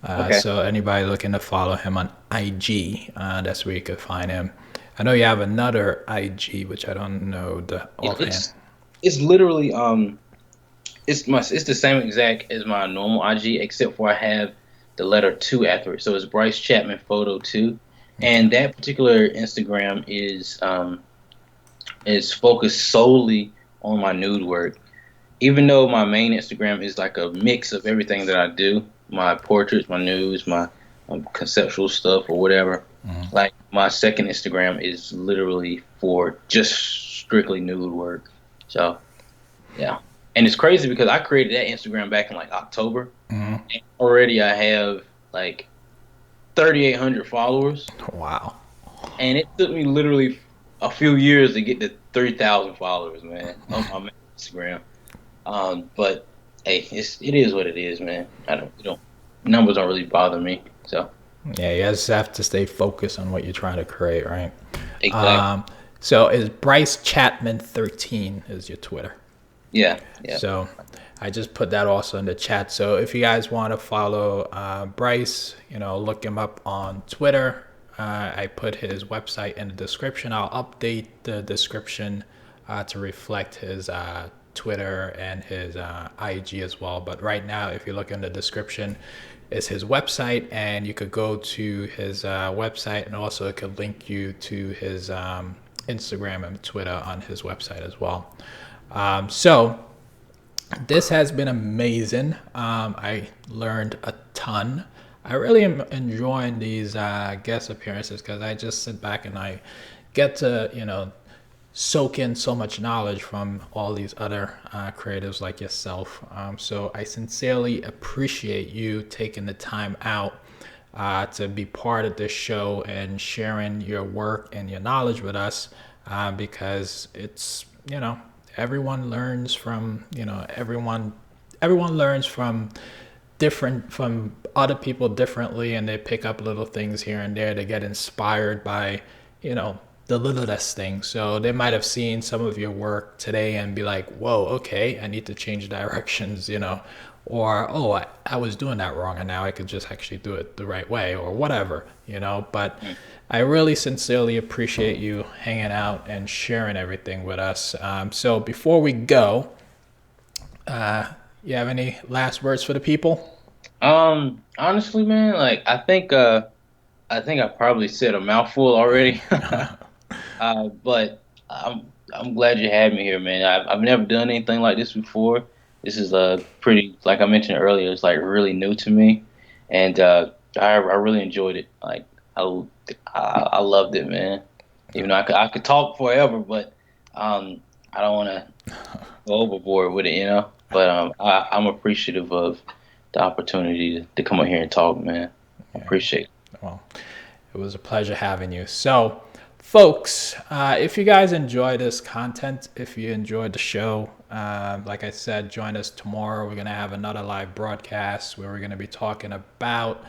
Okay. So anybody looking to follow him on IG, that's where you could find him. I know you have another IG, which I don't know the Yeah, offhand. it's literally it's the same exact as my normal IG, except for I have the letter two after it. So it's Bryce Chapman Photo 2, Okay. and that particular Instagram is focused solely on my nude work. Even though my main Instagram is like a mix of everything that I do, my portraits, my nudes, my conceptual stuff or whatever. Like my second Instagram is literally for just strictly nude work. So yeah. And it's crazy because I created that Instagram back in like October. Mhm. And already I have like 3,800 followers. Wow. And it took me literally a few years to get to 3,000 followers, man, on my main Instagram. But hey, it is what it is, man. I don't, you know, numbers don't really bother me. So Yeah, you just have to stay focused on what you're trying to create, right? exactly. Um, so is Bryce Chapman 13 is your Twitter. Yeah, yeah. So I just put that also in the chat. So if you guys want to follow Bryce, look him up on Twitter. I put his website in the description. I'll update the description to reflect his Twitter and his IG as well. But right now, if you look in the description, it's his website, and you could go to his website, and also it could link you to his Instagram and Twitter on his website as well. So this has been amazing. I learned a ton. I really am enjoying these guest appearances because I just sit back and I get to, soak in so much knowledge from all these other creatives like yourself. So I sincerely appreciate you taking the time out to be part of this show and sharing your work and your knowledge with us because it's, everyone learns from, everyone learns from different from other people differently, and they pick up little things here and there. They get inspired by, you know, the littlest thing. So they might have seen some of your work today and be like, whoa, okay, I need to change directions, you know, or, oh, I was doing that wrong and now I could just actually do it the right way, or whatever, you know. But I really sincerely appreciate you hanging out and sharing everything with us. So before we go, you have any last words for the people? Honestly, man, like I think I probably said a mouthful already. But I'm glad you had me here, man. I've never done anything like this before. This is pretty, like I mentioned earlier, it's like really new to me, and I really enjoyed it. Like I I loved it, man. Even though I could talk forever, but I don't want to go overboard with it, you know. But I'm appreciative of the opportunity to come on here and talk, man. I Yeah. appreciate it. Well, it was a pleasure having you. So, folks, if you guys enjoy this content, if you enjoyed the show, like I said, join us tomorrow. We're going to have another live broadcast where we're going to be talking about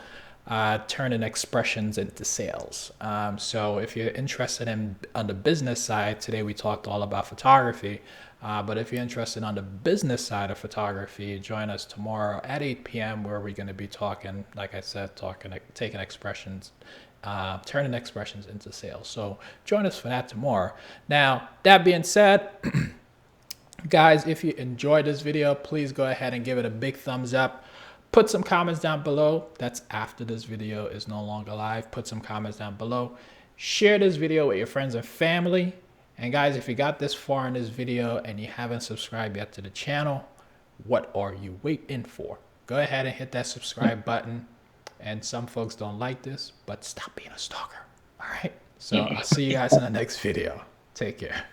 turning expressions into sales. So if you're interested in on the business side, today we talked all about photography. But if you're interested on the business side of photography, join us tomorrow at 8 p.m. where we're going to be talking, like I said, taking expressions, turning expressions into sales. So join us for that tomorrow. Now, that being said, guys, if you enjoyed this video, please go ahead and give it a big thumbs up. Put some comments down below. That's after this video is no longer live. Put some comments down below. Share this video with your friends and family. And guys, if you got this far in this video and you haven't subscribed yet to the channel, what are you waiting for? Go ahead and hit that subscribe button. And some folks don't like this, but stop being a stalker. All right. So I'll see you guys in the next video. Take care.